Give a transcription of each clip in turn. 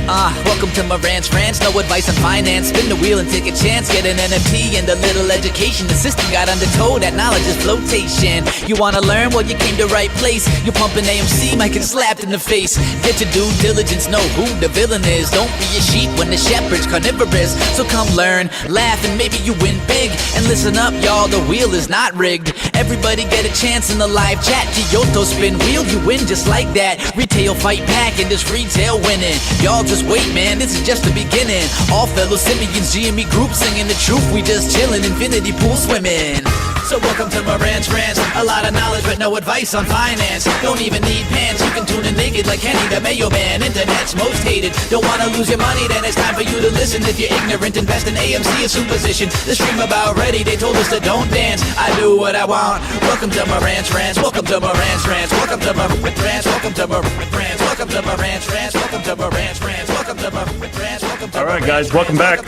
Welcome to Marantz Rantz, no advice on finance. Spin the wheel and take a chance. Get an NFT and a little education. The system got undertow, that knowledge is flotation. You wanna learn? Well, you came to right place. You're pumping AMC, might get slapped in the face. Get your due diligence, know who the villain is. Don't be a sheep when the shepherd's carnivorous. So come learn, laugh, and maybe you win big. And listen up, y'all, the wheel is not rigged. Everybody get a chance in the live chat. Kyoto spin wheel, you win just like that. Retail fight back and this retail winning. Y'all just wait, man, this is just the beginning. All fellow simians, GME group singing the truth. We just chillin', infinity pool swimming. So welcome to Marantz Rantz. A lot of knowledge but no advice on finance. Don't even need pants, you can tune in naked like Henny the Mayo Man. Internet's most hated. Don't wanna lose your money, then it's time for you to listen. If you're ignorant, invest in AMC, a superstition. The stream about ready, they told us to don't dance. I do what I want. Welcome to Marantz Rantz. Welcome to Marantz Rantz. Welcome to Marantz Rantz. Welcome to Marantz Rantz. Welcome to Marantz Rantz. Welcome to Marantz Rantz. Welcome to Marantz Rantz. All right, guys, welcome back.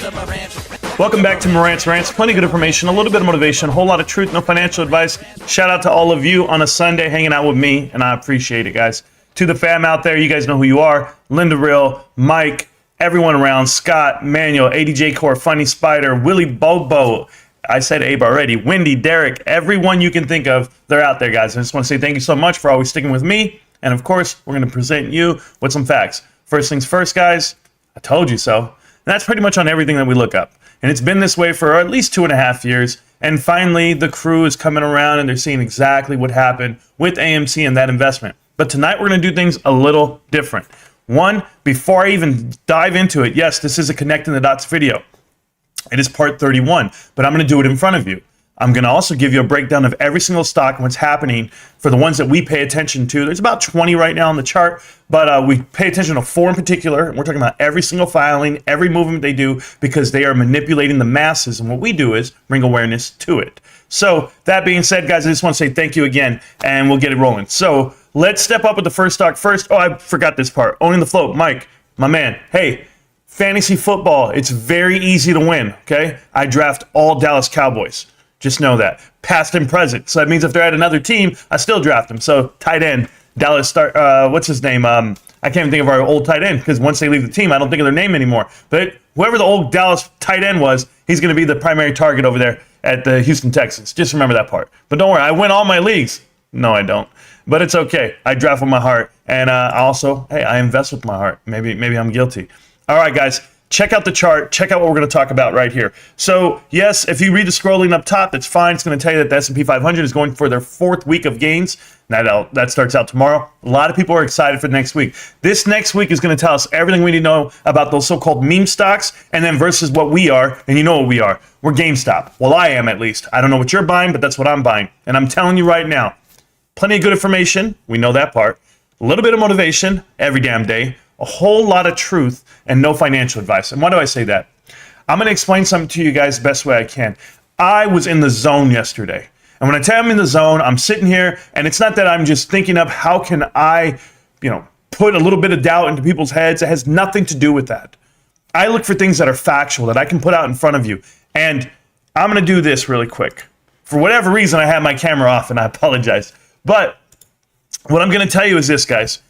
Welcome back to Marantz Rantz. Plenty of good information, a little bit of motivation, a whole lot of truth, no financial advice. Shout out to all of you on a Sunday hanging out with me, and I appreciate it, guys. To the fam out there, you guys know who you are. Linda Real, Mike, everyone around, Scott, Manuel, ADJ Core, Funny Spider, Willie Bobo. I said Abe already. Wendy, Derek, everyone you can think of, they're out there, guys. I just want to say thank you so much for always sticking with me. And of course, we're going to present you with some facts. First things first, guys, I told you so. And that's pretty much on everything that we look up. And it's been this way for at least 2.5 years. And finally, the crew is coming around and they're seeing exactly what happened with AMC and that investment. But tonight, we're going to do things a little different. One, before I even dive into it, yes, this is a Connecting the Dots video. It is part 31, but I'm going to do it in front of you. I'm going to also give you a breakdown of every single stock and what's happening for the ones that we pay attention to. There's about 20 right now on the chart, but we pay attention to 4 in particular. And we're talking about every single filing, every movement they do, because they are manipulating the masses. And what we do is bring awareness to it. So that being said, guys, I just want to say thank you again, and we'll get it rolling. So let's step up with the first stock first. Oh, I forgot this part. Owning the float. Mike, my man. Hey, fantasy football, it's very easy to win, okay? I draft all Dallas Cowboys. Just know that. Past and present. So that means if they're at another team, I still draft them. So tight end, Dallas start. What's his name? I can't even think of our old tight end because once they leave the team, I don't think of their name anymore. But whoever the old Dallas tight end was, he's going to be the primary target over there at the Houston Texans. Just remember that part. But don't worry, I win all my leagues. No, I don't. But it's okay. I draft with my heart. And also, hey, I invest with my heart. Maybe I'm guilty. All right, guys. Check out the chart. Check out what we're going to talk about right here. So, yes, if you read the scrolling up top, that's fine. It's going to tell you that the S&P 500 is going for their 4th week of gains. That starts out tomorrow. A lot of people are excited for the next week. This next week is going to tell us everything we need to know about those so-called meme stocks and then versus what we are. And you know what we are. We're GameStop. Well, I am at least. I don't know what you're buying, but that's what I'm buying. And I'm telling you right now, plenty of good information. We know that part. A little bit of motivation every damn day. A whole lot of truth and no financial advice. And why do I say that? I'm going to explain something to you guys the best way I can. I was in the zone yesterday. And when I tell you I'm in the zone, I'm sitting here, and it's not that I'm just thinking of how can I, put a little bit of doubt into people's heads. It has nothing to do with that. I look for things that are factual, that I can put out in front of you. And I'm going to do this really quick. For whatever reason, I have my camera off, and I apologize. But what I'm going to tell you is this, guys.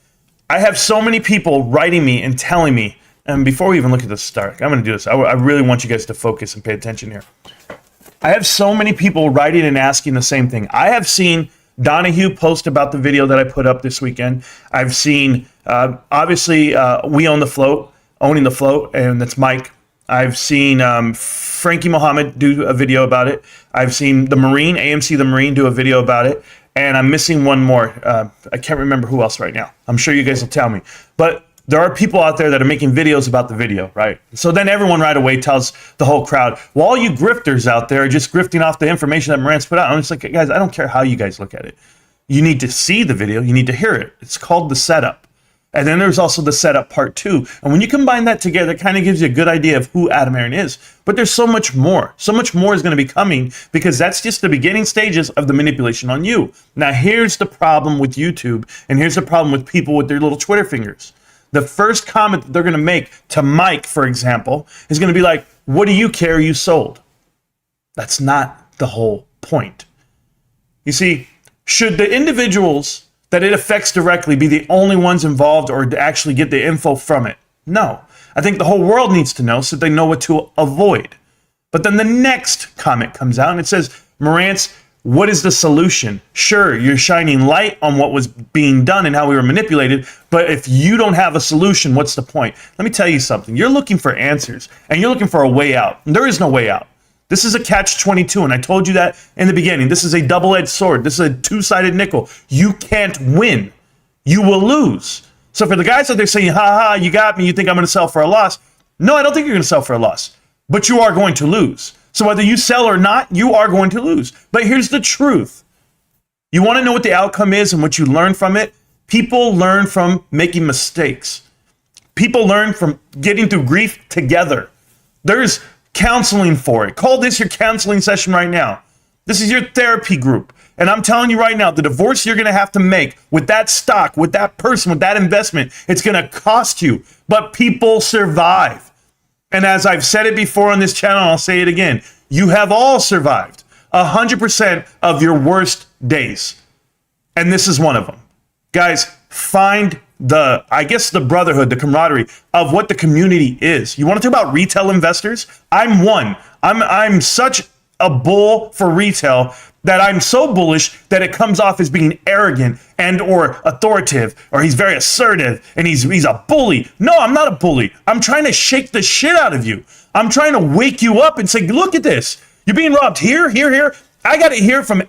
I have so many people writing me and telling me, and before we even look at the start, I'm going to do this. I really want you guys to focus and pay attention here. I have so many people writing and asking the same thing. I have seen Donahue post about the video that I put up this weekend. I've seen, obviously, We Own the Float, Owning the Float, and that's Mike. I've seen Frankie Mohammed do a video about it. I've seen the Marine, AMC the Marine, do a video about it. And I'm missing one more. I can't remember who else right now. I'm sure you guys will tell me. But there are people out there that are making videos about the video, right? So then everyone right away tells the whole crowd, well, all you grifters out there are just grifting off the information that Marantz put out. I'm just like, guys, I don't care how you guys look at it. You need to see the video. You need to hear it. It's called the setup. And then there's also the setup part 2. And when you combine that together, it kind of gives you a good idea of who Adam Aaron is. But there's so much more. So much more is going to be coming because that's just the beginning stages of the manipulation on you. Now, here's the problem with YouTube, and here's the problem with people with their little Twitter fingers. The first comment that they're going to make to Mike, for example, is going to be like, what do you care you sold? That's not the whole point. You see, should the individuals that it affects directly be the only ones involved or to actually get the info from it? No. I think the whole world needs to know so they know what to avoid. But then the next comment comes out and it says, Marantz, what is the solution? Sure, you're shining light on what was being done and how we were manipulated, but if you don't have a solution, what's the point? Let me tell you something. You're looking for answers and you're looking for a way out. And there is no way out. This is a catch-22, and I told you that in the beginning. This is a double-edged sword. This is a two-sided nickel. You can't win. You will lose. So for the guys out there saying, ha, you got me, you think I'm going to sell for a loss. No, I don't think you're going to sell for a loss, but you are going to lose. So whether you sell or not, you are going to lose. But here's the truth. You want to know what the outcome is and what you learn from it? People learn from making mistakes. People learn from getting through grief together. There's counseling for it. Call this your counseling session right now. This is your therapy group. And I'm telling you right now, the divorce you're going to have to make with that stock, with that person, with that investment, it's going to cost you. But people survive. And as I've said it before on this channel, I'll say it again. You have all survived 100% of your worst days. And this is one of them. Guys, find the brotherhood, the camaraderie of what the community is. You want to talk about retail investors? I'm one. I'm such a bull for retail that I'm so bullish that it comes off as being arrogant and or authoritative, or he's very assertive and he's a bully. No, I'm not a bully. I'm trying to shake the shit out of you. I'm trying to wake you up and say, look at this. You're being robbed here. I got to hear from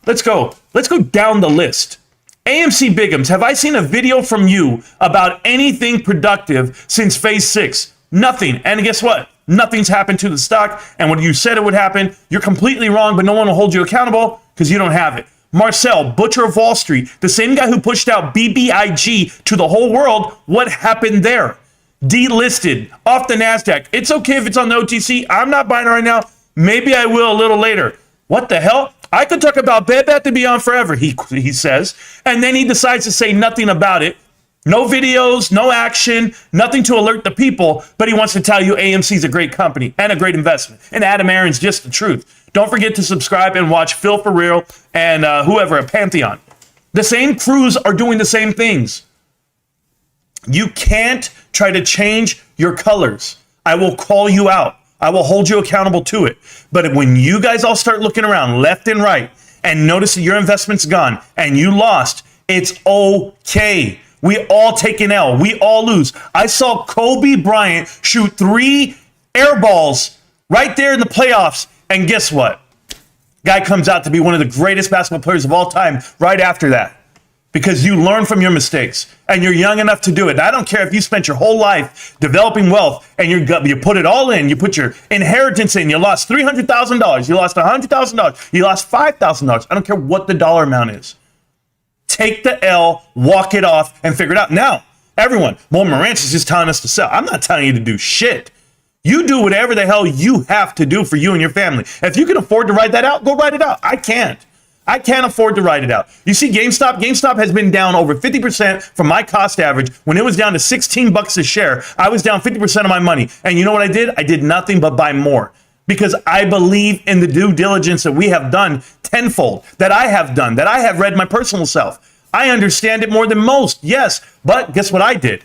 let's go down the list. AMC Bigums, have I seen a video from you about anything productive since phase 6? Nothing. And guess what? Nothing's happened to the stock. And when you said it would happen, you're completely wrong, but no one will hold you accountable because you don't have it. Marcel, Butcher of Wall Street, the same guy who pushed out BBBYQ to the whole world, what happened there? Delisted, off the NASDAQ. It's okay if it's on the OTC. I'm not buying it right now. Maybe I will a little later. What the hell? I could talk about Bed Bath & Beyond forever, he says. And then he decides to say nothing about it. No videos, no action, nothing to alert the people, but he wants to tell you AMC is a great company and a great investment. And Adam Aaron's just the truth. Don't forget to subscribe and watch Phil For Real and whoever at Pantheon. The same crews are doing the same things. You can't try to change your colors. I will call you out. I will hold you accountable to it. But when you guys all start looking around left and right and notice that your investment's gone and you lost, it's okay. We all take an L. We all lose. I saw Kobe Bryant shoot 3 air balls right there in the playoffs. And guess what? Guy comes out to be one of the greatest basketball players of all time right after that. Because you learn from your mistakes and you're young enough to do it. I don't care if you spent your whole life developing wealth and you put it all in, you put your inheritance in, you lost $300,000, you lost $100,000, you lost $5,000. I don't care what the dollar amount is. Take the L, walk it off, and figure it out. Now, everyone, well, Marantz is just telling us to sell. I'm not telling you to do shit. You do whatever the hell you have to do for you and your family. If you can afford to write that out, go write it out. I can't afford to write it out. You see GameStop? GameStop has been down over 50% from my cost average. When it was down to $16 a share, I was down 50% of my money. And you know what I did? I did nothing but buy more. Because I believe in the due diligence that we have done tenfold, that I have done, that I have read my personal self. I understand it more than most, yes. But guess what I did?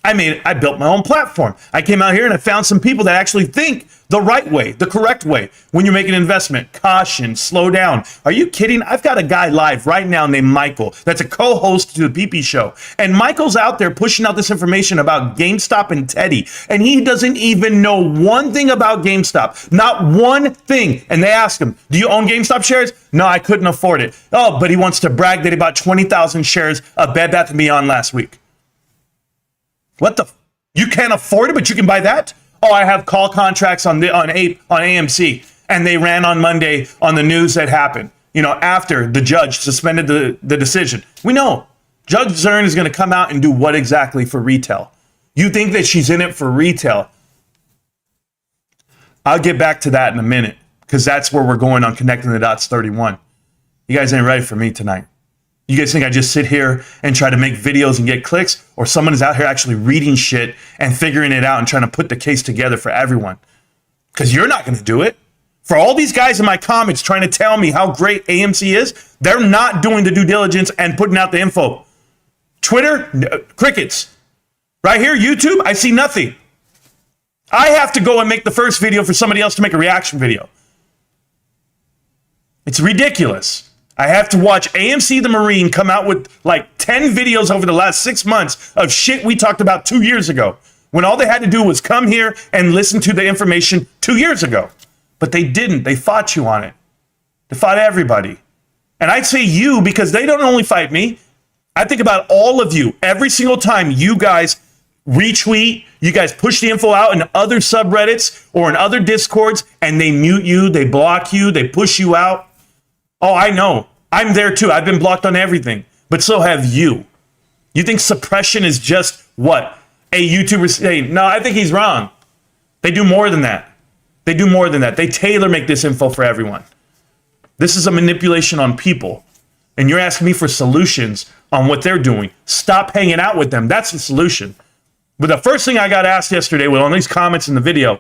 I built my own platform. I came out here and I found some people that actually think the right way, the correct way. When you make an investment, caution, slow down. Are you kidding? I've got a guy live right now named Michael that's a co-host to the PP Show. And Michael's out there pushing out this information about GameStop and Teddy. And he doesn't even know one thing about GameStop. Not one thing. And they ask him, do you own GameStop shares? No, I couldn't afford it. Oh, but he wants to brag that he bought 20,000 shares of Bed Bath & Beyond last week. What the? You can't afford it, but you can buy that? Oh, I have call contracts on AMC, and they ran on Monday on the news that happened. You know, after the judge suspended the decision. We know Judge Zern is going to come out and do what exactly for retail? You think that she's in it for retail? I'll get back to that in a minute because that's where we're going on Connecting the Dots 31. You guys ain't ready for me tonight. You guys think I just sit here and try to make videos and get clicks? Or someone is out here actually reading shit and figuring it out and trying to put the case together for everyone? Because you're not going to do it. For all these guys in my comments trying to tell me how great AMC is, they're not doing the due diligence and putting out the info. Twitter, crickets. Right here, YouTube, I see nothing. I have to go and make the first video for somebody else to make a reaction video. It's ridiculous. I have to watch AMC the Marine come out with like 10 videos over the last 6 months of shit we talked about 2 years ago, when all they had to do was come here and listen to the information 2 years ago. But they didn't. They fought you on it. They fought everybody. And I'd say you, because they don't only fight me. I think about all of you. Every single time you guys retweet, you guys push the info out in other subreddits or in other discords, and they mute you, they block you, they push you out. Oh, I know. I'm there too. I've been blocked on everything, but so have you. You think suppression is just what? A YouTuber saying, no, I think he's wrong. They do more than that. They do more than that. They tailor make this info for everyone. This is a manipulation on people. And you're asking me for solutions on what they're doing. Stop hanging out with them. That's the solution. But the first thing I got asked yesterday was on these comments in the video.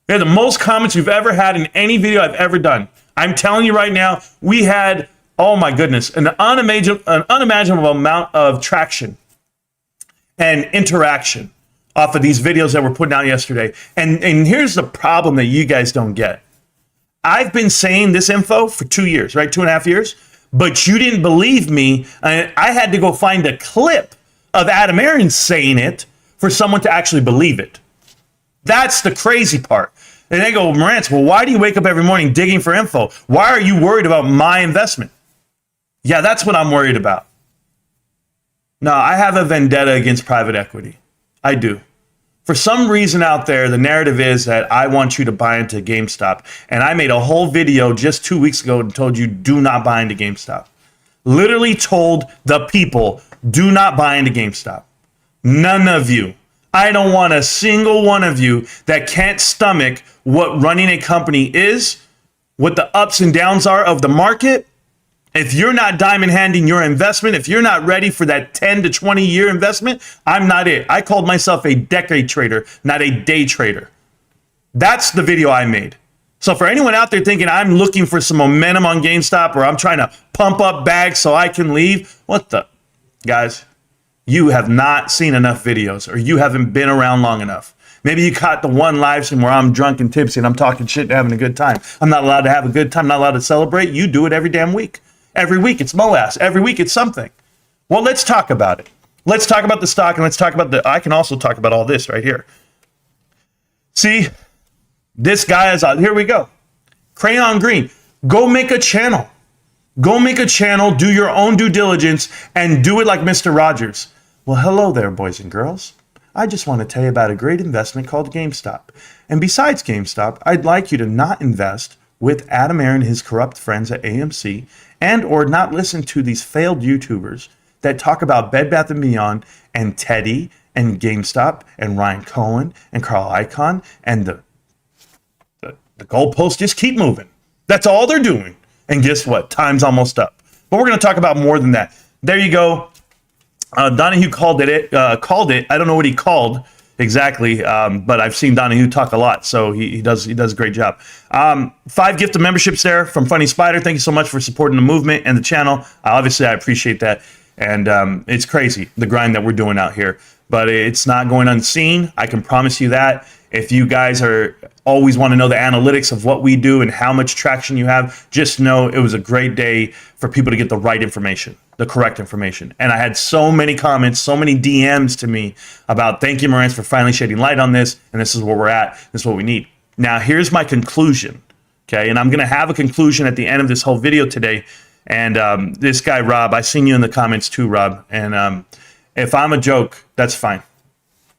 They're the most comments we've ever had in any video I've ever done. I'm telling you right now, we had, oh my goodness, an unimaginable amount of traction and interaction off of these videos that were put out yesterday. And here's the problem that you guys don't get. I've been saying this info for 2 years, right? 2.5 years. But you didn't believe me. I had to go find a clip of Adam Aarons saying it for someone to actually believe it. That's the crazy part. And they go, Marantz, well, why do you wake up every morning digging for info? Why are you worried about my investment? Yeah, that's what I'm worried about. No, I have a vendetta against private equity. I do. For some reason out there, the narrative is that I want you to buy into GameStop. And I made a whole video just 2 weeks ago and told you, do not buy into GameStop. Literally told the people, do not buy into GameStop. None of you. I don't want a single one of you that can't stomach what running a company is, what the ups and downs are of the market. If you're not diamond handing your investment, if you're not ready for that 10 to 20 year investment, I'm not it. I called myself a decade trader, not a day trader. That's the video I made. So for anyone out there thinking I'm looking for some momentum on GameStop or I'm trying to pump up bags so I can leave, what the? Guys, you have not seen enough videos or you haven't been around long enough. Maybe you caught the one live stream where I'm drunk and tipsy and I'm talking shit and having a good time. I'm not allowed to have a good time, not allowed to celebrate. You do it every damn week. Every week it's MOAS. Every week it's something. Well, let's talk about it. Let's talk about the stock and let's talk about I can also talk about all this right here. See, this guy is out. Here we go. Crayon Green. Go make a channel. Go make a channel, do your own due diligence, and do it like Mr. Rogers. Well, hello there, boys and girls. I just want to tell you about a great investment called GameStop. And besides GameStop, I'd like you to not invest with Adam Aron and his corrupt friends at AMC, and or not listen to these failed YouTubers that talk about Bed Bath & Beyond and Teddy and GameStop and Ryan Cohen and Carl Icahn, and the goalposts just keep moving. That's all they're doing. And guess what? Time's almost up. But we're going to talk about more than that. There you go. Donahue called it. I don't know what he called exactly, but I've seen Donahue talk a lot, so he does a great job. 5 gift of memberships there from Funny Spider. Thank you so much for supporting the movement and the channel. Obviously, I appreciate that, and it's crazy the grind that we're doing out here, but it's not going unseen. I can promise you that. If you guys always want to know the analytics of what we do and how much traction you have, just know it was a great day for people to get the right information, the correct information. And I had so many comments, so many DMs to me about thank you, Marantz, for finally shedding light on this. And this is where we're at. This is what we need. Now, here's my conclusion. Okay. And I'm going to have a conclusion at the end of this whole video today. And this guy, Rob, I seen you in the comments too, Rob. And if I'm a joke, that's fine.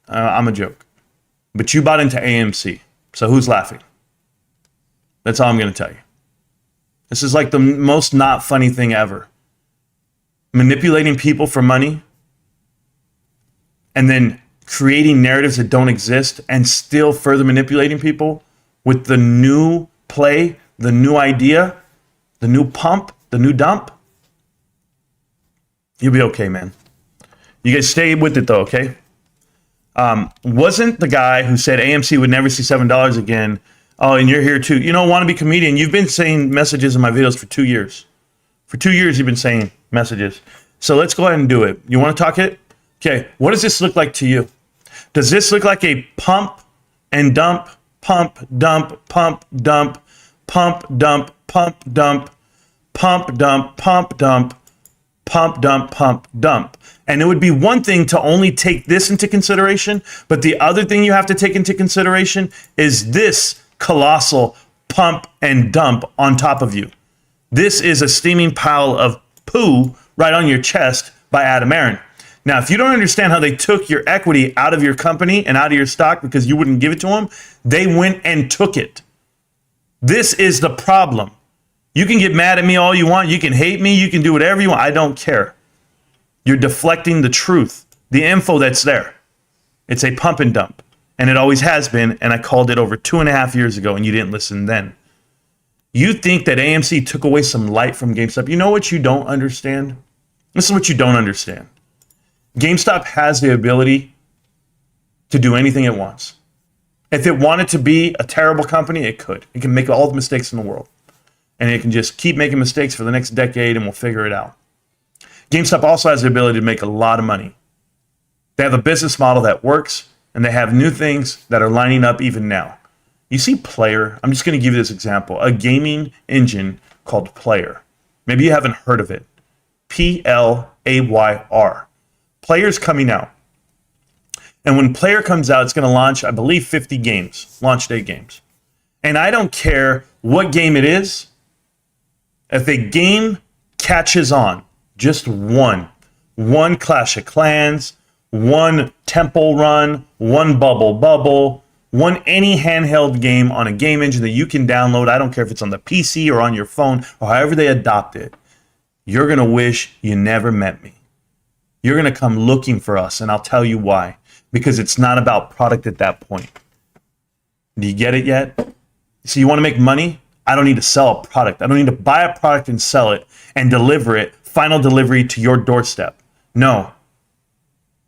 I'm a joke. But you bought into AMC. So who's laughing? That's all I'm going to tell you. This is like the most not funny thing ever. Manipulating people for money and then creating narratives that don't exist and still further manipulating people with the new play, the new idea, the new pump, the new dump. You'll be okay, man. You guys stay with it though, okay? Wasn't the guy who said AMC would never see $7 again? Oh, and you're here too. You know, wannabe comedian, you've been saying messages in my videos for 2 years. For 2 years, you've been saying messages. So let's go ahead and do it. You want to talk it? Okay. What does this look like to you? Does this look like a pump and dump, pump, dump, pump, dump, pump, dump, pump, dump, pump, dump, pump, dump, pump, dump, pump, dump? And it would be one thing to only take this into consideration, but the other thing you have to take into consideration is this colossal pump and dump on top of you. This is a steaming pile of poo right on your chest by Adam Aron. Now, if you don't understand how they took your equity out of your company and out of your stock because you wouldn't give it to them, they went and took it. This is the problem. You can get mad at me all you want. You can hate me. You can do whatever you want. I don't care. You're deflecting the truth, the info that's there. It's a pump and dump, and it always has been, and I called it over 2.5 years ago, and you didn't listen then. You think that AMC took away some light from GameStop. You know what you don't understand? This is what you don't understand. GameStop has the ability to do anything it wants. If it wanted to be a terrible company, it could. It can make all the mistakes in the world. And it can just keep making mistakes for the next decade, and we'll figure it out. GameStop also has the ability to make a lot of money. They have a business model that works, and they have new things that are lining up even now. You see Player, I'm just going to give you this example, a gaming engine called Player. Maybe you haven't heard of it. Playr. Player's coming out. And when Player comes out, it's going to launch, I believe, 50 games, launch day games. And I don't care what game it is. If a game catches on, just one Clash of Clans, one Temple Run, one Bubble, one any handheld game on a game engine that you can download. I don't care if it's on the PC or on your phone or however they adopt it. You're going to wish you never met me. You're going to come looking for us, and I'll tell you why. Because it's not about product at that point. Do you get it yet? So you want to make money? I don't need to sell a product. I don't need to buy a product and sell it and deliver it, final delivery to your doorstep. No.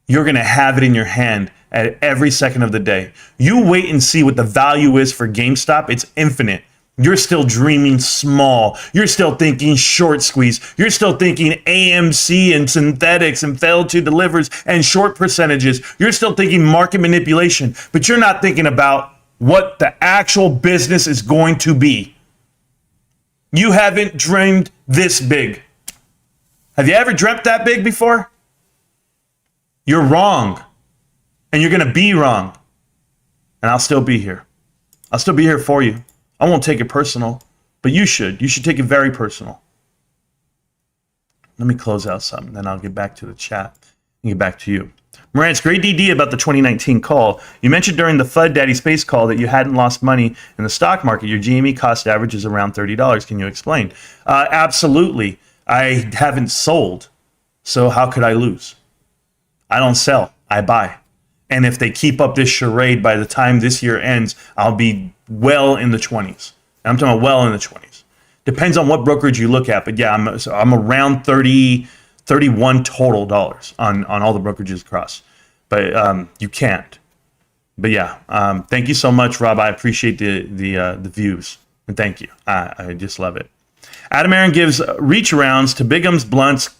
You're going to have it in your hand at every second of the day. You wait and see what the value is for GameStop. It's infinite. You're still dreaming small. You're still thinking short squeeze. You're still thinking AMC and synthetics and failed to delivers and short percentages. You're still thinking market manipulation, but you're not thinking about what the actual business is going to be. You haven't dreamed this big. Have you ever dreamt that big before? You're wrong. And you're going to be wrong. And I'll still be here. I'll still be here for you. I won't take it personal, but you should. You should take it very personal. Let me close out something, then I'll get back to the chat and get back to you. Marantz, great DD about the 2019 call. You mentioned during the FUD Daddy Space call that you hadn't lost money in the stock market. Your GME cost average is around $30. Can you explain? Absolutely. I haven't sold, so how could I lose? I don't sell. I buy. And if they keep up this charade, by the time this year ends, I'll be well in the 20s. And I'm talking about well in the 20s. Depends on what brokerage you look at, but yeah, I'm around 30, 31 total dollars on all the brokerages across. But you can't. But yeah, thank you so much, Rob. I appreciate the views, and thank you. I just love it. Adam Aron gives reach arounds to Bigum's, Blunt's,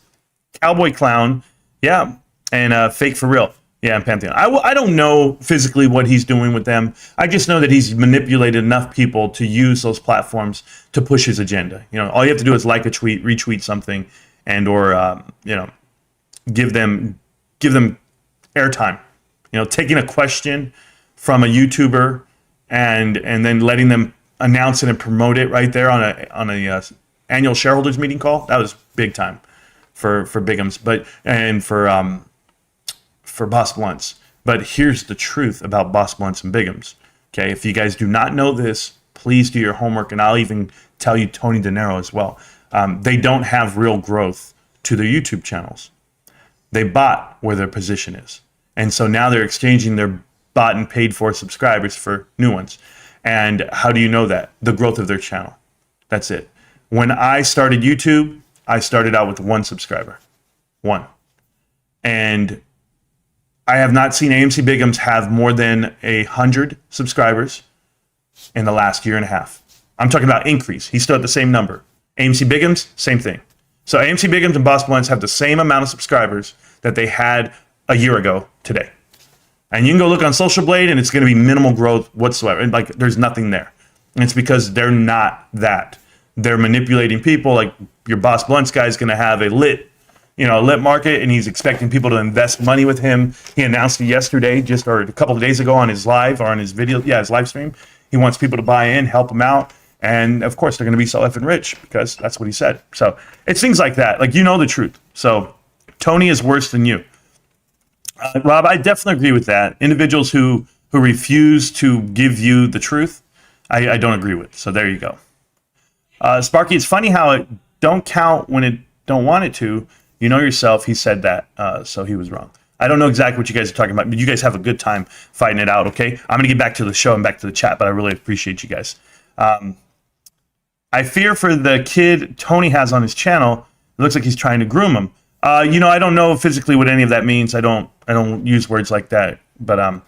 Cowboy Clown, yeah, and Fake for Real. Yeah, and Pantheon. I don't know physically what he's doing with them. I just know that he's manipulated enough people to use those platforms to push his agenda. You know, all you have to do is like a tweet, retweet something, and or give them airtime. You know, taking a question from a YouTuber and then letting them announce it and promote it right there on a annual shareholders meeting call. That was big time for Bigums, and for Boss Blunts. But here's the truth about Boss Blunts and Bigums. Okay, if you guys do not know this, please do your homework, and I'll even tell you Tony De Niro as well. They don't have real growth to their YouTube channels. They bought where their position is. And so now they're exchanging their bought and paid for subscribers for new ones. And how do you know that? The growth of their channel. That's it. When I started YouTube, I started out with 1 subscriber. 1. And I have not seen AMC Bigums have more than 100 subscribers in the last year and a half. I'm talking about increase. He's still at the same number. AMC Bigums, same thing. So AMC Bigums and Boss Blunts have the same amount of subscribers that they had a year ago today. And you can go look on Social Blade, and it's going to be minimal growth whatsoever. And like, there's nothing there. And it's because they're not that. They're manipulating people. Like your boss Blunt's guy is going to have a lit market, and he's expecting people to invest money with him. He announced it yesterday, or a couple of days ago on his live or on his video, his live stream. He wants people to buy in, help him out. And of course, they're going to be so effing rich because that's what he said. So it's things like that. Like, the truth. So Tony is worse than you. Rob, I definitely agree with that. Individuals who refuse to give you the truth, I don't agree with. So there you go. Sparky, it's funny how it don't count when it don't want it to. You know yourself, he said that, so he was wrong. I don't know exactly what you guys are talking about, but you guys have a good time fighting it out, okay? I'm going to get back to the show and back to the chat, but I really appreciate you guys. I fear for the kid Tony has on his channel. It looks like he's trying to groom him. I don't know physically what any of that means. I don't use words like that. But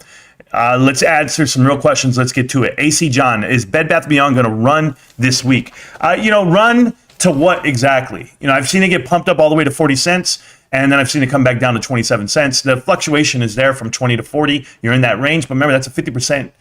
let's answer some real questions. Let's get to it. AC John, is Bed Bath & Beyond going to run this week? Run to what exactly? I've seen it get pumped up all the way to 40 cents, and then I've seen it come back down to 27 cents. The fluctuation is there from 20 to 40. You're in that range, but remember, that's a 50%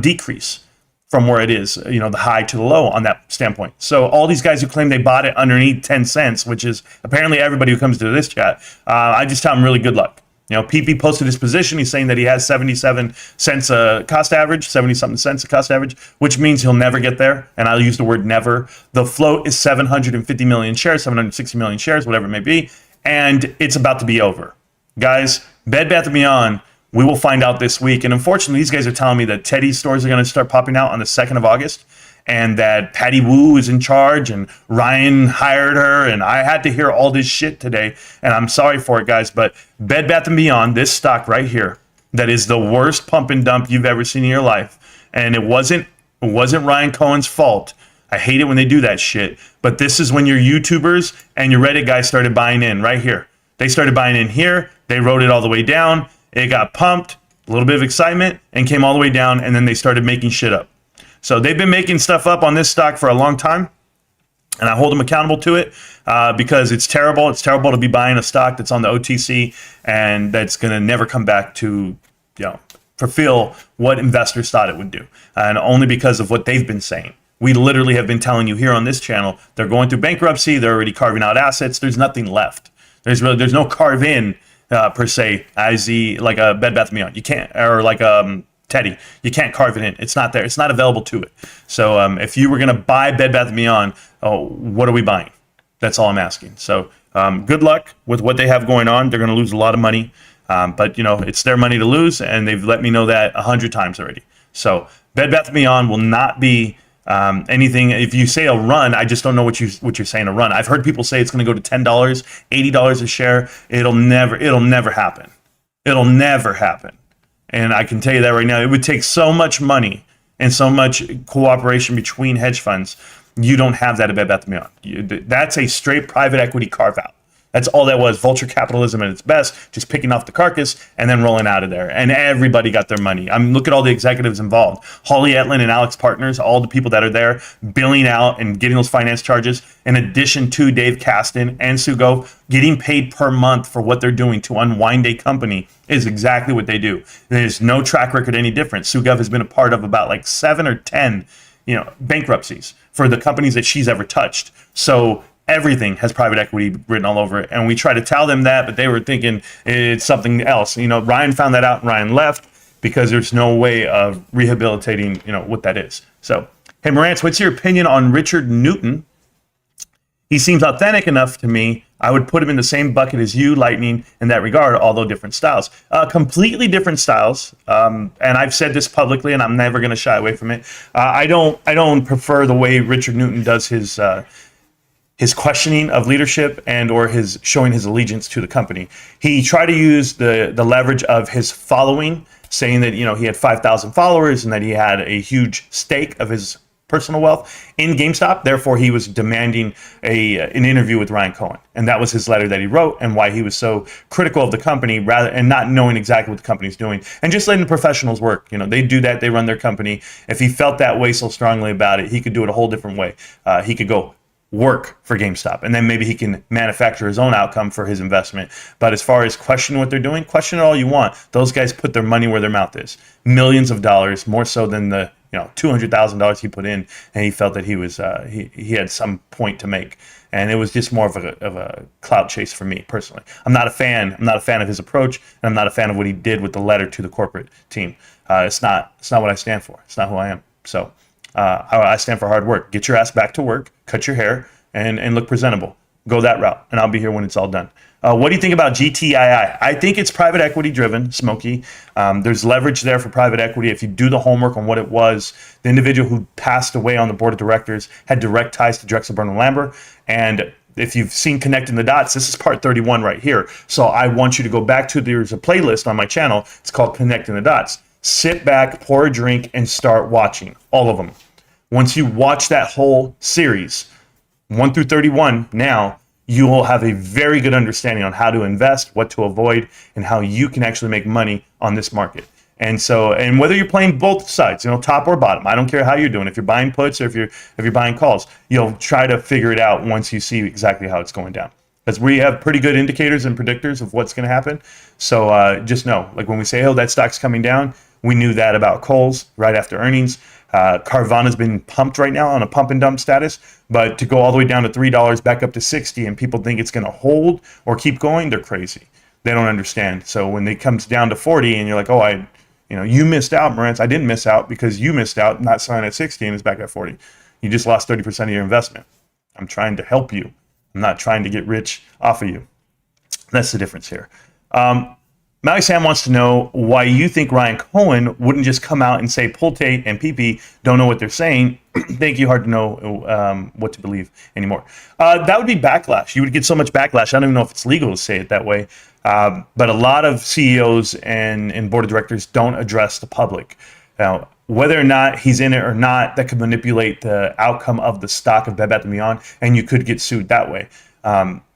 decrease from where it is, the high to the low on that standpoint. So all these guys who claim they bought it underneath 10 cents, which is apparently everybody who comes to this chat, I just tell them really good luck. PP posted his position. He's saying that he has 77 cents a cost average, 70-something cents a cost average, which means he'll never get there. And I'll use the word never. The float is 750 million shares, 760 million shares, whatever it may be. And it's about to be over. Guys, Bed Bath & Beyond, we will find out this week. And unfortunately, these guys are telling me that Teddy's stores are going to start popping out on the 2nd of August. And that Patty Wu is in charge and Ryan hired her. And I had to hear all this shit today. And I'm sorry for it, guys. But Bed Bath & Beyond, this stock right here, that is the worst pump and dump you've ever seen in your life. And it wasn't Ryan Cohen's fault. I hate it when they do that shit. But this is when your YouTubers and your Reddit guys started buying in right here. They started buying in here. They rode it all the way down. It got pumped, a little bit of excitement, and came all the way down. And then they started making shit up. So they've been making stuff up on this stock for a long time, and I hold them accountable to it because it's terrible. It's terrible to be buying a stock that's on the OTC and that's going to never come back to, fulfill what investors thought it would do, and only because of what they've been saying. We literally have been telling you here on this channel, they're going through bankruptcy. They're already carving out assets. There's nothing left. There's no carve in per se, like a Bed Bath & Beyond. You can't, or like Teddy, you can't carve it in. It's not there. It's not available to it. So if you were going to buy Bed Bath & Beyond, what are we buying? That's all I'm asking. So good luck with what they have going on. They're going to lose a lot of money. But, it's their money to lose, and they've let me know that 100 times already. So Bed Bath & Beyond will not be anything. If you say a run, I just don't know what you're saying a run. I've heard people say it's going to go to $10, $80 a share. It'll never happen. It'll never happen. And I can tell you that right now, it would take so much money and so much cooperation between hedge funds. You don't have that at Bed Bath & Beyond. That's a straight private equity carve out. That's all that was. Vulture capitalism at its best, just picking off the carcass and then rolling out of there. And everybody got their money. Look at all the executives involved. Holly Etlin and Alex Partners, all the people that are there billing out and getting those finance charges, in addition to Dave Caston and Sugo getting paid per month for what they're doing to unwind a company, is exactly what they do. There's no track record any different. Sugov has been a part of about like 7 or 10, bankruptcies for the companies that she's ever touched. So everything has private equity written all over it. And we try to tell them that, but they were thinking it's something else. Ryan found that out and Ryan left because there's no way of rehabilitating, what that is. So, hey, Marantz, what's your opinion on Richard Newton? He seems authentic enough to me. I would put him in the same bucket as you, Lightning, in that regard, although different styles. Completely different styles. And I've said this publicly, and I'm never going to shy away from it. I don't prefer the way Richard Newton does his questioning of leadership and or his showing his allegiance to the company. He tried to use the leverage of his following, saying that he had 5,000 followers and that he had a huge stake of his personal wealth in GameStop. Therefore, he was demanding an interview with Ryan Cohen, and that was his letter that he wrote, and why he was so critical of the company and not knowing exactly what the company's doing, and just letting the professionals work. They do that. They run their company. If he felt that way so strongly about it, he could do it a whole different way. He could go work for GameStop, and then maybe he can manufacture his own outcome for his investment. But as far as questioning what they're doing, question it all you want. Those guys put their money where their mouth is. Millions of dollars, more so than the $200,000 he put in, and he felt that he was he had some point to make. And it was just more of a clout chase for me personally. I'm not a fan. I'm not a fan of his approach, and I'm not a fan of what he did with the letter to the corporate team. It's not what I stand for. It's not who I am. So I stand for hard work. Get your ass back to work, cut your hair, and look presentable. Go that route, and I'll be here when it's all done. What do you think about GTII? I think it's private equity driven, Smokey. There's leverage there for private equity. If you do the homework on what it was, the individual who passed away on the board of directors had direct ties to Drexel Burnham Lambert. And if you've seen Connecting the Dots, this is part 31 right here. So I want you to go back to, there's a playlist on my channel. It's called Connecting the Dots. Sit back, pour a drink, and start watching all of them. Once you watch that whole series, 1 through 31 now, you will have a very good understanding on how to invest, what to avoid, and how you can actually make money on this market. And so, and whether you're playing both sides, top or bottom, I don't care how you're doing. If you're buying puts or if you're buying calls, you'll try to figure it out once you see exactly how it's going down. Because we have pretty good indicators and predictors of what's going to happen. So just know, like when we say, oh, that stock's coming down, we knew that about Kohl's right after earnings. Carvana's been pumped right now on a pump and dump status, but to go all the way down to $3, back up to 60, and people think it's going to hold or keep going, they're crazy. They don't understand. So when it comes down to 40, and you're like, oh, you missed out, Marantz. I didn't miss out because you missed out not selling at 60 and it's back at 40. You just lost 30% of your investment. I'm trying to help you. I'm not trying to get rich off of you. That's the difference here. Maui Sam wants to know why you think Ryan Cohen wouldn't just come out and say Pulte and PP don't know what they're saying. Thank you. Hard to know what to believe anymore. That would be backlash. You would get so much backlash. I don't even know if it's legal to say it that way. But a lot of CEOs and board of directors don't address the public. Now, whether or not he's in it or not, that could manipulate the outcome of the stock of Bed Bath & Beyond, and you could get sued that way.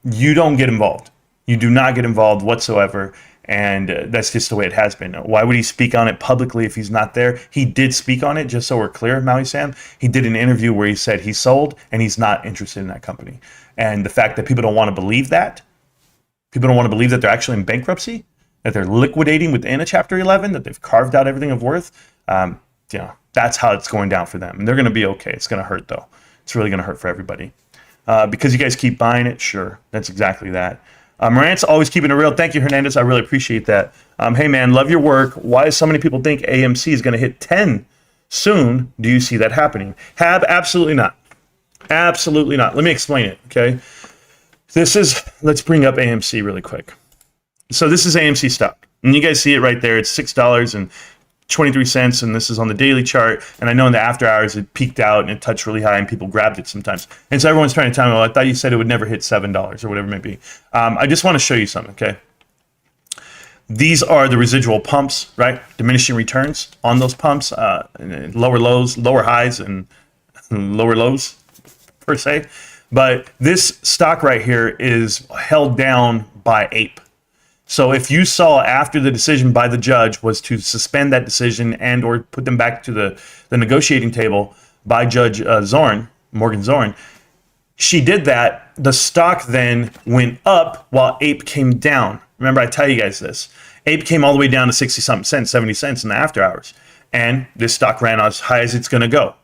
You don't get involved. You do not get involved whatsoever. And that's just the way it has been. Why would he speak on it publicly if he's not there? He did speak on it, just so we're clear, Maui Sam. He did an interview where he said he sold and he's not interested in that company. And the fact that people don't want to believe that, people don't want to believe that they're actually in bankruptcy, that they're liquidating within a Chapter 11, that they've carved out everything of worth, that's how it's going down for them. And they're going to be okay. It's going to hurt, though. It's really going to hurt for everybody. Because you guys keep buying it, sure, that's exactly that. Marantz, always keeping it real. Thank you, Hernandez. I really appreciate that. Hey, man, love your work. Why do so many people think AMC is going to hit 10 soon? Do you see that happening? Absolutely not. Absolutely not. Let me explain it, okay? Let's bring up AMC really quick. So this is AMC stock. And you guys see it right there. It's $6.23, and this is on the daily chart. And I know in the after hours it peaked out and it touched really high and people grabbed it sometimes. And so everyone's trying to tell me, well, I thought you said it would never hit $7 or whatever it may be. I just want to show you something, okay? These are the residual pumps, right? Diminishing returns on those pumps, lower lows, lower highs, and lower lows per se. But this stock right here is held down by APE. So if you saw after the decision by the judge was to suspend that decision and or put them back to the negotiating table by Judge Morgan Zorn, she did that. The stock then went up while APE came down. Remember, I tell you guys this. APE came all the way down to 60-something cents, 70 cents in the after hours. And this stock ran as high as it's going to go.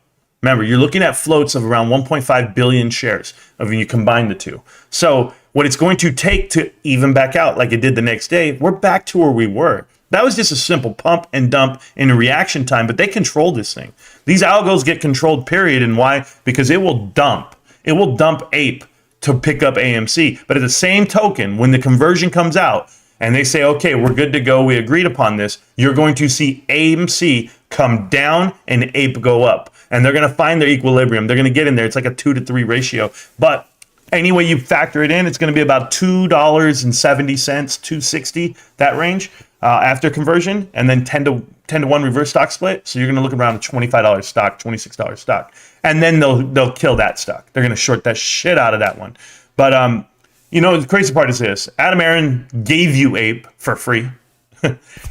Remember, you're looking at floats of around 1.5 billion shares when you combine the two. So what it's going to take to even back out like it did the next day, we're back to where we were. That was just a simple pump and dump in a reaction time, but they control this thing. These algos get controlled, period. And why? Because it will dump. It will dump APE to pick up AMC. But at the same token, when the conversion comes out and they say, okay, we're good to go, we agreed upon this, you're going to see AMC come down and APE go up. And they're going to find their equilibrium. They're going to get in there. It's like a 2-to-3 ratio. But any way you factor it in, it's going to be about $2.70, $2.60, that range after conversion, and then 10 to 1 reverse stock split. So you're going to look around a $25 stock, $26 stock, and then they'll kill that stock. They're going to short that shit out of that one. But the crazy part is this: Adam Aaron gave you APE for free.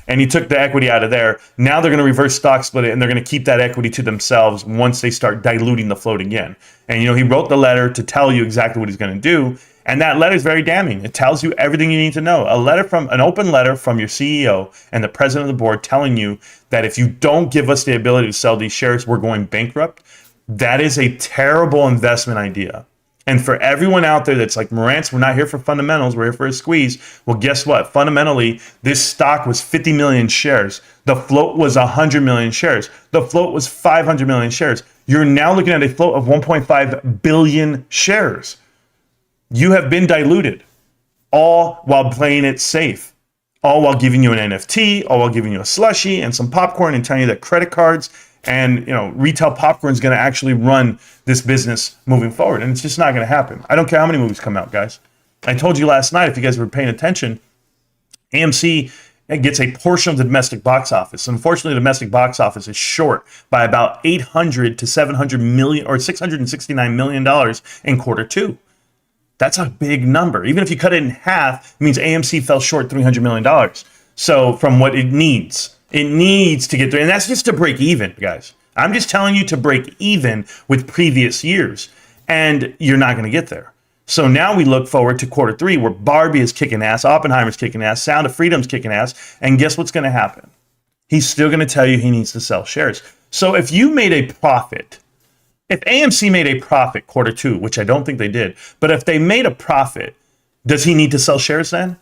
and he took the equity out of there. Now they're going to reverse stock split it, and they're going to keep that equity to themselves once they start diluting the float again. And, he wrote the letter to tell you exactly what he's going to do. And that letter is very damning. It tells you everything you need to know. An open letter from your CEO and the president of the board telling you that if you don't give us the ability to sell these shares, we're going bankrupt. That is a terrible investment idea. And for everyone out there that's like, Marantz, we're not here for fundamentals, we're here for a squeeze. Well, guess what? Fundamentally, this stock was 50 million shares. The float was 100 million shares. The float was 500 million shares. You're now looking at a float of 1.5 billion shares. You have been diluted, all while playing it safe, all while giving you an NFT, all while giving you a slushie and some popcorn and telling you that credit cards and retail popcorn is going to actually run this business moving forward. And it's just not going to happen. I don't care how many movies come out, guys. I told you last night, if you guys were paying attention, AMC gets a portion of the domestic box office. Unfortunately, the domestic box office is short by about 800 to 700 million or $669 million in quarter two. That's a big number. Even if you cut it in half, it means AMC fell short $300 million. So from what it needs to get there. And that's just to break even, guys. I'm just telling you to break even with previous years. And you're not going to get there. So now we look forward to quarter three, where Barbie is kicking ass, Oppenheimer's kicking ass, Sound of Freedom's kicking ass. And guess what's going to happen? He's still going to tell you he needs to sell shares. So if you made a profit, if AMC made a profit quarter two, which I don't think they did, but if they made a profit, does he need to sell shares then?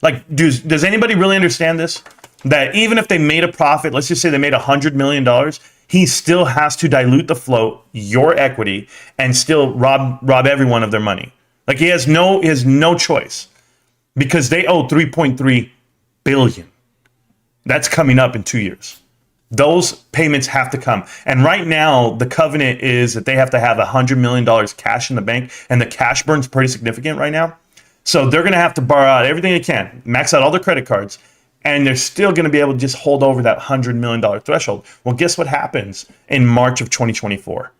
Like, does anybody really understand this? That even if they made a profit, let's just say they made $100 million, he still has to dilute the float, your equity, and still rob everyone of their money. Like he has no choice, because they owe $3.3 billion. That's coming up in 2 years. Those payments have to come. And right now, the covenant is that they have to have $100 million cash in the bank, and the cash burn's pretty significant right now. So they're going to have to borrow out everything they can, max out all their credit cards, and they're still going to be able to just hold over that $100 million threshold. Well, guess what happens in March of 2024?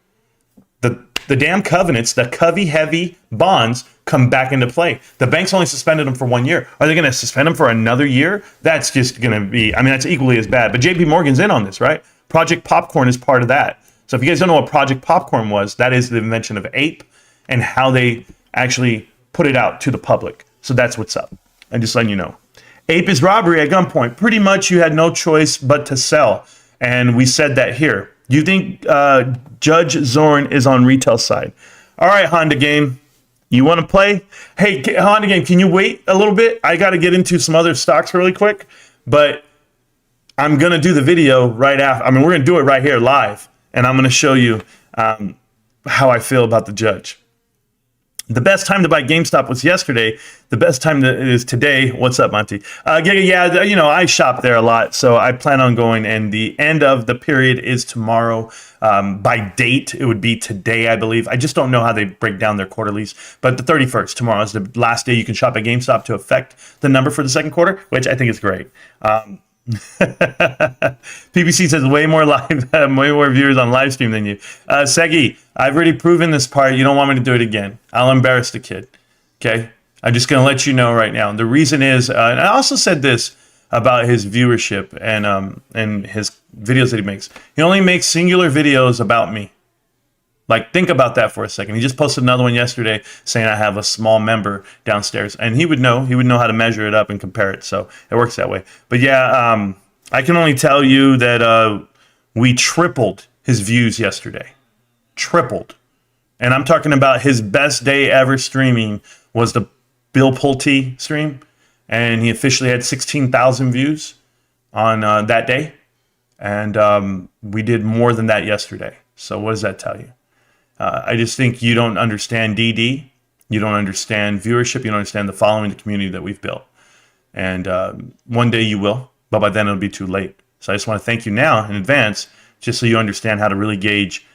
The damn covenants, the Covey-heavy bonds, come back into play. The banks only suspended them for 1 year. Are they going to suspend them for another year? That's just going to be, that's equally as bad. But JP Morgan's in on this, right? Project Popcorn is part of that. So if you guys don't know what Project Popcorn was, that is the invention of Ape and how they actually put it out to the public. So that's what's up. I'm just letting you know. Ape is robbery at gunpoint. Pretty much you had no choice but to sell. And we said that here. You think Judge Zorn is on retail side? All right, Honda Game. You want to play? Hey, Honda Game, can you wait a little bit? I got to get into some other stocks really quick. But I'm going to do the video right after. We're going to do it right here live. And I'm going to show you how I feel about the judge. The best time to buy GameStop was yesterday. The best time is today. What's up, Monty? I shop there a lot, so I plan on going. And the end of the period is tomorrow. By date, it would be today, I believe. I just don't know how they break down their quarterlies. But the 31st, tomorrow, is the last day you can shop at GameStop to affect the number for the second quarter, which I think is great. PBC says way more viewers on live stream than you. Segi, I've already proven this part. You don't want me to do it again. I'll embarrass the kid. Okay, I'm just gonna let you know right now. The reason is, and I also said this about his viewership and his videos that he makes. He only makes singular videos about me. Like, think about that for a second. He just posted another one yesterday saying I have a small member downstairs. And he would know how to measure it up and compare it. So it works that way. But yeah, I can only tell you that we tripled his views yesterday. Tripled. And I'm talking about his best day ever streaming was the Bill Pulte stream. And he officially had 16,000 views on that day. And we did more than that yesterday. So what does that tell you? I just think you don't understand DD. You don't understand viewership. You don't understand the following, the community that we've built. And one day you will, but by then it'll be too late. So I just want to thank you now in advance, just so you understand how to really gauge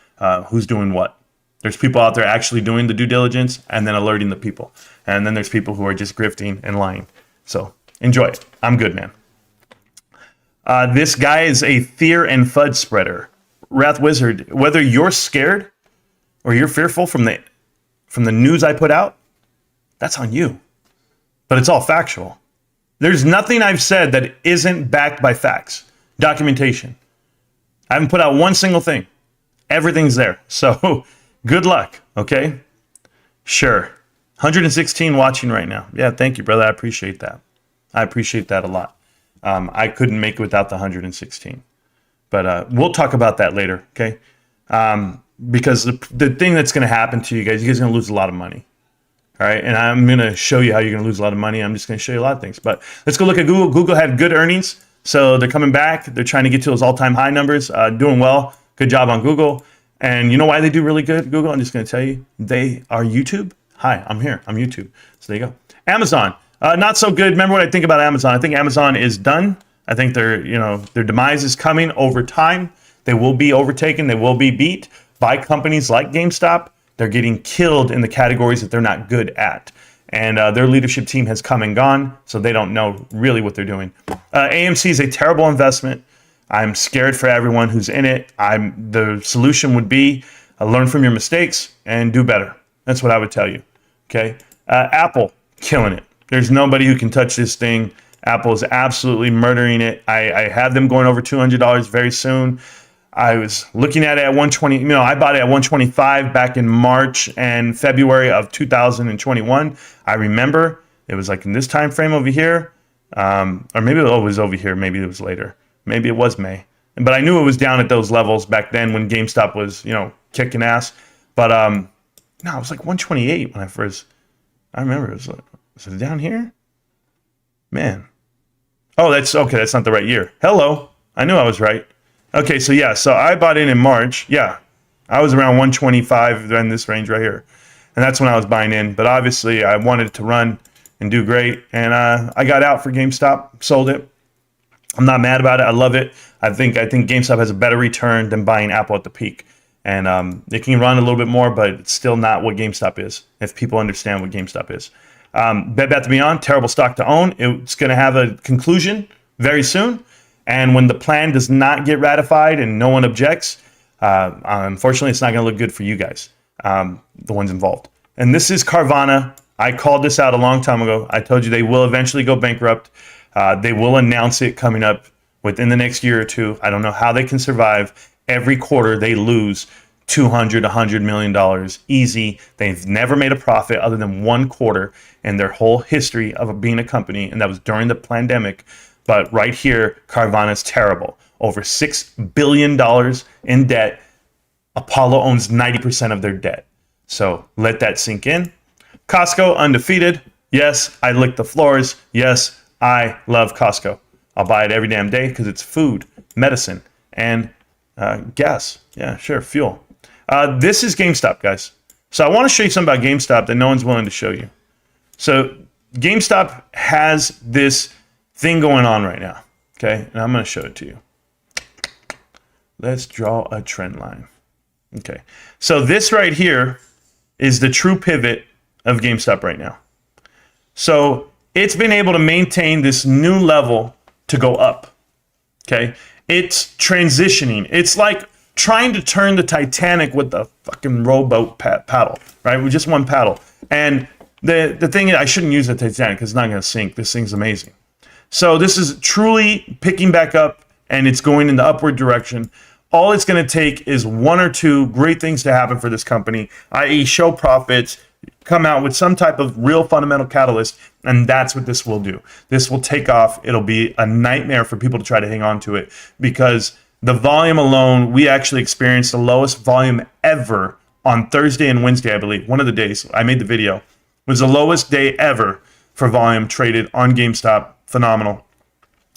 who's doing what. There's people out there actually doing the due diligence and then alerting the people. And then there's people who are just grifting and lying. So enjoy it. I'm good, man. This guy is a fear and FUD spreader. Wrath Wizard, whether you're scared or you're fearful from the news I put out, that's on you. But it's all factual. There's nothing I've said that isn't backed by facts, documentation. I haven't put out one single thing. Everything's there. So good luck, okay? Sure. 116 watching right now. Yeah, thank you, brother. I appreciate that. I appreciate that a lot. I couldn't make it without the 116. But we'll talk about that later, okay? Because the thing that's going to happen to you guys are going to lose a lot of money. All right, and I'm going to show you how you're going to lose a lot of money. I'm just going to show you a lot of things. But let's go look at Google. Google had good earnings, so they're coming back. They're trying to get to those all-time high numbers, doing well. Good job on Google. And you know why they do really good, Google? I'm just going to tell you. They are YouTube. Hi, I'm here. I'm YouTube. So there you go. Amazon, not so good. Remember what I think about Amazon? I think Amazon is done. I think their demise is coming over time. They will be overtaken. They will be beat by companies like GameStop. They're getting killed in the categories that they're not good at. And their leadership team has come and gone, so they don't know really what they're doing. AMC is a terrible investment. I'm scared for everyone who's in it. The solution would be learn from your mistakes and do better. That's what I would tell you. Okay. Apple, killing it. There's nobody who can touch this thing. Apple is absolutely murdering it. I have them going over $200 very soon. I was looking at it at 120. I bought it at 125 back in March and February of 2021. I remember it was like in this time frame over here, or maybe it was over here. Maybe it was later. Maybe it was May. But I knew it was down at those levels back then when GameStop was, kicking ass. But no, it was like 128 when I remember it was it down here? Man. Oh, that's okay. That's not the right year. Hello. I knew I was right. Okay, so I bought in March. Yeah, I was around 125 in this range right here. And that's when I was buying in. But obviously, I wanted it to run and do great. And I got out for GameStop, sold it. I'm not mad about it. I love it. I think GameStop has a better return than buying Apple at the peak. And it can run a little bit more, but it's still not what GameStop is, if people understand what GameStop is. Bed Bath & Beyond, terrible stock to own. It's going to have a conclusion very soon. And when the plan does not get ratified and no one objects, unfortunately, it's not going to look good for you guys, the ones involved. And this is Carvana. I called this out a long time ago. I told you they will eventually go bankrupt. They will announce it coming up within the next year or two. I don't know how they can survive. Every quarter, they lose $200, $100 million easy. They've never made a profit other than one quarter in their whole history of being a company, and that was during the pandemic. But right here, Carvana is terrible. Over $6 billion in debt. Apollo owns 90% of their debt. So let that sink in. Costco, undefeated. Yes, I lick the floors. Yes, I love Costco. I'll buy it every damn day because it's food, medicine, and gas. Yeah, sure, fuel. This is GameStop, guys. So I want to show you something about GameStop that no one's willing to show you. So GameStop has this thing going on right now, okay? And I'm going to show it to you. Let's draw a trend line. Okay, so this right here is the true pivot of GameStop right now. So it's been able to maintain this new level to go up, okay? It's transitioning. It's like trying to turn the Titanic with the fucking rowboat paddle, right? With just one paddle. And the thing is, I shouldn't use the Titanic because it's not going to sink. This thing's amazing. So this is truly picking back up, and it's going in the upward direction. All it's going to take is one or two great things to happen for this company, i.e. show profits, come out with some type of real fundamental catalyst, and that's what this will do. This will take off. It'll be a nightmare for people to try to hang on to it because the volume alone, we actually experienced the lowest volume ever on Thursday and Wednesday, I believe. One of the days I made the video was the lowest day ever for volume traded on GameStop. Phenomenal.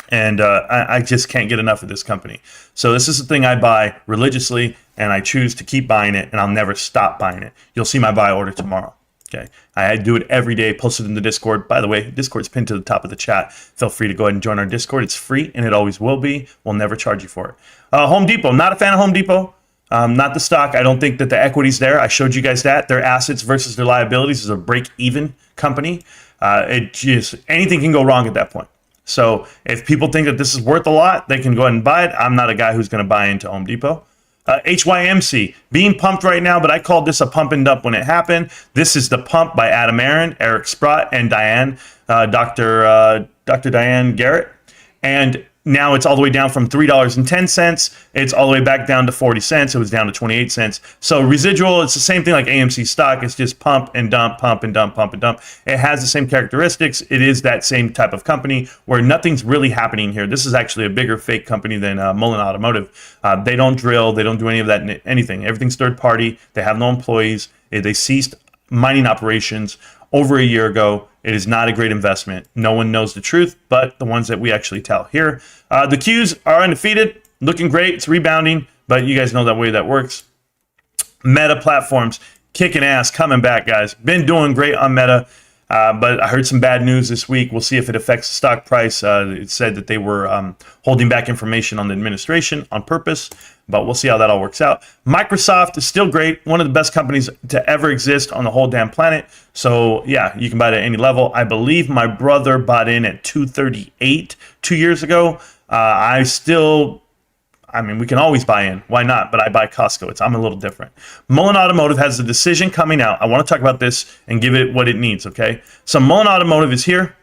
And I just can't get enough of this company. So this is the thing I buy religiously, and I choose to keep buying it, and I'll never stop buying it. You'll see my buy order tomorrow. Okay, I do it every day, post it in the Discord. By the way, Discord's pinned to the top of the chat. Feel free to go ahead and join our Discord. It's free, and it always will be. We'll never charge you for it. Home Depot, not a fan of Home Depot. Not the stock. I don't think that the equity's there. I showed you guys that. Their assets versus their liabilities is a break-even company. Anything can go wrong at that point. So if people think that this is worth a lot, they can go ahead and buy it. I'm not a guy who's going to buy into Home Depot. HYMC, being pumped right now, but I called this a pump and dump when it happened. This is The Pump by Adam Aaron, Eric Sprott, and Diane, Dr. Dr. Diane Garrett, and now it's all the way down from $3.10. It's all the way back down to 40 cents. It was down to 28 cents. So residual, it's the same thing like AMC stock. It's just pump and dump, pump and dump, pump and dump. It has the same characteristics. It is that same type of company where nothing's really happening here. This is actually a bigger fake company than MULN Automotive. They don't drill. They don't do any of that, anything. Everything's third party. They have no employees. They ceased mining operations over a year ago. It is not a great investment. No one knows the truth, but the ones that we actually tell here. The Qs are undefeated, looking great. It's rebounding, but you guys know that way that works. Meta platforms, kicking ass, coming back, guys. Been doing great on Meta, but I heard some bad news this week. We'll see if it affects the stock price. It said that they were holding back information on the administration on purpose, but we'll see how that all works out. Microsoft is still great, one of the best companies to ever exist on the whole damn planet. So yeah, you can buy it at any level. I believe my brother bought in at 238 2 years ago. I mean, we can always buy in. Why not? But I buy Costco. I'm a little different. MULN Automotive has a decision coming out. I want to talk about this and give it what it needs, okay? So MULN Automotive is here.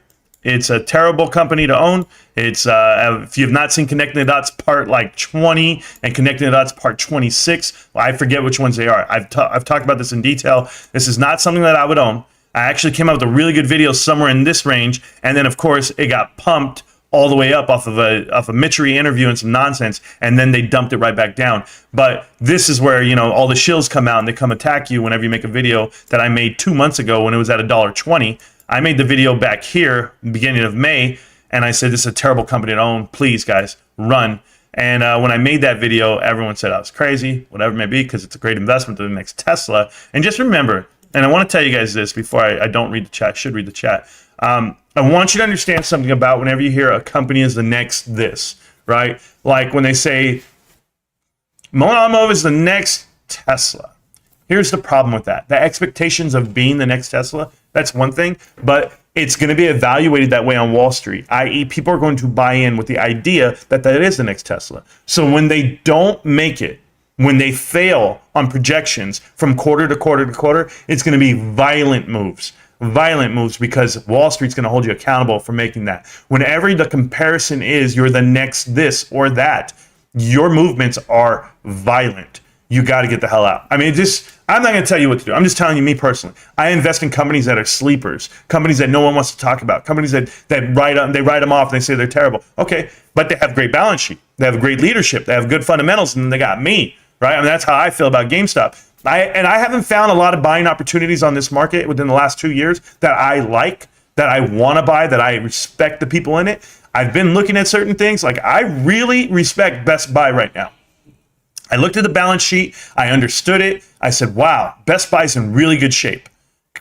It's a terrible company to own. It's if you've not seen Connecting the Dots part like 20 and Connecting the Dots part 26, I forget which ones they are. I've talked about this in detail. This is not something that I would own. I actually came out with a really good video somewhere in this range, and then of course it got pumped all the way up off of a Mitchery interview and some nonsense, and then they dumped it right back down. But this is where, you know, all the shills come out and they come attack you whenever you make a video that I made 2 months ago when it was at $1.20. I made the video back here, beginning of May, and I said, this is a terrible company to own. Please, guys, run. And when I made that video, everyone said I was crazy, whatever it may be, because it's a great investment to the next Tesla. And just remember, and I want to tell you guys this before I don't read the chat, I should read the chat. I want you to understand something about whenever you hear a company is the next this, right? Like when they say, MULN Automotive is the next Tesla. Here's the problem with that. The expectations of being the next Tesla, that's one thing, but it's going to be evaluated that way on Wall Street, i.e. people are going to buy in with the idea that that is the next Tesla. So when they don't make it, when they fail on projections from quarter to quarter to quarter, it's going to be violent moves because Wall Street's going to hold you accountable for making that. Whenever the comparison is you're the next this or that, your movements are violent. You got to get the hell out. I mean, I'm not going to tell you what to do. I'm just telling you, me personally. I invest in companies that are sleepers, companies that no one wants to talk about, companies that write them off and they say they're terrible. Okay, but they have great balance sheet. They have great leadership. They have good fundamentals, and they got me, right? I mean, that's how I feel about GameStop. I haven't found a lot of buying opportunities on this market within the last 2 years that I like, that I want to buy, that I respect the people in it. I've been looking at certain things. Like, I really respect Best Buy right now. I looked at the balance sheet. I understood it. I said, wow, Best Buy's in really good shape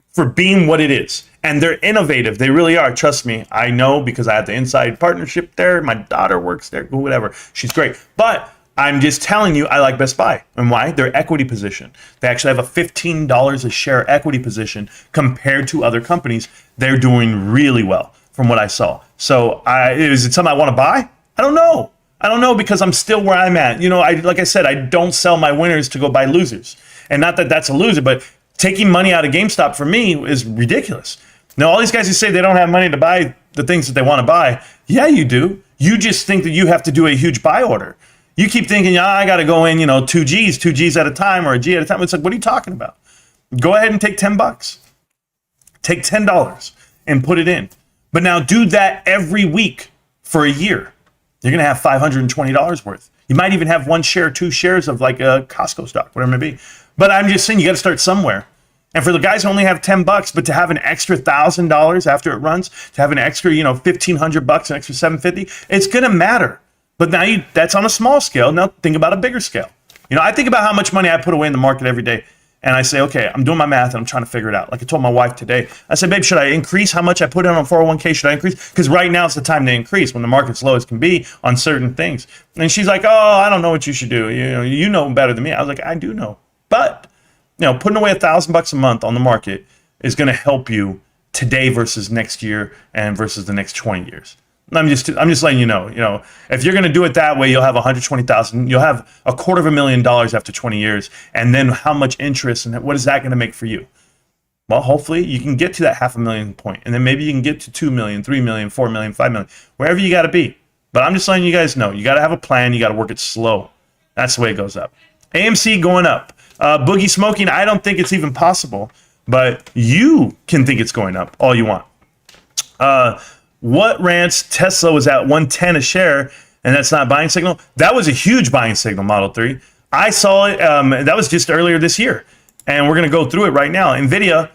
for being what it is. And they're innovative. They really are. Trust me. I know because I have the inside partnership there. My daughter works there, whatever. She's great. But I'm just telling you, I like Best Buy. And why? Their equity position. They actually have a $15 a share equity position compared to other companies. They're doing really well from what I saw. So is it something I want to buy? I don't know. I don't know because I'm still where I'm at. You know, like I said, I don't sell my winners to go buy losers. And not that that's a loser, but taking money out of GameStop for me is ridiculous. Now, all these guys who say they don't have money to buy the things that they want to buy, yeah, you do. You just think that you have to do a huge buy order. You keep thinking, I got to go in, 2 Gs at a time or a G at a time. It's like, what are you talking about? Go ahead and take $10. Take $10 and put it in. But now do that every week for a year. You're going to have $520 worth. You might even have 1 share, 2 shares of like a Costco stock, whatever it may be. But I'm just saying you got to start somewhere. And for the guys who only have $10, but to have an extra $1,000 after it runs, to have an extra, $1,500, an extra $750, it's going to matter. But now that's on a small scale. Now think about a bigger scale. I think about how much money I put away in the market every day. And I say, okay, I'm doing my math and I'm trying to figure it out. Like I told my wife today, I said, babe, should I increase how much I put in on 401k? Should I increase? Because right now it's the time to increase when the market's low as can be on certain things. And she's like, oh, I don't know what you should do. You know better than me. I was like, I do know. But, putting away $1,000 a month on the market is going to help you today versus next year and versus the next 20 years. I'm just letting you know, if you're going to do it that way, you'll have 120,000, you'll have $250,000 after 20 years. And then how much interest and what is that going to make for you? Well, hopefully you can get to that 500,000 point, and then maybe you can get to 2 million, 3 million, 4 million, 5 million, wherever you got to be. But I'm just letting you guys know, you got to have a plan. You got to work it slow. That's the way it goes up. AMC going up. Boogie smoking, I don't think it's even possible, but you can think it's going up all you want. What rants? Tesla was at 110 a share, and that's not buying signal. That was a huge buying signal, Model 3. I saw it. That was just earlier this year, and we're going to go through it right now. NVIDIA,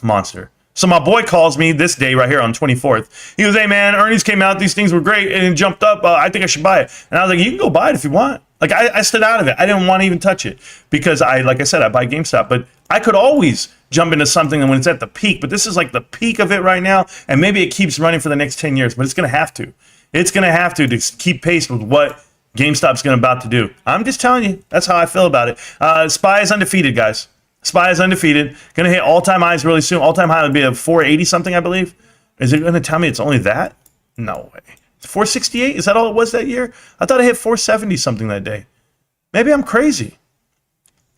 monster. So my boy calls me this day right here on 24th. He goes, hey, man, earnings came out. These things were great, and it jumped up. I think I should buy it. And I was like, you can go buy it if you want. Like, I stood out of it. I didn't want to even touch it because like I said, I buy GameStop. But I could always jump into something when it's at the peak. But this is like the peak of it right now. And maybe it keeps running for the next 10 years. But it's going to have to. It's going to have to keep pace with what GameStop's about to do. I'm just telling you. That's how I feel about it. SPY is undefeated, guys. SPY is undefeated. Going to hit all-time highs really soon. All-time high would be a 480 something, I believe. Is it going to tell me it's only that? No way. 468? Is that all it was that year? I thought I hit 470 something that day. Maybe I'm crazy.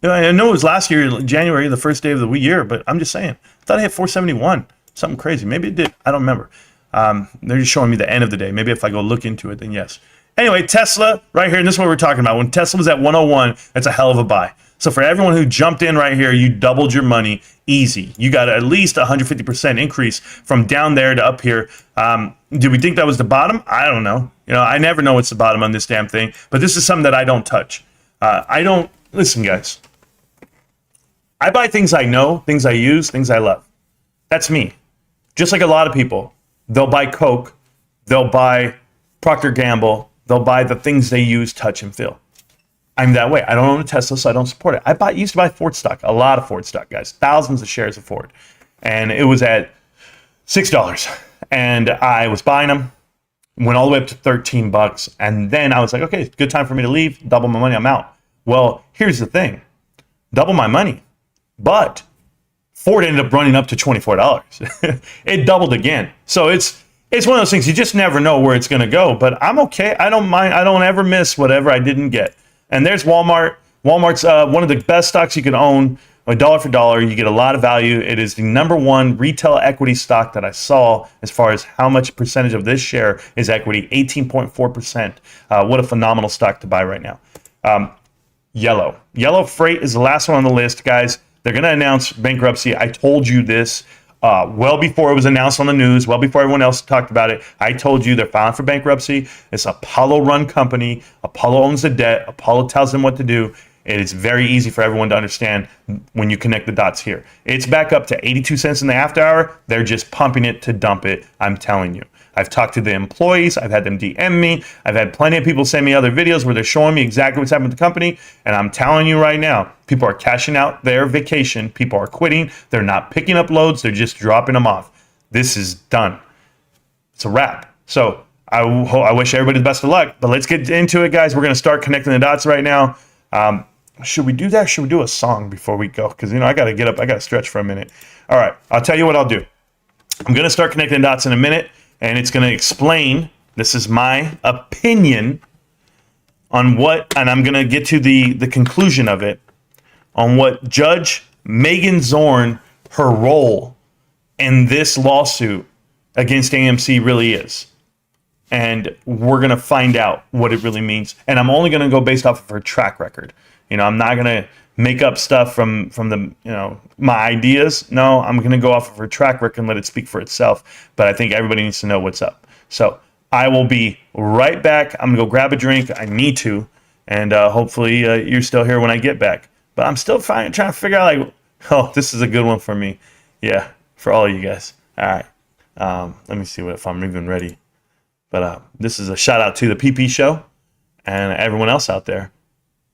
I know it was last year, January, the first day of the year, but I'm just saying. I thought I hit 471. Something crazy. Maybe it did. I don't remember. They're just showing me the end of the day. Maybe if I go look into it, then yes. Anyway, Tesla, right here, and this is what we're talking about. When Tesla was at 101, that's a hell of a buy. So for everyone who jumped in right here, you doubled your money easy. You got at least 150% increase from down there to up here. Do we think that was the bottom? I don't know. I never know what's the bottom on this damn thing. But this is something that I don't touch. Listen, guys. I buy things I know, things I use, things I love. That's me. Just like a lot of people. They'll buy Coke. They'll buy Procter & Gamble. They'll buy the things they use, touch, and feel. I'm that way. I don't own a Tesla, so I don't support it. Used to buy Ford stock, a lot of Ford stock, guys, thousands of shares of Ford, and it was at $6, and I was buying them, went all the way up to $13, and then I was like, okay, good time for me to leave, double my money, I'm out. Well, here's the thing, double my money, but Ford ended up running up to $24. It doubled again, so it's one of those things you just never know where it's going to go. But I'm okay. I don't mind. I don't ever miss whatever I didn't get. And there's Walmart. Walmart's one of the best stocks you can own, dollar for dollar. You get a lot of value. It is the #1 retail equity stock that I saw as far as how much percentage of this share is equity, 18.4%. What a phenomenal stock to buy right now. Yellow Freight is the last one on the list, guys. They're going to announce bankruptcy. I told you this well before it was announced on the news, well before everyone else talked about it. I told you they're filing for bankruptcy. It's an Apollo-run company. Apollo owns the debt. Apollo tells them what to do. It is very easy for everyone to understand when you connect the dots here. It's back up to 82 cents in the after hour. They're just pumping it to dump it. I'm telling you. I've talked to the employees. I've had them DM me. I've had plenty of people send me other videos where they're showing me exactly what's happening with the company. And I'm telling you right now, people are cashing out their vacation. People are quitting. They're not picking up loads. They're just dropping them off. This is done. It's a wrap. So I wish everybody the best of luck. But let's get into it, guys. We're going to start connecting the dots right now. Should we do that? Should we do a song before we go? Because, I got to get up. I got to stretch for a minute. All right. I'll tell you what I'll do. I'm going to start connecting the dots in a minute. And it's going to explain, this is my opinion on what, and I'm going to get to the conclusion of it, on what Judge Megan Zorn, her role in this lawsuit against AMC really is. And we're going to find out what it really means. And I'm only going to go based off of her track record. I'm not going to make up stuff from the, my ideas. No, I'm going to go off of her track record and let it speak for itself. But I think everybody needs to know what's up. So I will be right back. I'm going to go grab a drink. I need to. And hopefully you're still here when I get back. But I'm still trying to figure out, this is a good one for me. Yeah, for all of you guys. All right. Let me see if I'm even ready. But this is a shout out to the PP show and everyone else out there.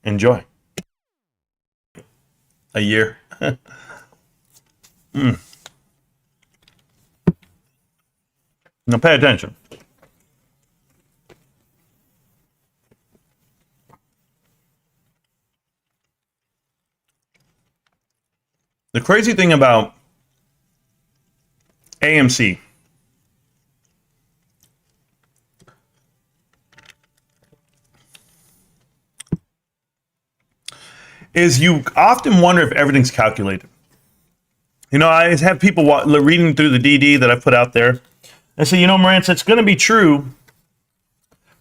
Enjoy. A year. Now pay attention. The crazy thing about AMC is you often wonder if everything's calculated. You know, I have people reading through the DD that I put out there. I say, you know, Marantz, it's going to be true,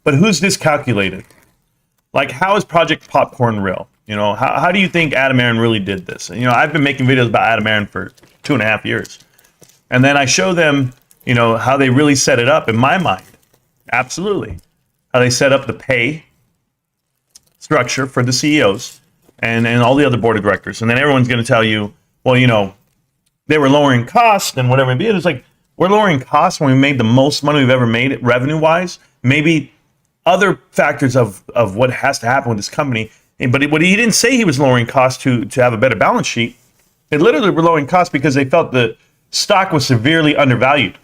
but who's this calculated? Like, how is Project Popcorn real? You know, how do you think Adam Aaron really did this? And, you know, I've been making videos about Adam Aaron for 2.5 years. And then I show them, you know, how they really set it up in my mind. Absolutely. How they set up the pay structure for the CEOs and all the other board of directors. And then everyone's going to tell you, well, you know, they were lowering costs and whatever it be. It's like, we're lowering costs when we made the most money we've ever made revenue-wise. Maybe other factors of what has to happen with this company. But what he didn't say he was lowering costs to have a better balance sheet. They literally were lowering costs because they felt the stock was severely undervalued.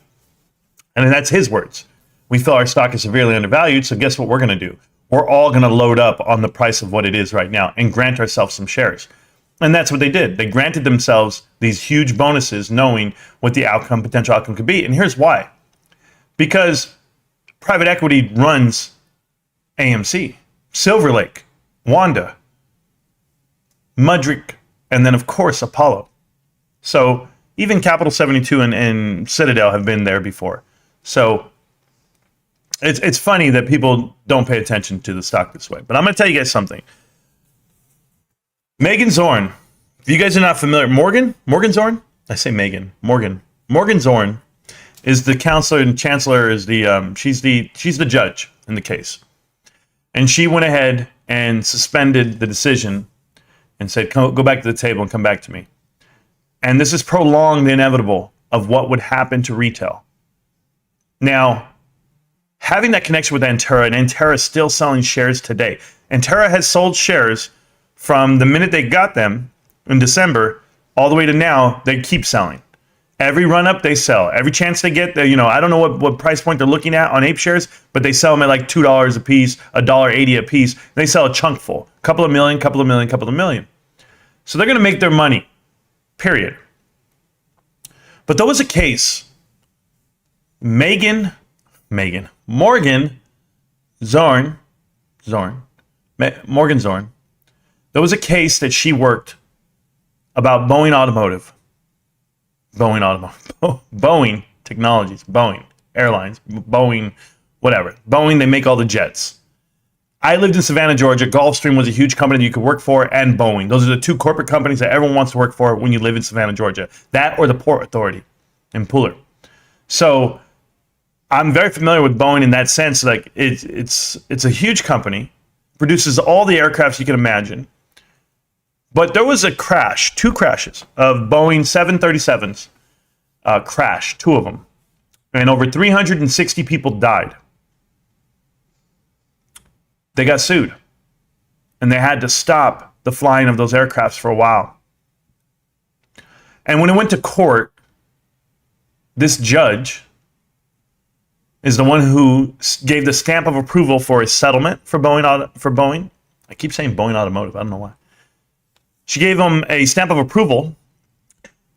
And that's his words. We feel our stock is severely undervalued, so guess what we're going to do? We're all going to load up on the price of what it is right now and grant ourselves some shares. And that's what they did. They granted themselves these huge bonuses knowing what the potential outcome could be. And here's why. Because private equity runs AMC, Silver Lake, Wanda, Mudrick, and then, of course, Apollo. So even Capital 72 and Citadel have been there before. So it's funny that people don't pay attention to the stock this way. But I'm going to tell you guys something. Megan Zorn. If you guys are not familiar, Morgan Zorn? I say Megan. Morgan Zorn is the counselor and chancellor is she's the judge in the case. And she went ahead and suspended the decision and said, go back to the table and come back to me. And this has prolonged the inevitable of what would happen to retail. Now, having that connection with Antera, and Antera is still selling shares today. Antera has sold shares from the minute they got them in December all the way to now. They keep selling. Every run up they sell. Every chance they get, you know, I don't know what price point they're looking at on Ape shares, but they sell them at like $2 a piece, $1.80 a piece. They sell a chunk full, couple of million. So they're going to make their money, period. But there was a case. Morgan Zorn. There was a case that she worked about Boeing Technologies, Boeing Airlines, Boeing, whatever. Boeing, they make all the jets. I lived in Savannah, Georgia. Gulfstream was a huge company that you could work for, and Boeing. Those are the two corporate companies that everyone wants to work for when you live in Savannah, Georgia. That or the Port Authority in Pooler. So I'm very familiar with Boeing in that sense. Like it's a huge company, produces all the aircrafts you can imagine. But there was a crash, 2 crashes of Boeing 737s crashed, 2 of them. And over 360 people died. They got sued. And they had to stop the flying of those aircrafts for a while. And when it went to court, this judge is the one who gave the stamp of approval for a settlement for Boeing. I keep saying Boeing Automotive. I don't know why. She gave them a stamp of approval,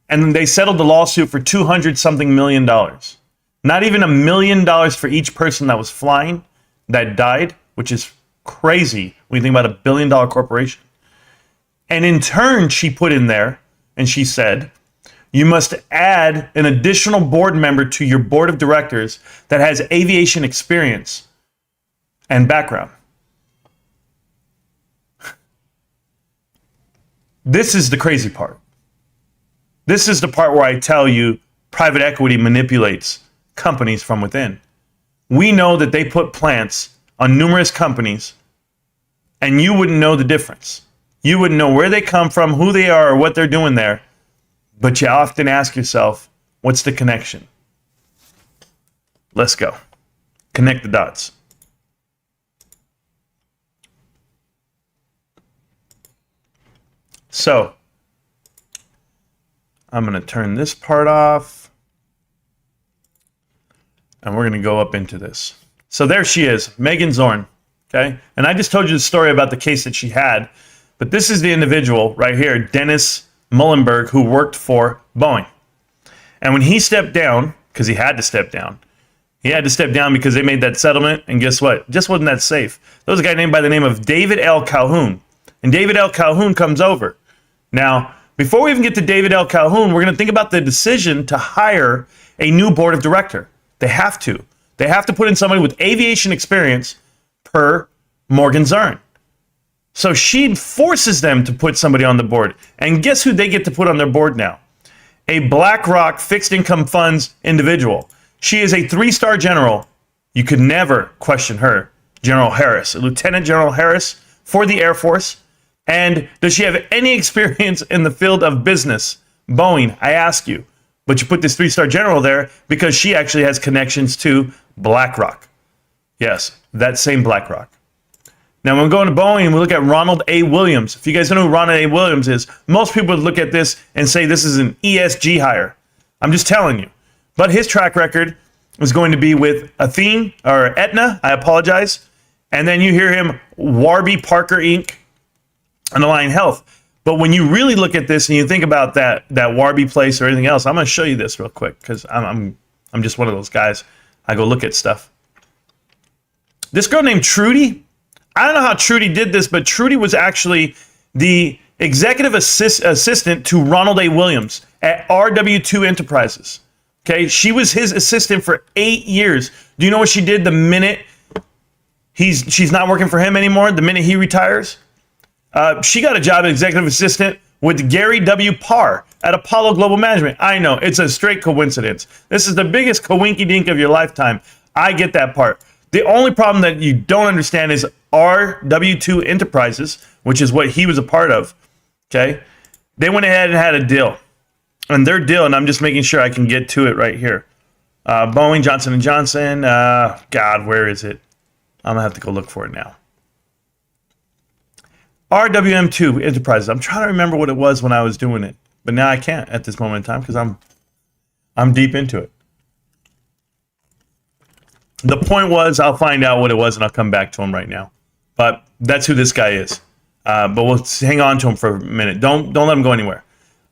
and then they settled the lawsuit for $200-something million. Not even $1 million for each person that was flying that died, which is crazy when you think about $1 billion corporation. And in turn, she put in there, and she said, you must add an additional board member to your board of directors that has aviation experience and background. This is the crazy part. This is the part where I tell you private equity manipulates companies from within. We know that they put plants on numerous companies, and you wouldn't know the difference. You wouldn't know where they come from, who they are, or what they're doing there. But you often ask yourself, what's the connection? Let's go. Connect the dots. So, I'm going to turn this part off. And we're going to go up into this. So there she is, Megan Zorn. Okay? And I just told you the story about the case that she had. But this is the individual right here, Dennis Muhlenberg, who worked for Boeing. And when he stepped down, because he had to step down because they made that settlement, and guess what? It just wasn't that safe. There was a guy named by the name of David L. Calhoun. And David L. Calhoun comes over. Now, before we even get to David L. Calhoun, we're going to think about the decision to hire a new board of director. They have to. They have to put in somebody with aviation experience per Morgan Zern. So she forces them to put somebody on the board. And guess who they get to put on their board now? A BlackRock fixed income funds individual. She is a 3-star general. You could never question her. General Harris, Lieutenant General Harris for the Air Force. And does she have any experience in the field of business? Boeing, I ask you. But you put this 3-star general there because she actually has connections to BlackRock. Yes, that same BlackRock. Now, when we go into Boeing, we look at Ronald A. Williams. If you guys don't know who Ronald A. Williams is, most people would look at this and say this is an ESG hire. I'm just telling you. But his track record is going to be with Athene, or Aetna, I apologize. And then you hear him, Warby Parker Inc., and Align Health. But when you really look at this and you think about that Warby place or anything else, I'm going to show you this real quick because I'm just one of those guys. I go look at stuff. This girl named Trudy, I don't know how Trudy did this, but Trudy was actually the executive assistant to Ronald A. Williams at RW2 Enterprises. Okay, she was his assistant for 8 years. Do you know what she did the minute she's not working for him anymore? The minute he retires, she got a job as executive assistant with Gary W. Parr at Apollo Global Management. I know, it's a straight coincidence. This is the biggest coinky-dink of your lifetime. I get that part. The only problem that you don't understand is RW2 Enterprises, which is what he was a part of, okay? They went ahead and had a deal. And their deal, and I'm just making sure I can get to it right here. Boeing, Johnson & Johnson, God, where is it? I'm going to have to go look for it now. RWM2 Enterprises. I'm trying to remember what it was when I was doing it, but now I can't at this moment in time because I'm deep into it. The point was, I'll find out what it was and I'll come back to him right now. But that's who this guy is. But we'll hang on to him for a minute. Don't let him go anywhere.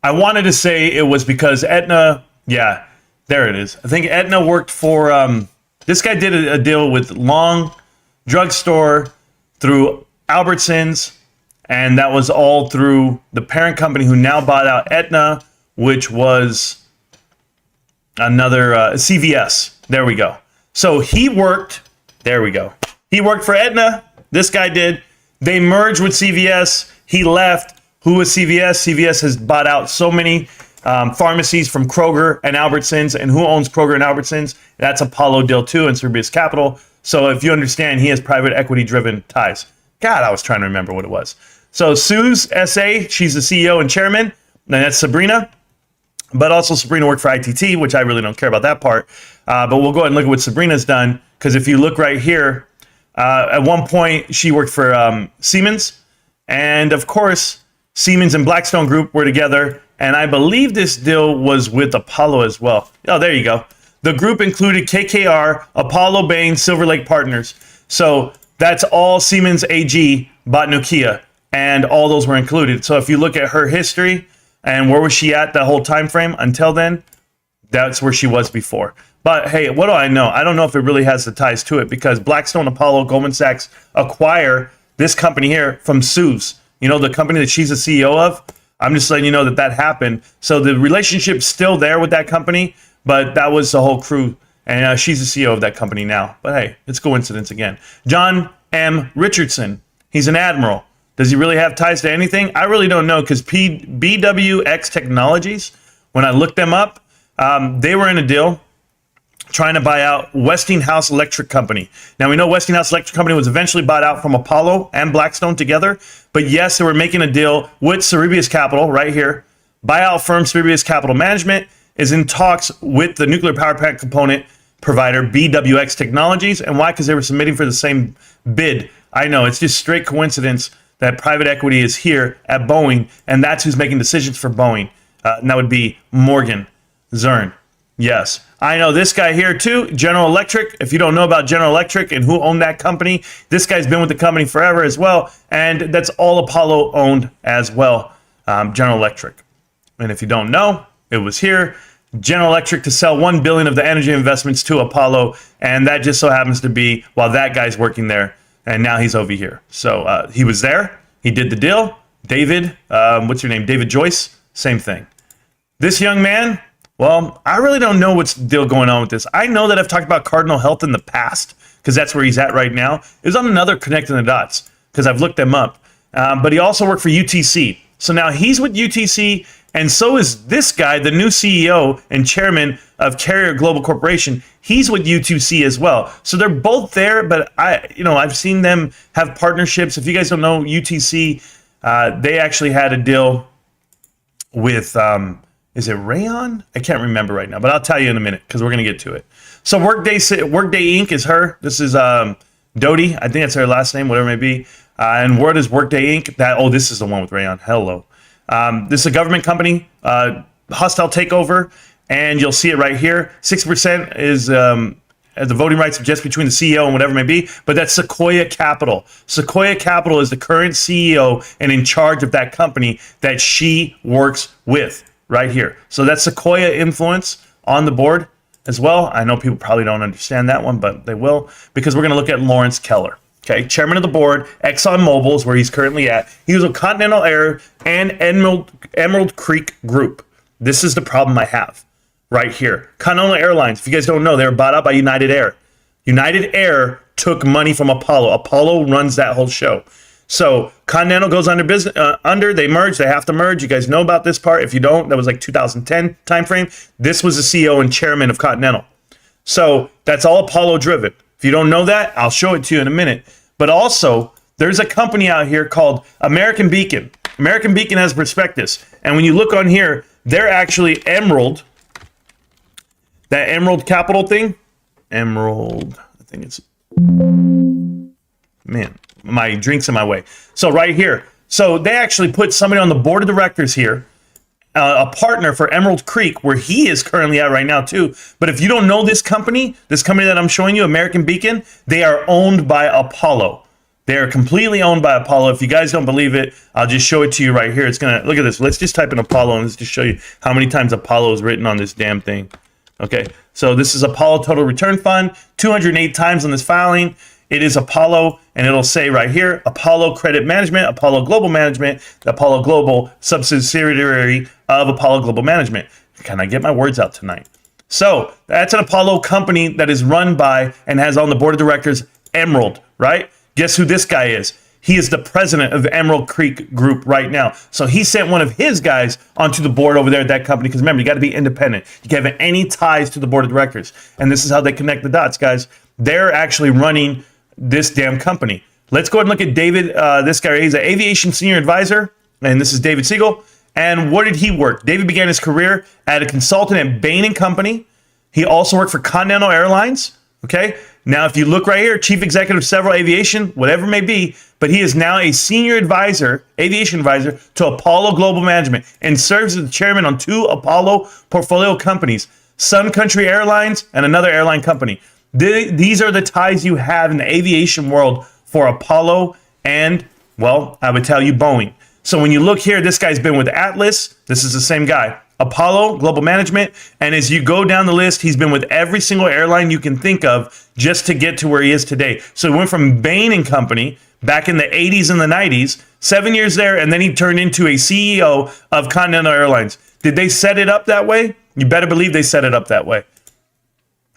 I wanted to say it was because Aetna, yeah, there it is. I think Aetna worked for, this guy did a deal with Long Drugstore through Albertsons, and that was all through the parent company who now bought out Aetna, which was another CVS. There we go. So he worked, there we go. He worked for Aetna, this guy did. They merged with CVS, he left. Who is CVS? CVS has bought out so many pharmacies from Kroger and Albertsons. And who owns Kroger and Albertsons? That's Apollo Deal 2 and Cerberus Capital. So if you understand, he has private equity-driven ties. God, I was trying to remember what it was. So Sue's SA, she's the CEO and chairman. And that's Sabrina. But also Sabrina worked for ITT, which I really don't care about that part. But we'll go ahead and look at what Sabrina's done. Because if you look right here, at one point, she worked for Siemens. And of course, Siemens and Blackstone Group were together, and I believe this deal was with Apollo as well. Oh, there you go. The group included KKR, Apollo, Bain, Silver Lake Partners. So that's all Siemens AG bought Nokia, and all those were included. So if you look at her history and where was she at the whole time frame until then, that's where she was before. But hey, what do I know? I don't know if it really has the ties to it because Blackstone, Apollo, Goldman Sachs acquire this company here from Sue's. You know, the company that she's the CEO of, I'm just letting you know that happened. So the relationship's still there with that company, but that was the whole crew. And she's the CEO of that company now. But hey, it's coincidence again. John M. Richardson, he's an admiral. Does he really have ties to anything? I really don't know because BWX Technologies, when I looked them up, they were in a deal trying to buy out Westinghouse Electric Company. Now, we know Westinghouse Electric Company was eventually bought out from Apollo and Blackstone together. But yes, they were making a deal with Cerberus Capital right here. Buyout firm Cerberus Capital Management is in talks with the nuclear power plant component provider BWX Technologies. And why? Because they were submitting for the same bid. I know, it's just straight coincidence that private equity is here at Boeing, and that's who's making decisions for Boeing. And that would be Morgan Zern. Yes. I know this guy here too, General Electric. If you don't know about General Electric and who owned that company, this guy's been with the company forever as well. And that's all Apollo owned as well, General Electric. And if you don't know, it was here, General Electric to sell $1 billion of the energy investments to Apollo. And that just so happens to be while that guy's working there. And now he's over here. So he was there. He did the deal. David, what's your name? David Joyce. same thing. This young man, well, I really don't know what's the deal going on with this. I know that I've talked about Cardinal Health in the past because that's where he's at right now. It was on another Connecting the Dots because I've looked them up. But he also worked for UTC. So now he's with UTC, and so is this guy, the new CEO and chairman of Carrier Global Corporation. He's with UTC as well. So they're both there, but I've seen them have partnerships. If you guys don't know, UTC, they actually had a deal with, is it Rayon? I can't remember right now, but I'll tell you in a minute because we're going to get to it. So Workday Inc. is her. This is Doty. I think that's her last name, whatever it may be. And what is Workday Inc.? This is the one with Rayon. Hello. This is a government company, hostile takeover, and you'll see it right here. 6% is the voting rights are just between the CEO and whatever it may be, but that's Sequoia Capital. Sequoia Capital is the current CEO and in charge of that company that she works with right here. So that's Sequoia Influence on the board as well. I know people probably don't understand that one, but they will because we're going to look at Lawrence Keller. Okay, chairman of the board, ExxonMobil is where he's currently at. He was with Continental Air and Emerald Creek Group. This is the problem I have right here. Continental Airlines, if you guys don't know, they were bought out by United Air. United Air took money from Apollo. Apollo runs that whole show. So Continental goes under business. They merge. They have to merge. You guys know about this part. If you don't, that was like 2010 timeframe. This was the CEO and chairman of Continental. So that's all Apollo driven. If you don't know that, I'll show it to you in a minute. But also, there's a company out here called American Beacon. American Beacon has prospectus. And when you look on here, they're actually Emerald. That Emerald Capital thing. Emerald. I think it's... Man, my drink's in my way. So right here. So they actually put somebody on the board of directors here. A partner for Emerald Creek, where he is currently at right now too. But if you don't know this company that I'm showing you, American Beacon, they are owned by Apollo. They are completely owned by Apollo. If you guys don't believe it, I'll just show it to you right here. It's gonna look at this. Let's just type in Apollo and let's just show you how many times Apollo is written on this damn thing. Okay, so this is Apollo Total Return Fund, 208 times on this filing. It is Apollo, and it'll say right here, Apollo Credit Management, Apollo Global Management, the Apollo Global subsidiary of Apollo Global Management. Can I get my words out tonight? So that's an Apollo company that is run by and has on the board of directors Emerald, right? Guess who this guy is? He is the president of the Emerald Creek Group right now. So he sent one of his guys onto the board over there at that company. Because remember, you got to be independent. You can't have any ties to the board of directors. And this is how they connect the dots, guys. They're actually running this damn company. Let's go ahead and look at David. This guy, he's an aviation senior advisor, and this is David Siegel. And where did he work? David began his career at a consultant at Bain & Company. He also worked for Continental Airlines. Okay, now if you look right here, chief executive of several aviation, whatever it may be, but he is now a senior advisor, aviation advisor to Apollo Global Management, and serves as the chairman on 2 Apollo portfolio companies, Sun Country Airlines and another airline company. These are the ties you have in the aviation world for Apollo and, well, I would tell you Boeing. So when you look here, this guy's been with Atlas. This is the same guy. Apollo Global Management. And as you go down the list, he's been with every single airline you can think of just to get to where he is today. So he went from Bain & Company back in the 80s and the 90s, 7 years there, and then he turned into a CEO of Continental Airlines. Did they set it up that way? You better believe they set it up that way.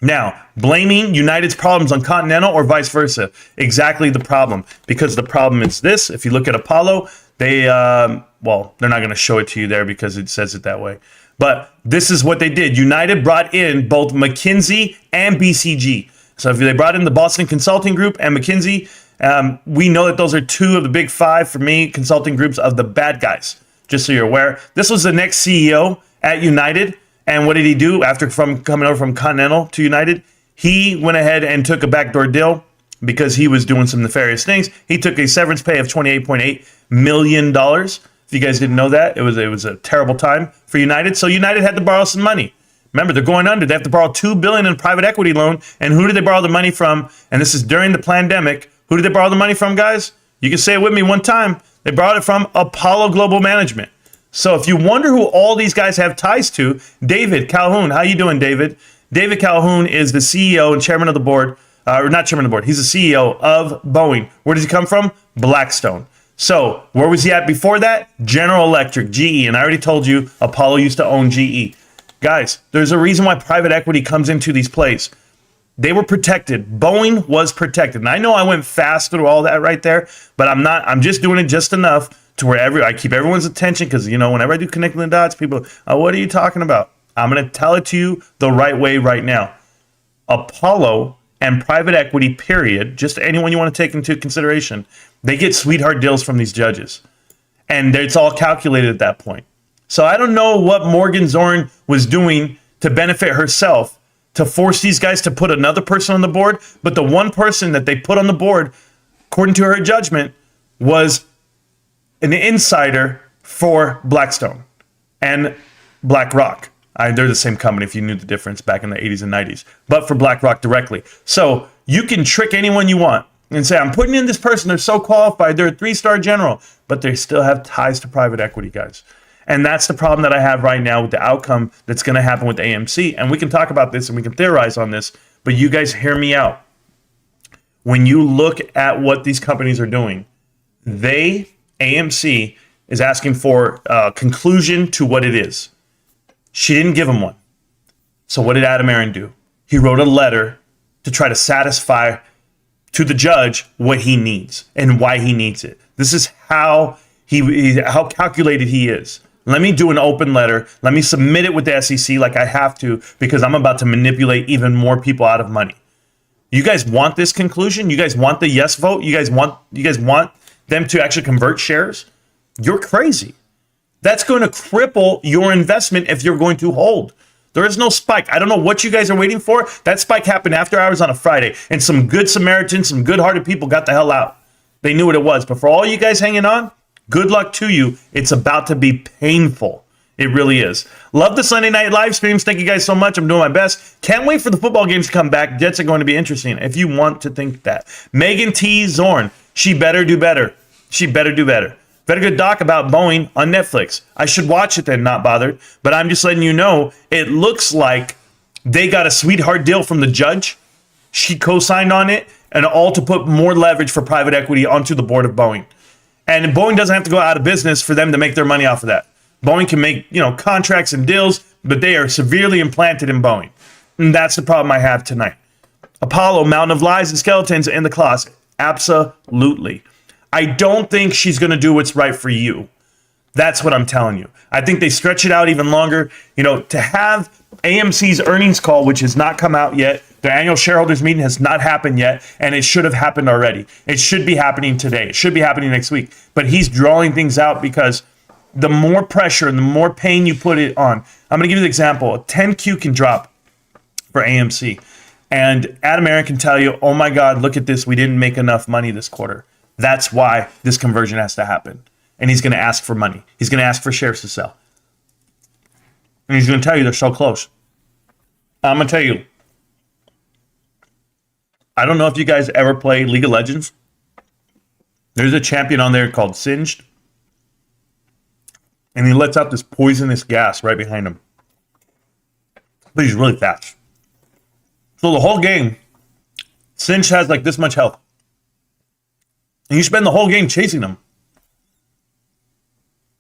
Now, blaming United's problems on Continental or vice versa, exactly the problem. Because the problem is this, if you look at Apollo, they, well, they're not going to show it to you there because it says it that way. But this is what they did. United brought in both McKinsey and BCG. So if they brought in the Boston Consulting Group and McKinsey, we know that those are 2 of the big 5, for me, consulting groups of the bad guys, just so you're aware. This was the next CEO at United. And what did he do after coming over from Continental to United? He went ahead and took a backdoor deal because he was doing some nefarious things. He took a severance pay of $28.8 million. If you guys didn't know that, it was a terrible time for United. So United had to borrow some money. Remember, they're going under. They have to borrow $2 billion in a private equity loan. And who did they borrow the money from? And this is during the pandemic. Who did they borrow the money from, guys? You can say it with me one time. They borrowed it from Apollo Global Management. So if you wonder who all these guys have ties to, David Calhoun. How you doing, David? David Calhoun is the CEO and chairman of the board, or not chairman of the board. He's the CEO of Boeing. Where does he come from? Blackstone. So where was he at before that? General Electric, GE. And I already told you Apollo used to own GE. Guys, there's a reason why private equity comes into these plays. They were protected. Boeing was protected. And I know I went fast through all that right there, but I'm just doing it just enough to where I keep everyone's attention, because, you know, whenever I do connecting the dots, people, oh, what are you talking about? I'm going to tell it to you the right way right now. Apollo and private equity, period, just anyone you want to take into consideration, they get sweetheart deals from these judges. And it's all calculated at that point. So I don't know what Morgan Zorn was doing to benefit herself to force these guys to put another person on the board. But the one person that they put on the board, according to her judgment, was an insider for Blackstone and BlackRock. They're the same company if you knew the difference back in the 80s and 90s, but for BlackRock directly. So you can trick anyone you want and say, I'm putting in this person, they're so qualified, they're a 3-star general, but they still have ties to private equity, guys. And that's the problem that I have right now with the outcome that's going to happen with AMC. And we can talk about this and we can theorize on this, but you guys hear me out. When you look at what these companies are doing, AMC is asking for a conclusion to what it is. She didn't give him one. So what did Adam Aaron do? He wrote a letter to try to satisfy to the judge what he needs and why he needs it. This is how how calculated he is. Let me do an open letter. Let me submit it with the SEC like I have to, because I'm about to manipulate even more people out of money. You guys want this conclusion? You guys want the yes vote? You guys want them to actually convert shares? You're crazy. That's going to cripple your investment if you're going to hold. There is no spike. I don't know what you guys are waiting for. That spike happened after hours on a Friday, and some good Samaritans, some good-hearted people got the hell out. They knew what it was. But for all you guys hanging on, good luck to you. It's about to be painful. It really is. Love the Sunday night live streams. Thank you guys so much. I'm doing my best. Can't wait for the football games to come back. Jets are going to be interesting if you want to think that. Megan T. Zorn. She better do better. She better do better. Very good doc about Boeing on Netflix. I should watch it then, not bothered. But I'm just letting you know, it looks like they got a sweetheart deal from the judge. She co-signed on it, and all to put more leverage for private equity onto the board of Boeing. And Boeing doesn't have to go out of business for them to make their money off of that. Boeing can make, contracts and deals, but they are severely implanted in Boeing. And that's the problem I have tonight. Apollo, mountain of lies and skeletons in the closet. Absolutely. I don't think she's going to do what's right for you. That's what I'm telling you. I think they stretch it out even longer. To have AMC's earnings call, which has not come out yet, their annual shareholders meeting has not happened yet, and it should have happened already. It should be happening today. It should be happening next week. But he's drawing things out because the more pressure and the more pain you put it on. I'm going to give you an example. A 10Q can drop for AMC. And Adam Aaron can tell you, oh my God, look at this. We didn't make enough money this quarter. That's why this conversion has to happen. And he's going to ask for money. He's going to ask for shares to sell. And he's going to tell you they're so close. I'm going to tell you, I don't know if you guys ever play League of Legends. There's a champion on there called Singed. And he lets out this poisonous gas right behind him. But he's really fast. So the whole game, Singed has like this much health. And you spend the whole game chasing him.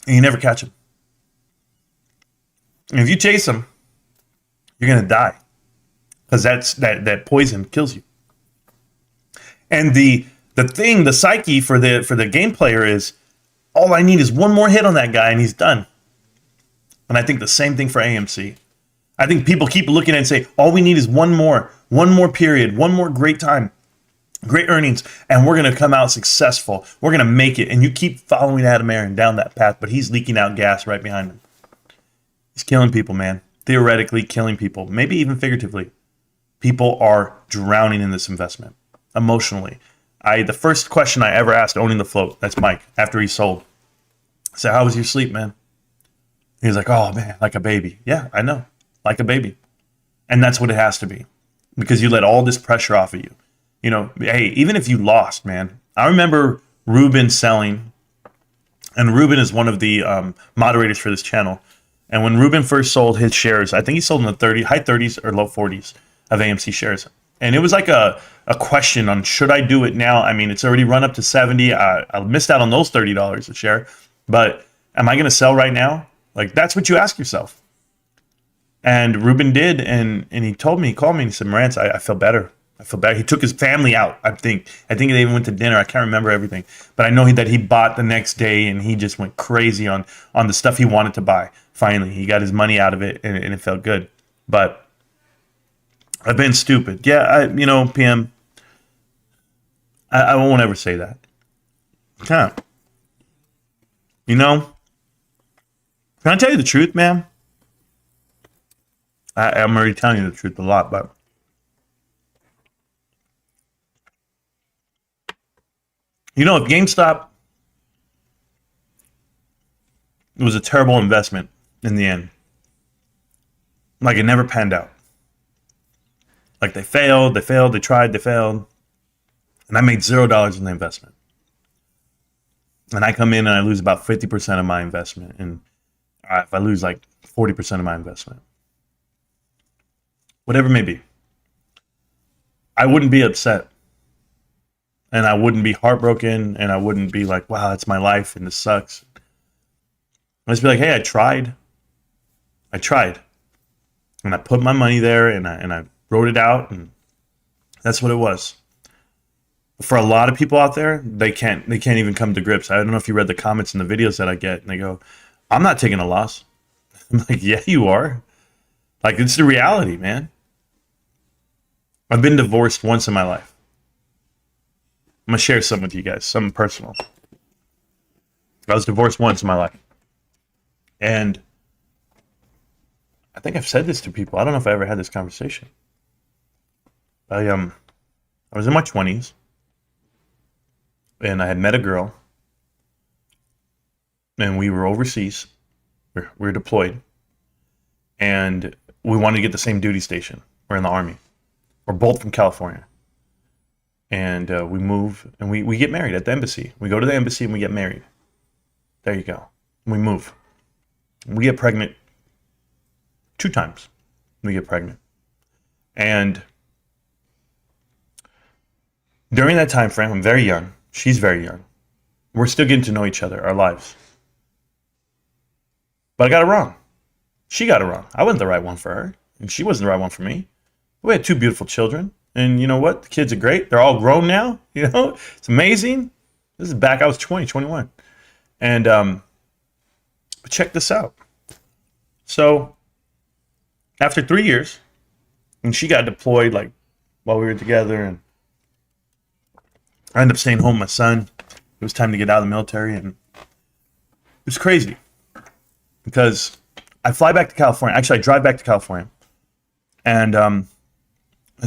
And you never catch him. And if you chase him, you're going to die. Because that poison kills you. And the psyche for the game player is, all I need is one more hit on that guy and he's done. And I think the same thing for AMC. I think people keep looking at it and say, all we need is one more period, one more great time. Great earnings, and we're going to come out successful. We're going to make it. And you keep following Adam Aaron down that path, but he's leaking out gas right behind him. He's killing people, man. Theoretically killing people, maybe even figuratively. People are drowning in this investment emotionally. The first question I ever asked owning the float, that's Mike, after he sold. I said, how was your sleep, man? He was like, oh, man, like a baby. Yeah, I know, like a baby. And that's what it has to be, because you let all this pressure off of you. Hey, even if you lost, man. I remember Ruben selling, and Ruben is one of the moderators for this channel. And when Ruben first sold his shares, I think he sold in the high 30s or low 40s of AMC shares. And it was like a question on should I do it now? I mean, it's already run up to 70. I missed out on those $30 a share, but am I going to sell right now? Like, that's what you ask yourself. And Ruben did, and he told me, he called me and he said, Marantz, I feel better. I feel better. He took his family out, I think. I think they even went to dinner. I can't remember everything. But I know that he bought the next day, and he just went crazy on the stuff he wanted to buy. Finally, he got his money out of it, and it felt good. But I've been stupid. Yeah, PM, I won't ever say that. Can I tell you the truth, man? I'm already telling you the truth a lot, but if GameStop was a terrible investment in the end, like it never panned out. Like they failed, they tried, they failed. And I made $0 in the investment. And I come in and I lose about 50% of my investment. And if I lose like 40% of my investment, whatever it may be, I wouldn't be upset. And I wouldn't be heartbroken. And I wouldn't be like, wow, that's my life and this sucks. I'd just be like, hey, I tried. And I put my money there and I wrote it out. And that's what it was. For a lot of people out there, they can't even come to grips. I don't know if you read the comments in the videos that I get, and they go, I'm not taking a loss. I'm like, yeah, you are. Like, it's the reality, man. I've been divorced once in my life. I'm going to share something with you guys, something personal. I was divorced once in my life. And I think I've said this to people. I don't know if I ever had this conversation. I was in my 20s. And I had met a girl, and we were overseas. We were deployed, and we wanted to get the same duty station. We're in the Army. We're both from California. And we move, and we get married at the embassy. We go to the embassy, and we get married. There you go. We move. We get pregnant 2 times. We get pregnant. And during that time frame, I'm very young. She's very young. We're still getting to know each other, our lives. But I got it wrong. She got it wrong. I wasn't the right one for her, and she wasn't the right one for me. We had 2 beautiful children, and you know what? The kids are great. They're all grown now. It's amazing. This is back, I was 20, 21. And but check this out. So after 3 years, and she got deployed like while we were together, and I ended up staying home with my son. It was time to get out of the military, and it was crazy because I fly back to California. Actually, I drive back to California, and I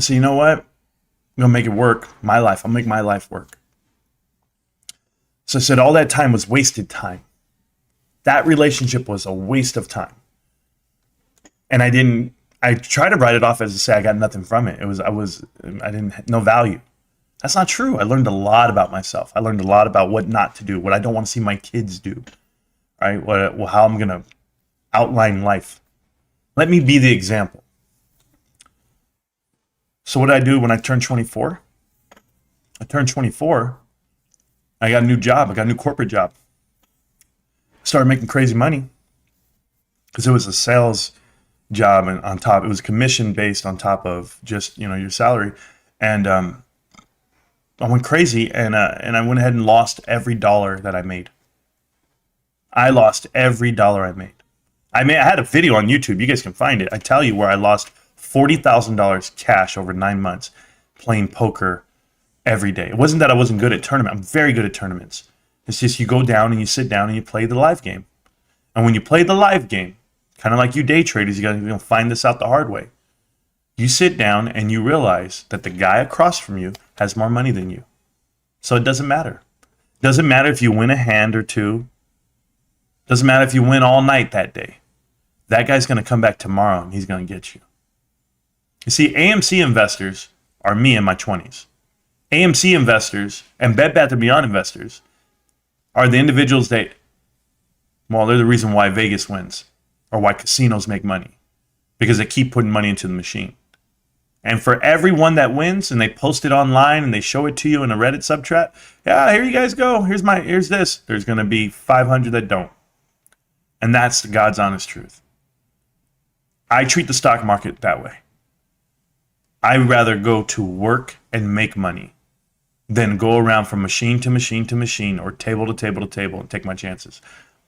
said, you know what? I'm going to make it work. My life. I'll make my life work. So I said all that time was wasted time. That relationship was a waste of time. And I tried to write it off as to say I got nothing from it. I didn't, no value. That's not true. I learned a lot about myself. I learned a lot about what not to do, what I don't want to see my kids do, right? How I'm going to outline life. Let me be the example. So what did I do when I turned 24? I turned 24. I got a new job. I got a new corporate job. Started making crazy money because it was a sales job, and on top, it was commission based on top of just, your salary. And, I went crazy, and I went ahead and lost every dollar that I made. I lost every dollar I made. I had a video on YouTube. You guys can find it. I tell you where I lost $40,000 cash over 9 months playing poker every day. It wasn't that I wasn't good at tournaments. I'm very good at tournaments. It's just you go down and you sit down and you play the live game. And when you play the live game, kind of like you day traders, you're going to find this out the hard way. You sit down and you realize that the guy across from you has more money than you. So it doesn't matter. It doesn't matter if you win a hand or two. It doesn't matter if you win all night that day. That guy's going to come back tomorrow and he's going to get you. You see, AMC investors are me in my 20s. AMC investors and Bed Bath & Beyond investors are the individuals they're the reason why Vegas wins or why casinos make money, because they keep putting money into the machine. And for everyone that wins and they post it online and they show it to you in a Reddit subchat, yeah, here you guys go. Here's this. There's going to be 500 that don't. And that's the God's honest truth. I treat the stock market that way. I'd rather go to work and make money than go around from machine to machine to machine or table to table to table and take my chances.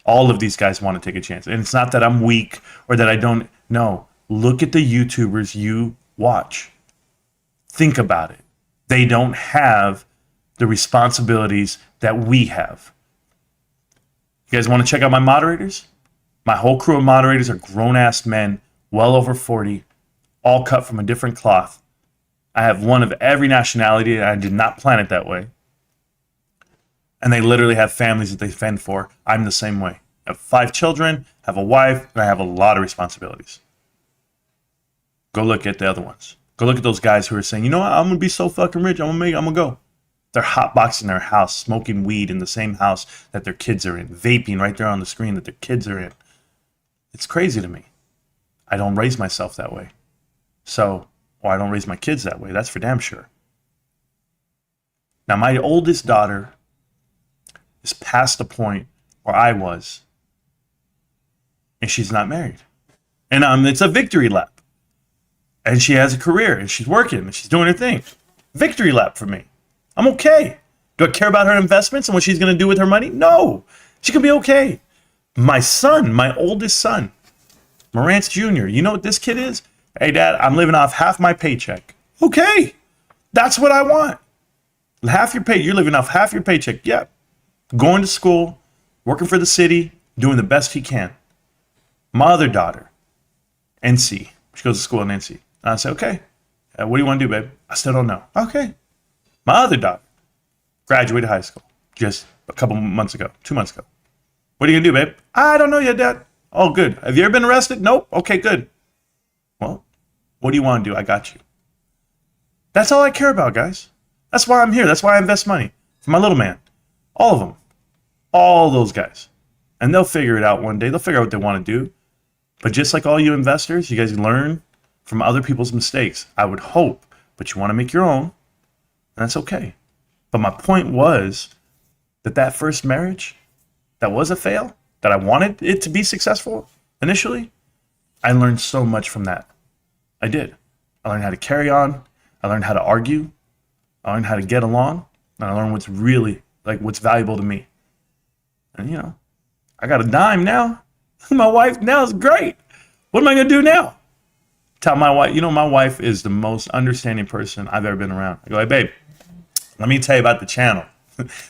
All of these guys want to take a chance. And it's not that I'm weak or that I don't. No, look at the YouTubers you watch. Think about it. They don't have the responsibilities that we have. You guys want to check out my moderators? My whole crew of moderators are grown-ass men, well over 40, all cut from a different cloth. I have one of every nationality, and I did not plan it that way. And they literally have families that they fend for. I'm the same way. I have 5 children, have a wife, and I have a lot of responsibilities. Go look at the other ones. Go look at those guys who are saying, you know what, I'm going to be so fucking rich, I'm going to go. They're hotboxing their house, smoking weed in the same house that their kids are in, vaping right there on the screen that their kids are in. It's crazy to me. I don't raise myself that way. Or I don't raise my kids that way. That's for damn sure. Now, my oldest daughter is past the point where I was, and she's not married. And it's a victory lap. And she has a career, and she's working, and she's doing her thing. Victory lap for me. I'm okay. Do I care about her investments and what she's going to do with her money? No. She can be okay. My son, my oldest son, Marantz Jr., you know what this kid is? Hey, Dad, I'm living off half my paycheck. Okay. That's what I want. Half your pay. You're living off half your paycheck. Yep. Going to school, working for the city, doing the best he can. My other daughter, NC. She goes to school in NC. And I say, okay. What do you want to do, babe? I still don't know. Okay. My other daughter graduated high school just a couple months ago, 2 months ago. What are you going to do, babe? I don't know yet, Dad. Oh, good. Have you ever been arrested? Nope. Okay, good. Well, what do you want to do? I got you. That's all I care about, guys. That's why I'm here. That's why I invest money. For my little man. All of them. All those guys. And they'll figure it out one day. They'll figure out what they want to do. But just like all you investors, you guys learn from other people's mistakes. I would hope. But you want to make your own. And that's okay. But my point was that first marriage, that was a fail, that I wanted it to be successful initially, I learned so much from that. I did. I learned how to carry on. I learned how to argue. I learned how to get along. And I learned what's really, what's valuable to me. And, I got a dime now. My wife now is great. What am I going to do now? Tell my wife, my wife is the most understanding person I've ever been around. I go, hey, babe, let me tell you about the channel.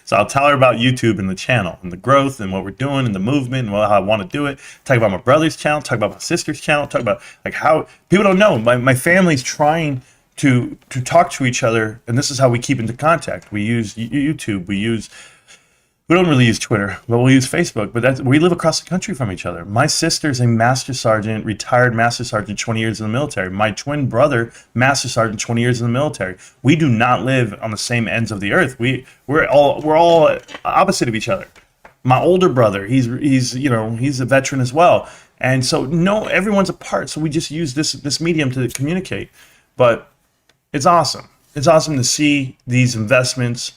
So I'll tell her about YouTube and the channel and the growth and what we're doing and the movement and how I want to do it. Talk about my brother's channel, talk about my sister's channel, talk about how people don't know. My family's trying to talk to each other, and this is how we keep into contact. We use YouTube, we don't really use Twitter, but we'll use Facebook. But we live across the country from each other. My sister's a master sergeant, retired master sergeant, 20 years in the military. My twin brother, master sergeant, 20 years in the military. We do not live on the same ends of the earth. We're all opposite of each other. My older brother, he's a veteran as well, and so everyone's apart. So we just use this medium to communicate. But it's awesome. It's awesome to see these investments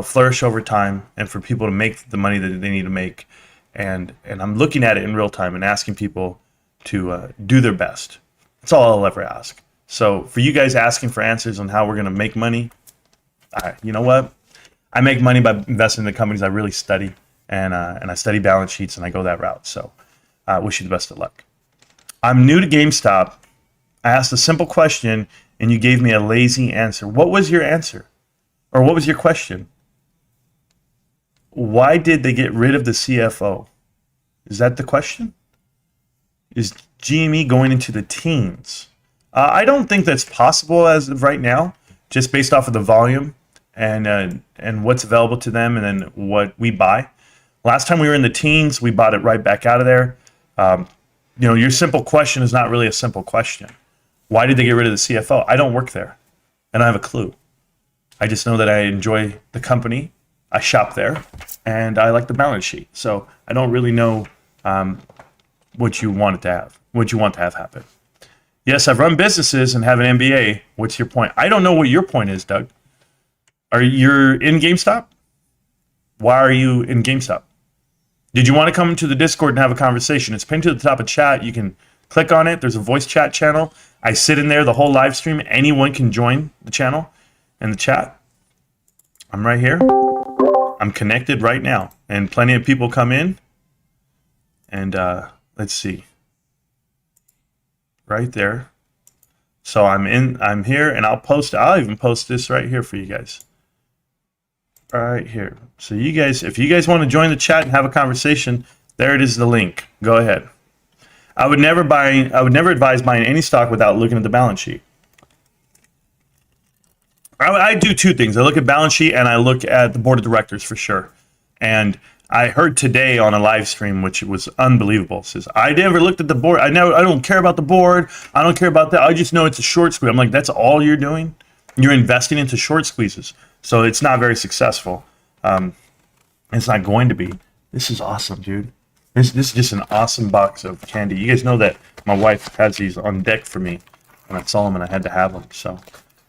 flourish over time, and for people to make the money that they need to make. And I'm looking at it in real time and asking people to do their best. That's all I'll ever ask. So for you guys asking for answers on how we're going to make money, you know what? I make money by investing in the companies I really study, and I study balance sheets, and I go that route. So I wish you the best of luck. I'm new to GameStop. I asked a simple question, and you gave me a lazy answer. What was your answer? Or what was your question? Why did they get rid of the CFO? Is that the question? Is GME going into the teens? I don't think that's possible as of right now, just based off of the volume and what's available to them and then what we buy. Last time we were in the teens, we bought it right back out of there. Your simple question is not really a simple question. Why did they get rid of the CFO? I don't work there, and I have a clue. I just know that I enjoy the company. I shop there, and I like the balance sheet. So I don't really know what you want to have happen. Yes, I've run businesses and have an MBA. What's your point? I don't know what your point is, Doug. Are you in GameStop? Why are you in GameStop? Did you want to come to the Discord and have a conversation? It's pinned to the top of chat. You can click on it. There's a voice chat channel. I sit in there the whole live stream. Anyone can join the channel and the chat. I'm right here. I'm connected right now. And plenty of people come in. And let's see. Right there. So I'm here, and I'll even post this right here for you guys. Right here. So you guys, if you guys want to join the chat and have a conversation, there it is, the link. Go ahead. I would never advise buying any stock without looking at the balance sheet. I do two things. I look at balance sheet and I look at the board of directors for sure. And I heard today on a live stream, which was unbelievable. It says, I never looked at the board. I don't care about the board. I don't care about that. I just know it's a short squeeze. I'm like, that's all you're doing? You're investing into short squeezes. So it's not very successful. It's not going to be. This is awesome, dude. This is just an awesome box of candy. You guys know that my wife has these on deck for me. And I saw them and I had to have them. So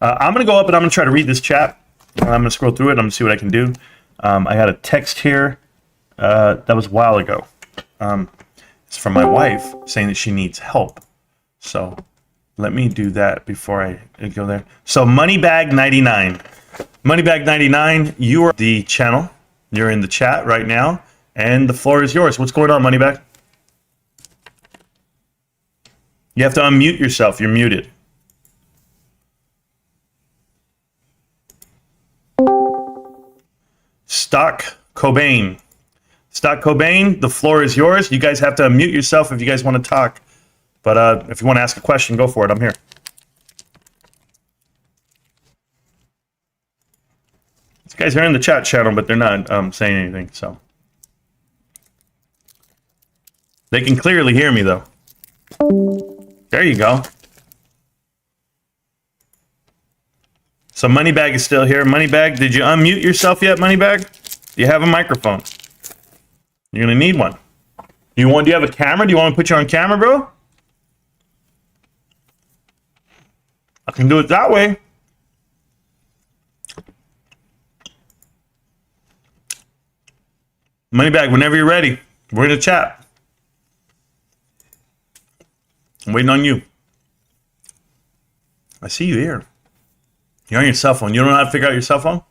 I'm going to go up and I'm going to try to read this chat. I'm going to scroll through it. I'm going to see what I can do. I had a text here. That was a while ago. It's from my wife saying that she needs help. So let me do that before I go there. So Moneybag99. Moneybag99, you are the channel. You're in the chat right now. And the floor is yours. What's going on, Moneybag? You have to unmute yourself. You're muted. Stock Cobain. Stock Cobain, the floor is yours. You guys have to unmute yourself if you guys want to talk. But if you want to ask a question, go for it. I'm here. These guys are in the chat channel, but they're not saying anything. So they can clearly hear me, though. There you go. So Moneybag is still here. Moneybag, did you unmute yourself yet, Moneybag? Do you have a microphone? You're gonna need one. Do you have a camera? Do you want me to put you on camera, bro? I can do it that way. Moneybag, whenever you're ready, we're in the chat. I'm waiting on you. I see you here. You're on your cell phone. You don't know how to figure out your cell phone?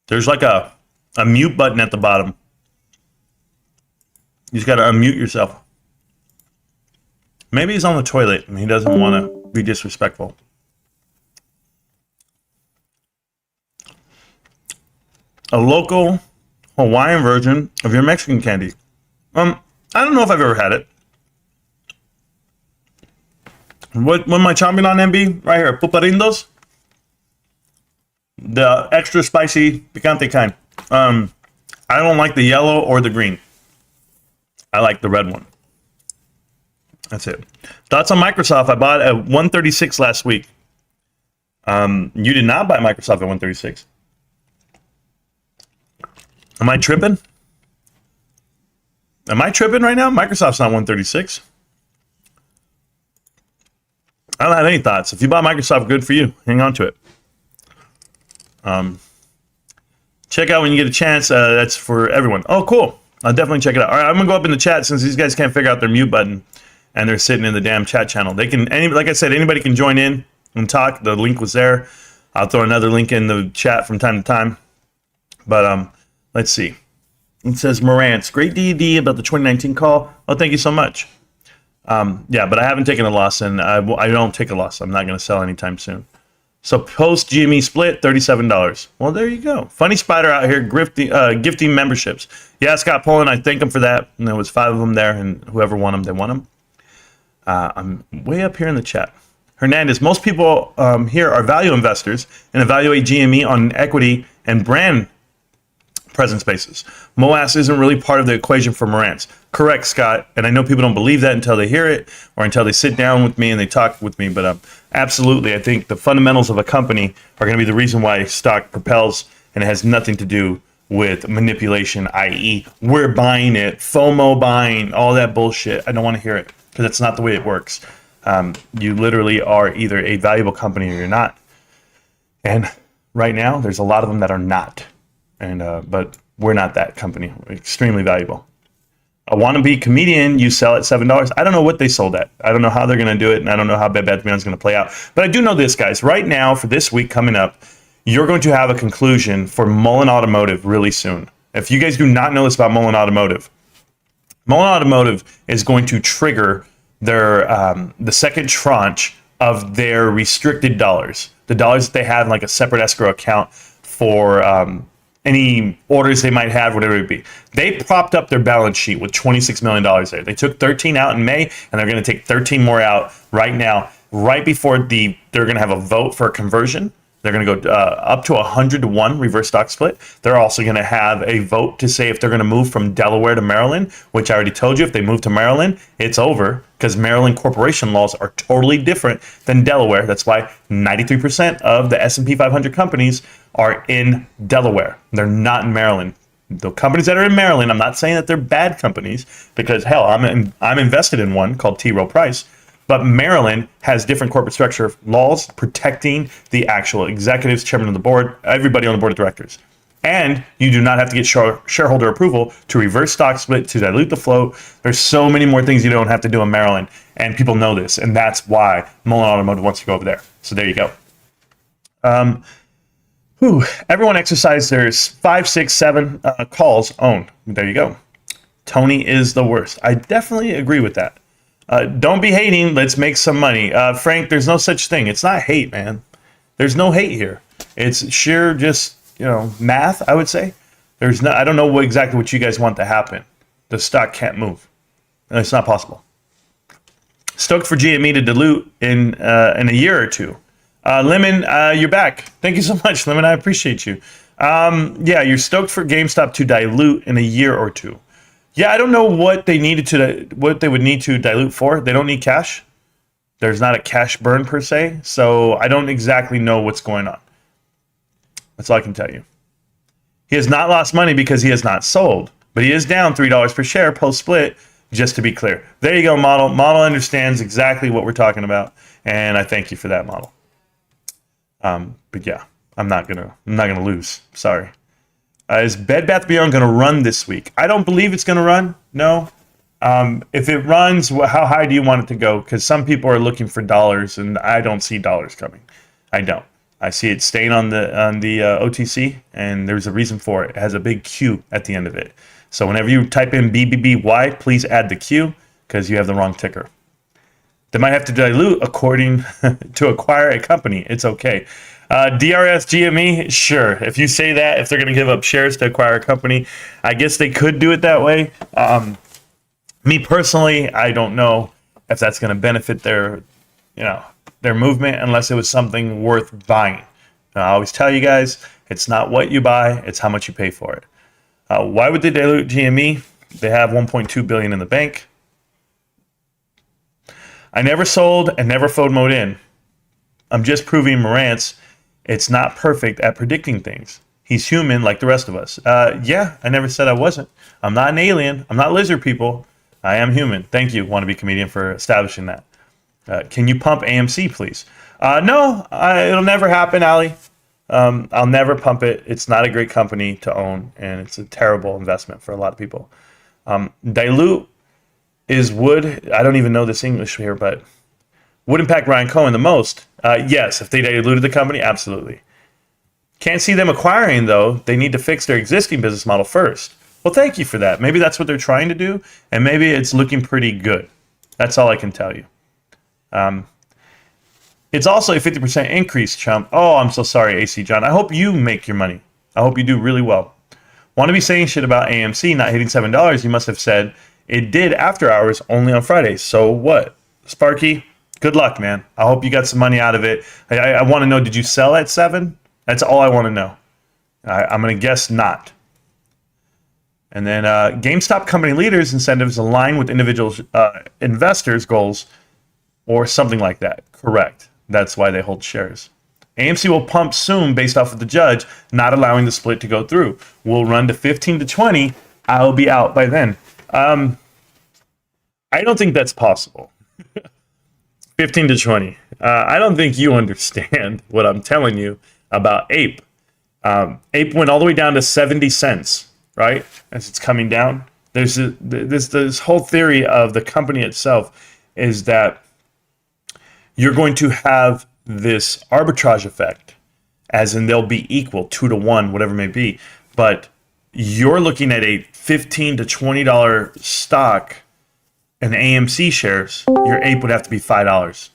There's like a mute button at the bottom. You just got to unmute yourself. Maybe he's on the toilet and he doesn't want to be disrespectful. A local Hawaiian version of your Mexican candy. I don't know if I've ever had it. What am I chomping on, MB? Right here, puparindos. The extra spicy picante kind. I don't like the yellow or the green. I like the red one. That's it. Thoughts on Microsoft? I bought at 136 last week. You did not buy Microsoft at 136. Am I tripping? Am I tripping right now? Microsoft's not 136. I don't have any thoughts. If you bought Microsoft, good for you. Hang on to it. Check out when you get a chance. That's for everyone. Oh, cool. I'll definitely check it out. All right, I'm gonna go up in the chat since these guys can't figure out their mute button and they're sitting in the damn chat channel. They can, like I said, anybody can join in and talk. The link was there. I'll throw another link in the chat from time to time. But let's see. It says Marantz, great DD about the 2019 call. Oh, thank you so much. Yeah, but I haven't taken a loss, and I don't take a loss. I'm not going to sell anytime soon. So post GME split, $37. Well, there you go. Funny Spider out here gifting memberships. Yeah, Scott Poland, I thank him for that. And there was 5 of them there, and whoever won them, they won them. I'm way up here in the chat. Hernandez, most people here are value investors and evaluate GME on equity and brand presence basis. MOAS isn't really part of the equation for Marantz. Correct, Scott. And I know people don't believe that until they hear it or until they sit down with me and they talk with me. But absolutely, I think the fundamentals of a company are going to be the reason why stock propels, and it has nothing to do with manipulation, i.e., we're buying it, FOMO buying, all that bullshit. I don't want to hear it because that's not the way it works. You literally are either a valuable company or you're not. And right now, there's a lot of them that are not. And but we're not that company. We're extremely valuable. A wannabe comedian you sell at $7. I don't know what they sold at. I don't know how they're going to do it, and I don't know how Bed Bath & Beyond is going to play out. But I do know this, guys. Right now, for this week coming up, you're going to have a conclusion for MULN Automotive really soon. If you guys do not know this about MULN Automotive is going to trigger their the second tranche of their restricted dollars, the dollars that they have in like a separate escrow account for any orders they might have, whatever it be. They propped up their balance sheet with $26 million there. They took 13 out in May, and they're going to take 13 more out right now, right before they're going to have a vote for a conversion. They're going to go up to 100-to-1 reverse stock split. They're also going to have a vote to say if they're going to move from Delaware to Maryland, which I already told you, if they move to Maryland, it's over because Maryland corporation laws are totally different than Delaware. That's why 93% of the S&P 500 companies are in Delaware. They're not in Maryland. The companies that are in Maryland, I'm not saying that they're bad companies because, hell, I'm invested in one called T. Rowe Price. But Maryland has different corporate structure laws protecting the actual executives, chairman of the board, everybody on the board of directors. And you do not have to get shareholder approval to reverse stock split, to dilute the float. There's so many more things you don't have to do in Maryland. And people know this. And that's why MULN Automotive wants to go over there. So there you go. Everyone exercised their 5, 6, 7 calls owned. There you go. Tony is the worst. I definitely agree with that. Don't be hating. Let's make some money. Frank, there's no such thing. It's not hate, man. There's no hate here. It's sheer just, math, I would say. I don't know exactly what you guys want to happen. The stock can't move. It's not possible. Stoked for GME to dilute in a year or two. Lemon, you're back. Thank you so much, Lemon. I appreciate you. Yeah, you're stoked for GameStop to dilute in a year or two. Yeah, I don't know what they would need to dilute for. They don't need cash. There's not a cash burn per se, so I don't exactly know what's going on. That's all I can tell you. He has not lost money because he has not sold, but he is down $3 per share post split. Just to be clear, there you go, model. Model understands exactly what we're talking about, and I thank you for that, model. But yeah, I'm not gonna lose. Sorry. Is Bed Bath & Beyond going to run this week? I don't believe it's going to run. No. If it runs, how high do you want it to go? Because some people are looking for dollars, and I don't see dollars coming. I don't. I see it staying on the OTC, and there's a reason for it. It has a big Q at the end of it. So whenever you type in BBBY, please add the Q because you have the wrong ticker. They might have to dilute according to acquire a company. It's okay. DRS GME, sure. If you say that, if they're going to give up shares to acquire a company, I guess they could do it that way. Me personally, I don't know if that's going to benefit their movement unless it was something worth buying. I always tell you guys, it's not what you buy, it's how much you pay for it. Why would they dilute GME? They have $1.2 billion in the bank. I never sold and never FOMO'd in. I'm just proving Marantz it's not perfect at predicting things. He's human like the rest of us. Yeah, I never said I wasn't. I'm not an alien. I'm not lizard people. I am human. Thank you, wannabe comedian, for establishing that. Can you pump AMC, please? No, it'll never happen, Ali. I'll never pump it. It's not a great company to own, and it's a terrible investment for a lot of people. Dilute is would. I don't even know this English here, but would impact Ryan Cohen the most. Yes, if they diluted the company, absolutely. Can't see them acquiring, though. They need to fix their existing business model first. Well, thank you for that. Maybe that's what they're trying to do, and maybe it's looking pretty good. That's all I can tell you. It's also a 50% increase, chump. Oh, I'm so sorry, AC John. I hope you make your money. I hope you do really well. Want to be saying shit about AMC not hitting $7? You must have said it did after hours only on Fridays. So what? Sparky, good luck, man. I hope you got some money out of it. I want to know, did you sell at 7? That's all I want to know. I'm going to guess not. And then GameStop company leaders' incentives align with individual investors' goals or something like that. Correct. That's why they hold shares. AMC will pump soon based off of the judge not allowing the split to go through. We'll run to 15 to 20. I'll be out by then. I don't think that's possible. 15 to 20. I don't think you understand what I'm telling you about Ape. Ape went all the way down to 70 cents, right? As it's coming down. There's this whole theory of the company itself is that you're going to have this arbitrage effect, as in they'll be equal 2 to 1, whatever it may be. But you're looking at a $15 to $20 stock and AMC shares, your Ape would have to be $5.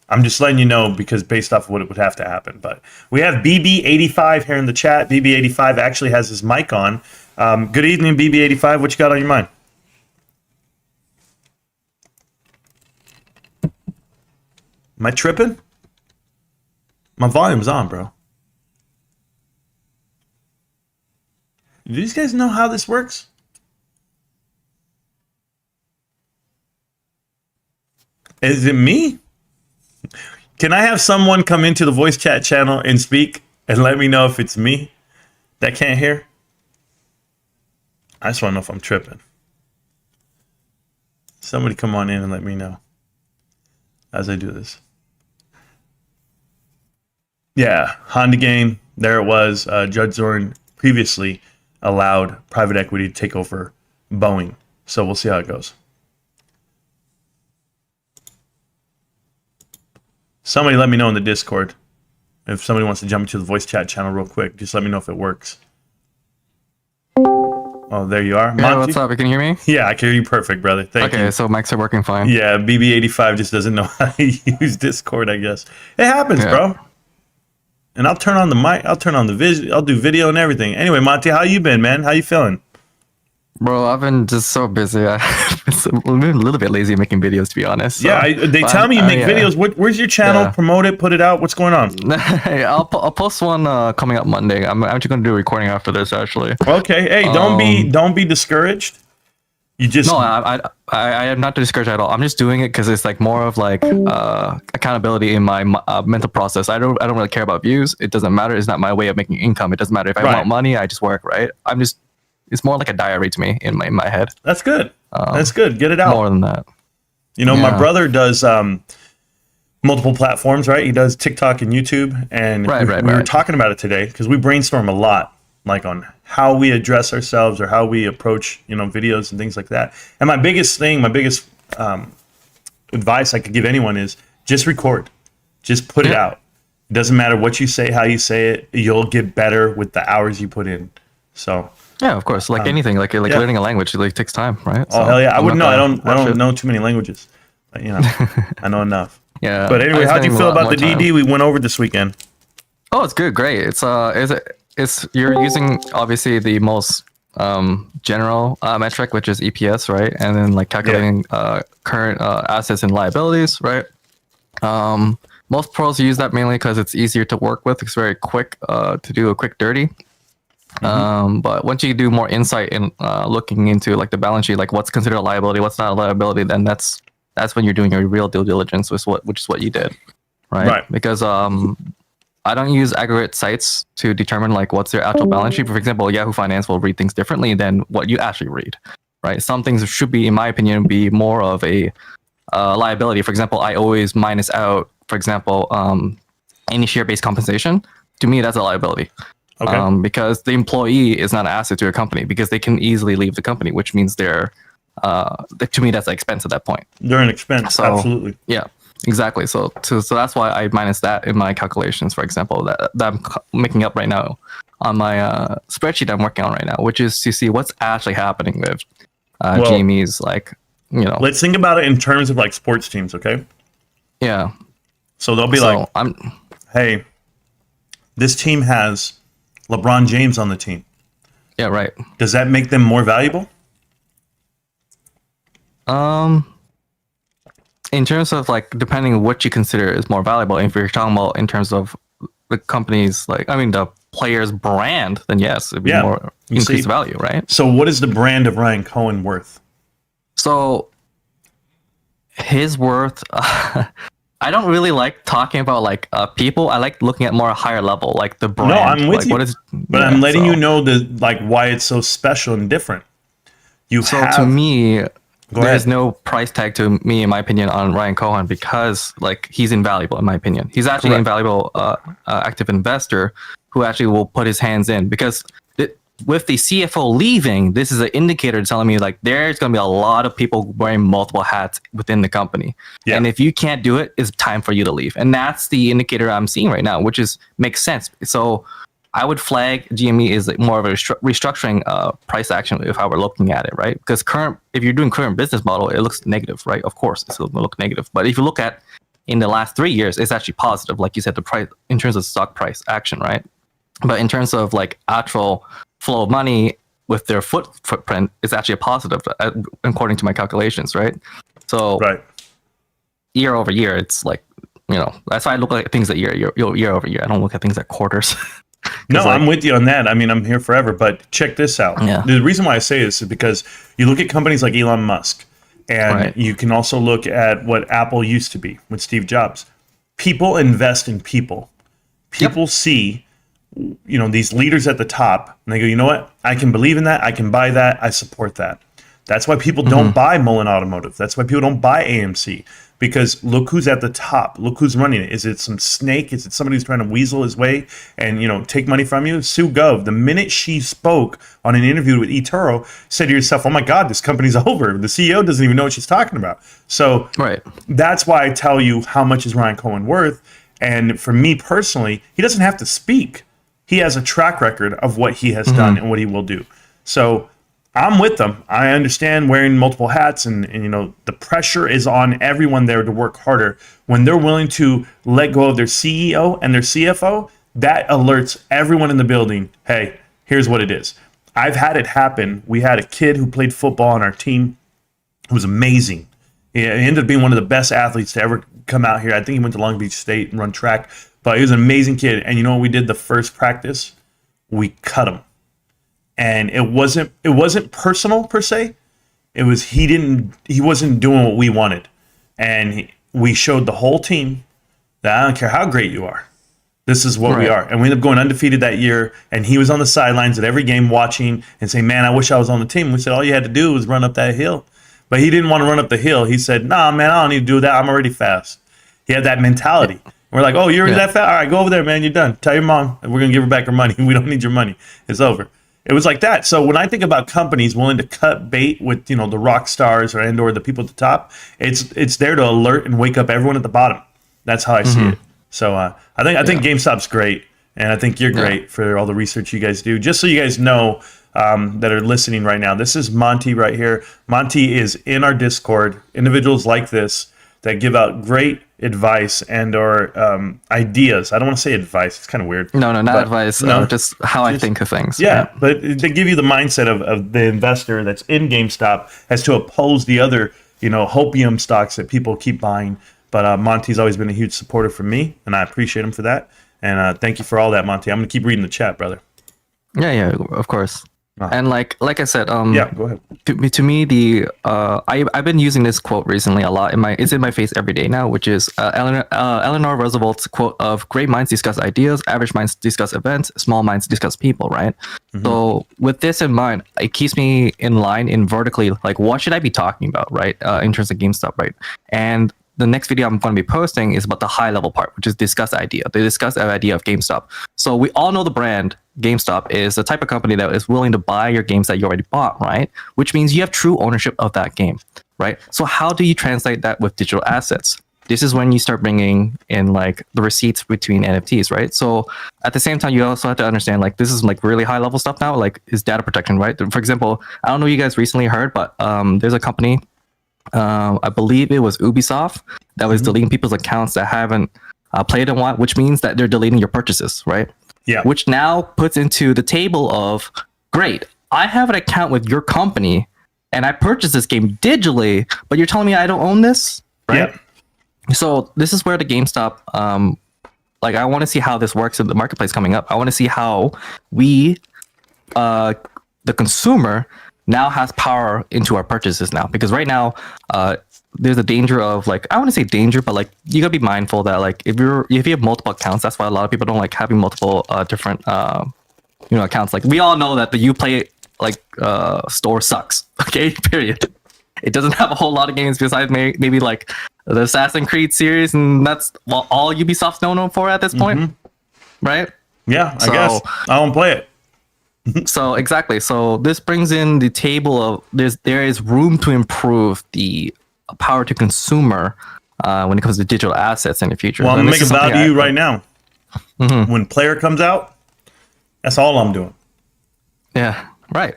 I'm just letting you know because based off of what it would have to happen. But we have BB85 here in the chat. BB85 actually has his mic on. Good evening, BB85. What you got on your mind? Am I tripping? My volume's on, bro. Do these guys know how this works? Is it me? Can I have someone come into the voice chat channel and speak and let me know if it's me that can't hear? I just want to know if I'm tripping. Somebody come on in and let me know as I do this. Yeah, Honda game. There it was. Judge Zorn previously allowed private equity to take over Boeing. So we'll see how it goes. Somebody let me know in the Discord. If somebody wants to jump into the voice chat channel real quick, just let me know if it works. Oh, there you are. Yeah, what's up? You can hear me? Yeah, I can hear you perfect, brother. Thank you. Okay, so mics are working fine. Yeah, BB85 just doesn't know how to use Discord, I guess. It happens, bro. And I'll turn on the mic. I'll turn on the vision. I'll do video and everything. Anyway, Monty, how you been, man? How you feeling? Bro, I've been just so busy. I've been a little bit lazy making videos, to be honest. So. Yeah, they tell me you make videos. Where's your channel? Yeah. Promote it, put it out. What's going on? Hey, I'll post one coming up Monday. I'm actually going to do a recording after this, actually. Okay. Hey, don't be discouraged. You just no, I am not discouraged at all. I'm just doing it because it's like more of like accountability in my mental process. I don't really care about views. It doesn't matter. It's not my way of making income. It doesn't matter if I want money. I just work, right? It's more like a diary to me in my head. That's good. That's good. Get it out. More than that. You know, my brother does multiple platforms, right? He does TikTok and YouTube, and we were talking about it today because we brainstorm a lot, like on how we address ourselves or how we approach, videos and things like that. And my biggest advice I could give anyone is just record, just put it out. It doesn't matter what you say, how you say it. You'll get better with the hours you put in. So. Yeah, of course. Like anything, like learning a language, it takes time, right? Oh, hell yeah. I wouldn't know. I don't know too many languages. But, I know enough. Yeah. But anyway, how do you feel about the DD we went over this weekend? Oh, it's good. Great. It's you're using obviously the most general metric, which is EPS, right? And then like calculating current assets and liabilities, right? Most pros use that mainly because it's easier to work with. It's very quick to do a quick dirty. But once you do more insight in looking into like the balance sheet, like what's considered a liability, what's not a liability, then that's when you're doing your real due diligence, which is what you did, right? Because I don't use aggregate sites to determine like what's their actual balance sheet. For example, Yahoo Finance will read things differently than what you actually read, right? Some things should be, in my opinion, be more of a liability. For example, I always minus out, for example, any share-based compensation. To me, that's a liability. Okay. Because the employee is not an asset to a company because they can easily leave the company, which means they're, to me, that's an expense at that point. They're an expense, so, absolutely. Yeah, exactly. So that's why I minus that in my calculations, for example, that I'm making up right now on my spreadsheet I'm working on right now, which is to see what's actually happening with GME's, like, Let's think about it in terms of like sports teams, okay? Yeah. So they'll be hey, this team has LeBron James on the team. Yeah, right. Does that make them more valuable? In terms of like, depending on what you consider is more valuable, if you're talking about in terms of the company's, the player's brand, then yes, it'd be more increased value, right? So what is the brand of Ryan Cohen worth? So his worth, I don't really like talking about like people. I like looking at more higher level, like the brand. No, I'm with like, you. What is, but I'm letting you know like why it's so special and different. To me, there's ahead. no price tag to me, in my opinion, on Ryan Cohen because like he's invaluable, in my opinion. He's actually an invaluable active investor who actually will put his hands in because with the CFO leaving, this is an indicator telling me like there's going to be a lot of people wearing multiple hats within the company. Yeah. And if you can't do it, it's time for you to leave. And that's the indicator I'm seeing right now, which makes sense. So I would flag GME is more of a restructuring price action if I were looking at it, right? Because if you're doing current business model, it looks negative, right? Of course, it's going to look negative. But if you look at in the last 3 years, it's actually positive, like you said, the price in terms of stock price action, right? But in terms of like actual flow of money with their footprint, it's actually a positive according to my calculations, right? So year over year, it's like, that's why I look at things at year over year. I don't look at things at quarters. No, I'm with you on that. I mean, I'm here forever, but check this out. Yeah. The reason why I say this is because you look at companies like Elon Musk, and you can also look at what Apple used to be with Steve Jobs. People invest in people. People see, these leaders at the top, and they go, you know what? I can believe in that. I can buy that. I support that. That's why people don't buy MULN Automotive. That's why people don't buy AMC. Because look who's at the top. Look who's running it. Is it some snake? Is it somebody who's trying to weasel his way and take money from you? Sue Gov, the minute she spoke on an interview with eToro, said to yourself, oh my God, this company's over. The CEO doesn't even know what she's talking about. So that's why I tell you how much is Ryan Cohen worth. And for me personally, he doesn't have to speak. He has a track record of what he has done and what he will do. So I'm with them. I understand wearing multiple hats and the pressure is on everyone there to work harder. When they're willing to let go of their CEO and their CFO, that alerts everyone in the building, hey, here's what it is. I've had it happen. We had a kid who played football on our team who was amazing. He ended up being one of the best athletes to ever come out here. I think he went to Long Beach State and run track, but he was an amazing kid. And you know what we did the first practice? We cut him. And it wasn't personal per se. It was he wasn't doing what we wanted. And we showed the whole team that I don't care how great you are. This is what we are. And we ended up going undefeated that year. And he was on the sidelines at every game watching and saying, man, I wish I was on the team. We said, all you had to do was run up that hill. But he didn't want to run up the hill. He said, nah, man, I don't need to do that. I'm already fast. He had that mentality. We're like, oh, you're that fast? All right, go over there, man. You're done. Tell your mom. We're going to give her back her money. We don't need your money. It's over. It was like that. So when I think about companies willing to cut bait with, the rock stars or the people at the top, it's there to alert and wake up everyone at the bottom. That's how I see it. So I think GameStop's great, and I think you're great for all the research you guys do. Just so you guys know that are listening right now, this is Monty right here. Monty is in our Discord. Individuals like this that give out great advice and or ideas. I don't want to say advice. It's kind of weird. No, not advice. Just how I think of things. Yeah, but they give you the mindset of the investor that's in GameStop as to oppose the other, hopium stocks that people keep buying. But Monty's always been a huge supporter for me, and I appreciate him for that. And thank you for all that, Monty. I'm going to keep reading the chat, brother. Yeah, of course. And like I said, go ahead. To me, I've been using this quote recently a lot. It's in my face every day now, which is Eleanor Roosevelt's quote of "Great minds discuss ideas, average minds discuss events, small minds discuss people." Right. So with this in mind, it keeps me in line in vertically. Like, what should I be talking about, right? In terms of GameStop, right? And the next video I'm going to be posting is about the high level part, which is discuss idea. They discuss the idea of GameStop. So we all know the brand GameStop is the type of company that is willing to buy your games that you already bought, right? Which means you have true ownership of that game, right? So how do you translate that with digital assets? This is when you start bringing in like the receipts between NFTs, right? So at the same time, you also have to understand like this is like really high level stuff now, like is data protection, right? For example, I don't know if you guys recently heard, but there's a company, I believe it was Ubisoft, that was deleting people's accounts that haven't played in a while, which means that they're deleting your purchases, right? Yeah. Which now puts into the table of, great, I have an account with your company and I purchased this game digitally, but you're telling me I don't own this, right? Yeah. So this is where the GameStop, I want to see how this works in the marketplace coming up. I want to see how we, the consumer, now has power into our purchases now, because right now there's a danger of like, I want to say danger, but like you gotta be mindful that like if you have multiple accounts, that's why a lot of people don't like having multiple different accounts. Like we all know that the Uplay store sucks. Okay, period. It doesn't have a whole lot of games besides maybe like the Assassin's Creed series, and that's all Ubisoft's known for at this point, right? Yeah, I guess I don't play it. So exactly. So this brings in the table of there is room to improve the power to consumer when it comes to digital assets in the future. Well, I'm gonna make a vow to you right now. When Player comes out, that's all I'm doing. Yeah, right.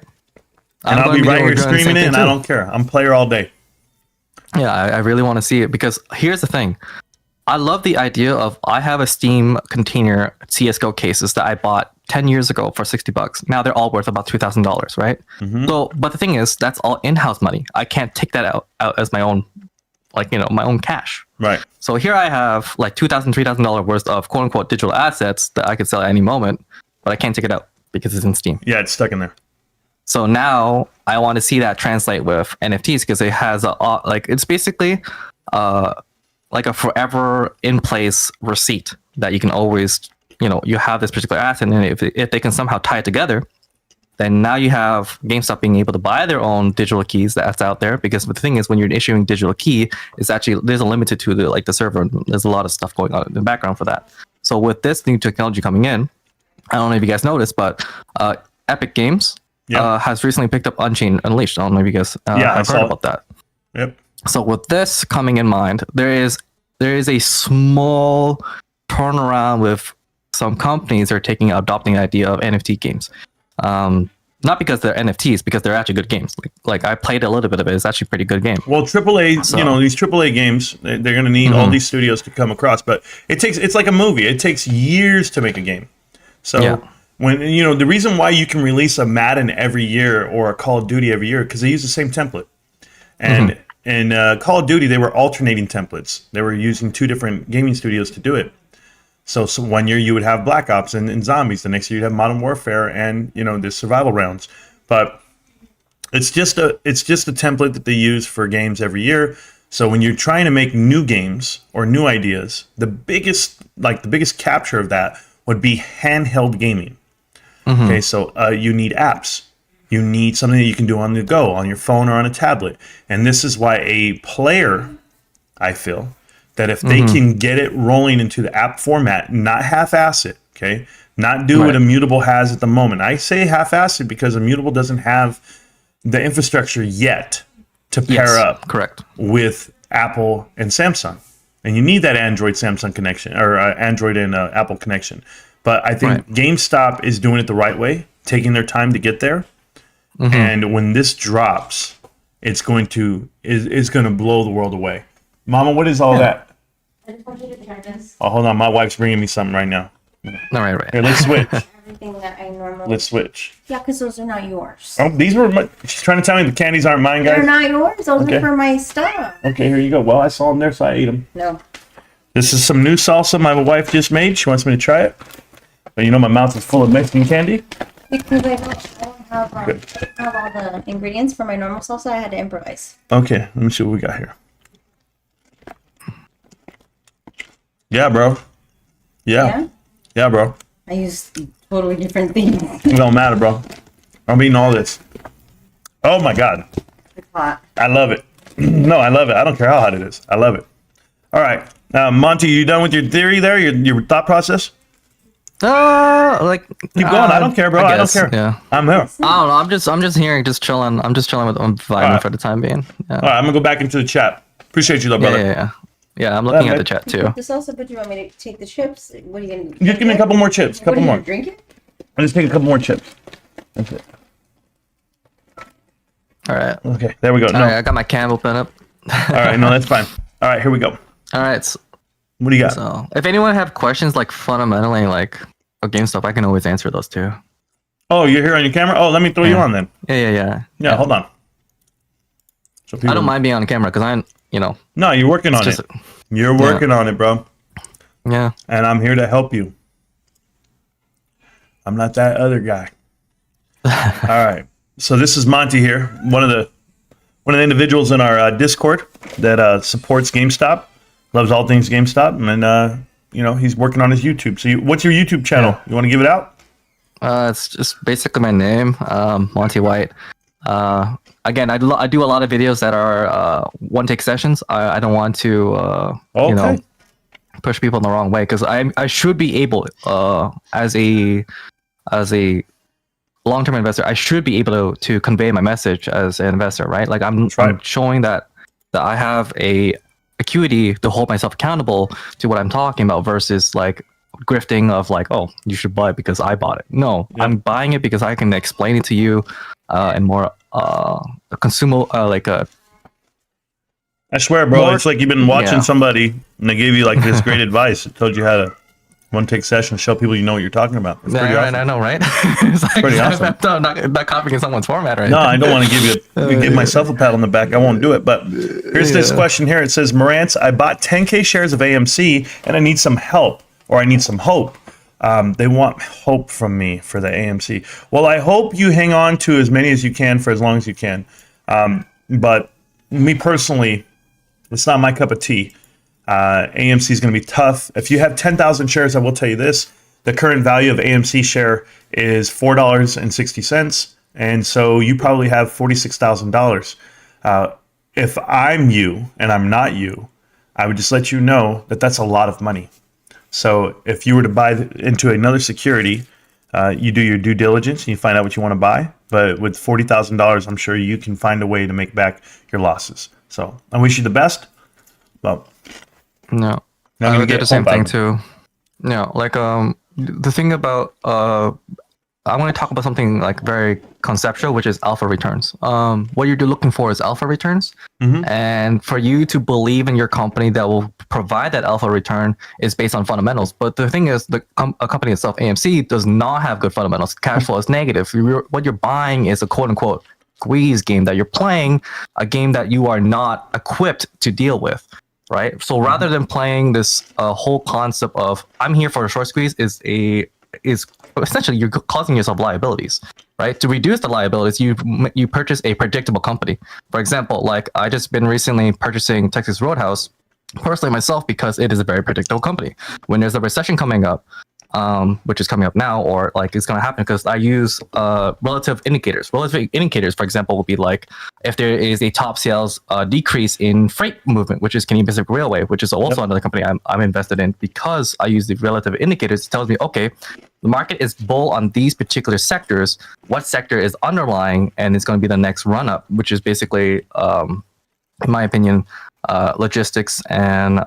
And I'll be right here streaming it, and I don't care. I'm Player all day. Yeah, I really want to see it, because here's the thing. I love the idea of I have a Steam container CSGO cases that I bought 10 years ago for $60. Now they're all worth about $2,000, right? So, but the thing is, that's all in-house money. I can't take that out as my own, my own cash. Right. So here I have like $2,000, $3,000 worth of quote unquote digital assets that I could sell at any moment, but I can't take it out because it's in Steam. Yeah, it's stuck in there. So now I want to see that translate with NFTs, because it has it's basically like a forever in place receipt that you can always, you have this particular asset, and if they can somehow tie it together, then now you have GameStop being able to buy their own digital keys that's out there. Because the thing is, when you're issuing digital key, it's actually, there's a limit to the server. There's a lot of stuff going on in the background for that. So with this new technology coming in, I don't know if you guys noticed, but Epic Games has recently picked up Unchained Unleashed. I don't know if you guys have heard about that. Yep. So with this coming in mind, there is a small turnaround with some companies that are adopting the idea of NFT games. Not because they're NFTs, because they're actually good games. Like I played a little bit of it. It's actually a pretty good game. Well, AAA, these AAA games, they're going to need all these studios to come across, but it's like a movie. It takes years to make a game. So when, the reason why you can release a Madden every year or a Call of Duty every year, because they use the same template. And in Call of Duty, they were alternating templates. They were using two different gaming studios to do it. So one year you would have Black Ops and zombies. The next year you'd have Modern Warfare and the survival rounds. But it's just a template that they use for games every year. So when you're trying to make new games or new ideas, the biggest capture of that would be handheld gaming. Okay, so you need apps. You need something that you can do on the go, on your phone or on a tablet. And this is why a player, I feel, that if they can get it rolling into the app format, not half-ass it, okay? Not do what Immutable has at the moment. I say half-ass it because Immutable doesn't have the infrastructure yet to pair up with Apple and Samsung. And you need that Android-Samsung connection, or Android and Apple connection. But I think GameStop is doing it the right way, taking their time to get there. And when this drops, it's going to blow the world away. Mama, what is all that? I just want you to try this. Oh, hold on. My wife's bringing me something right now. All right. Here, let's switch. Everything that I normally... Let's switch. Yeah, because those are not yours. Oh, these were my... She's trying to tell me the candies aren't mine, guys. They're not yours. Those are for my stuff. Okay, here you go. Well, I saw them there, so I ate them. No. This is some new salsa my wife just made. She wants me to try it. But my mouth is full of Mexican candy. Because I don't have all the ingredients for my normal salsa. I had to improvise. Okay, let me see what we got here. Yeah, bro. Yeah, bro. I use totally different things. It don't matter, bro. I'm eating all this. Oh my God. It's hot. I love it. No, I love it. I don't care how hot it is. I love it. All right. Monty, you done with your theory there? Your thought process? Keep going. I don't care, bro. I don't care. Yeah. I'm here. I don't know. I'm just hearing, just chilling. I'm just chilling with vibing for the time being. Yeah. All right. I'm gonna go back into the chat. Appreciate you, though, brother. Yeah, I'm looking at the chat too. The salsa, but you want me to take the chips? What are you gonna do? Just give me a couple more chips. Couple more. Drink it? I'll just take a couple more chips. That's it. All right. Okay. There we go. All right. I got my can open up. All right. No, that's fine. All right. Here we go. All right. So, what do you got? So, if anyone have questions like fundamentally like GameStop, I can always answer those too. Oh, you're here on your camera? Oh, let me throw you on then. Yeah. Hold on. So I don't mind being on camera because No, you're working on it. You're working on it, bro. Yeah. And I'm here to help you. I'm not that other guy. All right. So this is Monty here, one of the individuals in our Discord that supports GameStop, loves all things GameStop, and he's working on his YouTube. So what's your YouTube channel? Yeah. You want to give it out? It's just basically my name, Monty White. Again, I do a lot of videos that are one take sessions. I don't want to push people in the wrong way, because I should be able as a long-term investor, I should be able to convey my message as an investor, right? Like I'm showing that I have a acuity to hold myself accountable to what I'm talking about, versus like grifting of like, oh, you should buy it because I bought it. No, I'm buying it because I can explain it to you in more a consumer I swear, bro, it's like you've been watching somebody and they gave you like this great advice. It told you how to one take session, show people you know what you're talking about. It's pretty awesome. I know, right? It's like, pretty awesome. I'm not copying someone's format, right? No, I don't want to give myself a pat on the back. I won't do it. But here's this question here. It says, Marantz, I bought 10K shares of AMC and I need some help, or I need some hope. They want hope from me for the AMC. Well, I hope you hang on to as many as you can for as long as you can. But me personally, it's not my cup of tea. AMC is going to be tough. If you have 10,000 shares, I will tell you this. The current value of AMC share is $4.60. And so you probably have $46,000. If I'm you and I'm not you, I would just let you know that that's a lot of money. So if you were to buy into another security, you do your due diligence and you find out what you want to buy. But with $40,000, I'm sure you can find a way to make back your losses. So I wish you the best. Well, no, I would do the same thing too. No, like the thing about I want to talk about something like very conceptual, which is alpha returns. What you're looking for is alpha returns, and for you to believe in your company that will provide that alpha return is based on fundamentals. But the thing is, a company itself, AMC, does not have good fundamentals. Cash flow is negative. What you're buying is a quote unquote squeeze game that you're playing, a game that you are not equipped to deal with. Right. So rather than playing this whole concept of I'm here for a short squeeze is essentially you're causing yourself liabilities. Right. To reduce the liabilities, you purchase a predictable company. For example, like I just been recently purchasing Texas Roadhouse personally myself because it is a very predictable company. When there's a recession coming up, which is coming up now, or like it's going to happen, because I use relative indicators. Relative indicators, for example, would be like if there is a top sales decrease in freight movement, which is Canadian Pacific Railway, which is also another company I'm invested in, because I use the relative indicators. It tells me, okay, the market is bull on these particular sectors. What sector is underlying, and it's going to be the next run up, which is basically, in my opinion, logistics and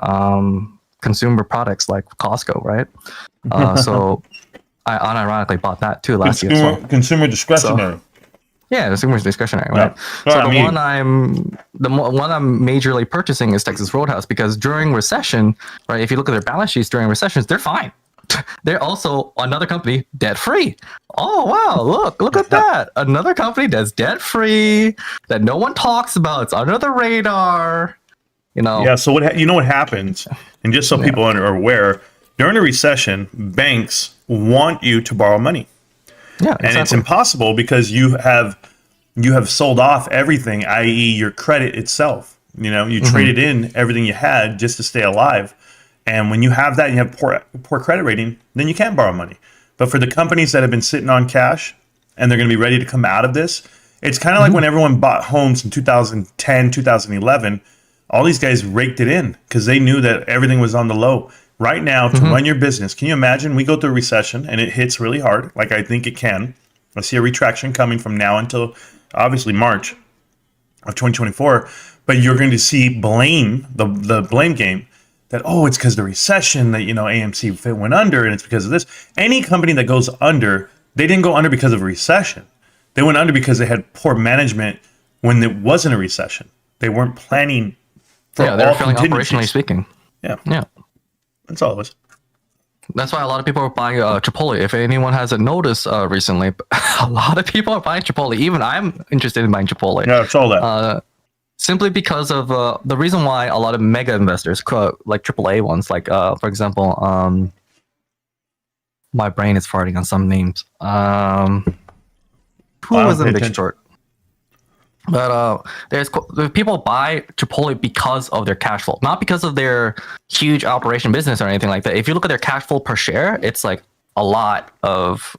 consumer products like Costco, right? So I unironically bought that too last year. So. Consumer discretionary. So, yeah, consumer discretionary, right? Yeah. So the one I'm majorly purchasing is Texas Roadhouse, because during recession, right? If you look at their balance sheets during recessions, they're fine. They're also another company debt free. Oh wow! Look at that! Another company that's debt free that no one talks about. It's under the radar. You know. Yeah. So what happens? And just so people are aware, during a recession, banks want you to borrow money. Yeah, exactly. And it's impossible because you have sold off everything, i.e., your credit itself. You traded in everything you had just to stay alive. And when you have that and you have poor credit rating, then you can't borrow money. But for the companies that have been sitting on cash and they're going to be ready to come out of this, it's kind of like when everyone bought homes in 2010, 2011, all these guys raked it in because they knew that everything was on the low. Right now, to run your business, can you imagine we go through a recession and it hits really hard, like I think it can. I see a retraction coming from now until obviously March of 2024. But you're going to see the blame game. That, it's because of the recession that, AMC went under and it's because of this. Any company that goes under, they didn't go under because of a recession. They went under because they had poor management when there wasn't a recession. They weren't planning for all they're failing operationally speaking. Yeah. That's all it was. That's why a lot of people are buying Chipotle. If anyone hasn't noticed recently, a lot of people are buying Chipotle. Even I'm interested in buying Chipotle. Yeah, it's all that. Simply because of the reason why a lot of mega investors, like AAA ones, like for example, my brain is farting on some names. Who was in a big short? But there's people buy Chipotle because of their cash flow, not because of their huge operation business or anything like that. If you look at their cash flow per share, it's like a lot of.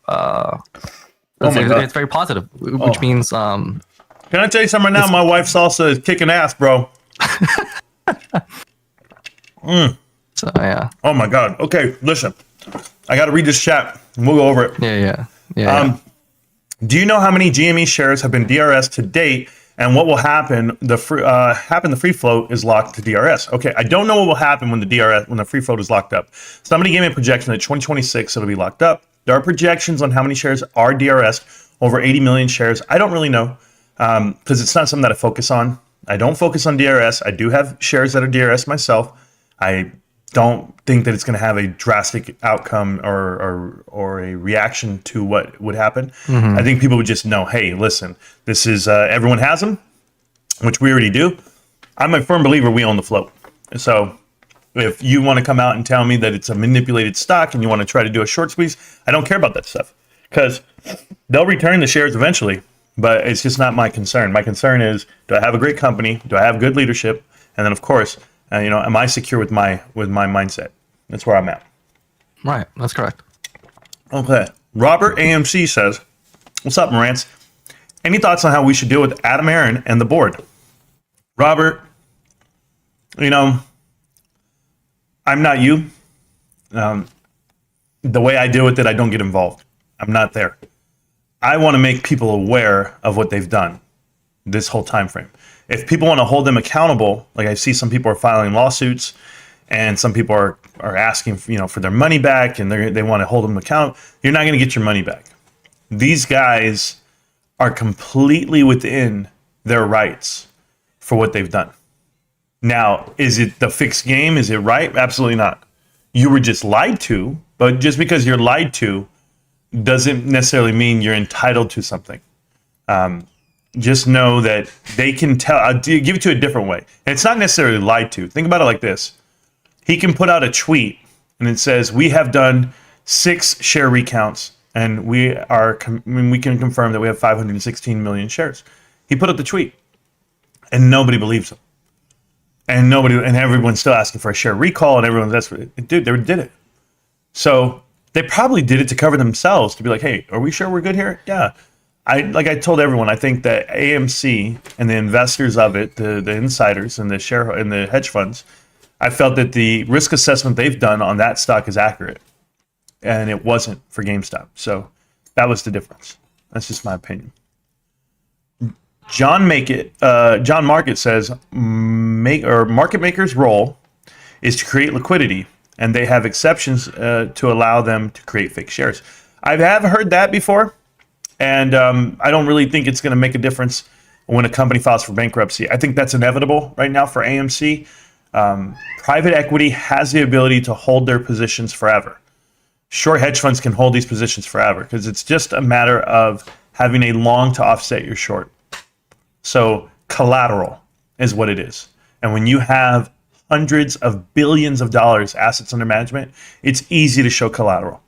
It's very positive, which means. Can I tell you something right now? My wife's salsa is kicking ass, bro. So yeah. Oh my God. Okay, listen. I got to read this chat. And we'll go over it. Yeah. Do you know how many GME shares have been DRS to date, and what will happen? The free float is locked to DRS. Okay, I don't know what will happen when the free float is locked up. Somebody gave me a projection that 2026 it'll be locked up. There are projections on how many shares are DRS, over 80 million shares. I don't really know because it's not something that I focus on. I don't focus on DRS. I do have shares that are DRS myself. I don't think that it's going to have a drastic outcome or a reaction to what would happen. I think people would just know, hey, listen, this is everyone has them, which we already do. I'm a firm believer we own the float. So if you want to come out and tell me that it's a manipulated stock and you want to try to do a short squeeze, I don't care about that stuff because they'll return the shares eventually, but it's just not my concern. My concern is, do I have a great company? Do I have good leadership? And then, of course, am I secure with my mindset? That's where I'm at. Right, that's correct. Okay. Robert AMC says, what's up, Marantz? Any thoughts on how we should deal with Adam Aaron and the board? Robert, I'm not you. The way I deal with it, I don't get involved. I'm not there. I want to make people aware of what they've done this whole time frame. If people want to hold them accountable, like I see some people are filing lawsuits and some people are asking for their money back and they want to hold them accountable, you're not going to get your money back. These guys are completely within their rights for what they've done. Now, is it the fixed game? Is it right? Absolutely not. You were just lied to, but just because you're lied to doesn't necessarily mean you're entitled to something. Just know that they can tell. I'll give it to a different way. And it's not necessarily lied to. Think about it like this. He can put out a tweet and it says, we have done 6 share recounts and we can confirm that we have 516 million shares. He put up the tweet and nobody believes him. And everyone's still asking for a share recall, and they did it. So they probably did it to cover themselves, to be like, hey, are we sure we're good here? Yeah. I told everyone, I think that AMC and the investors of it, the insiders and the hedge funds, I felt that the risk assessment they've done on that stock is accurate, and it wasn't for GameStop. So that was the difference. That's just my opinion. John Market says, market makers' role is to create liquidity, and they have exceptions to allow them to create fake shares. I have heard that before, and I don't really think it's going to make a difference when a company files for bankruptcy. I think that's inevitable right now for AMC. Private equity has the ability to hold their positions forever. Short hedge funds can hold these positions forever because it's just a matter of having a long to offset your short. So collateral is what it is. And when you have hundreds of billions of dollars assets under management, it's easy to show collateral.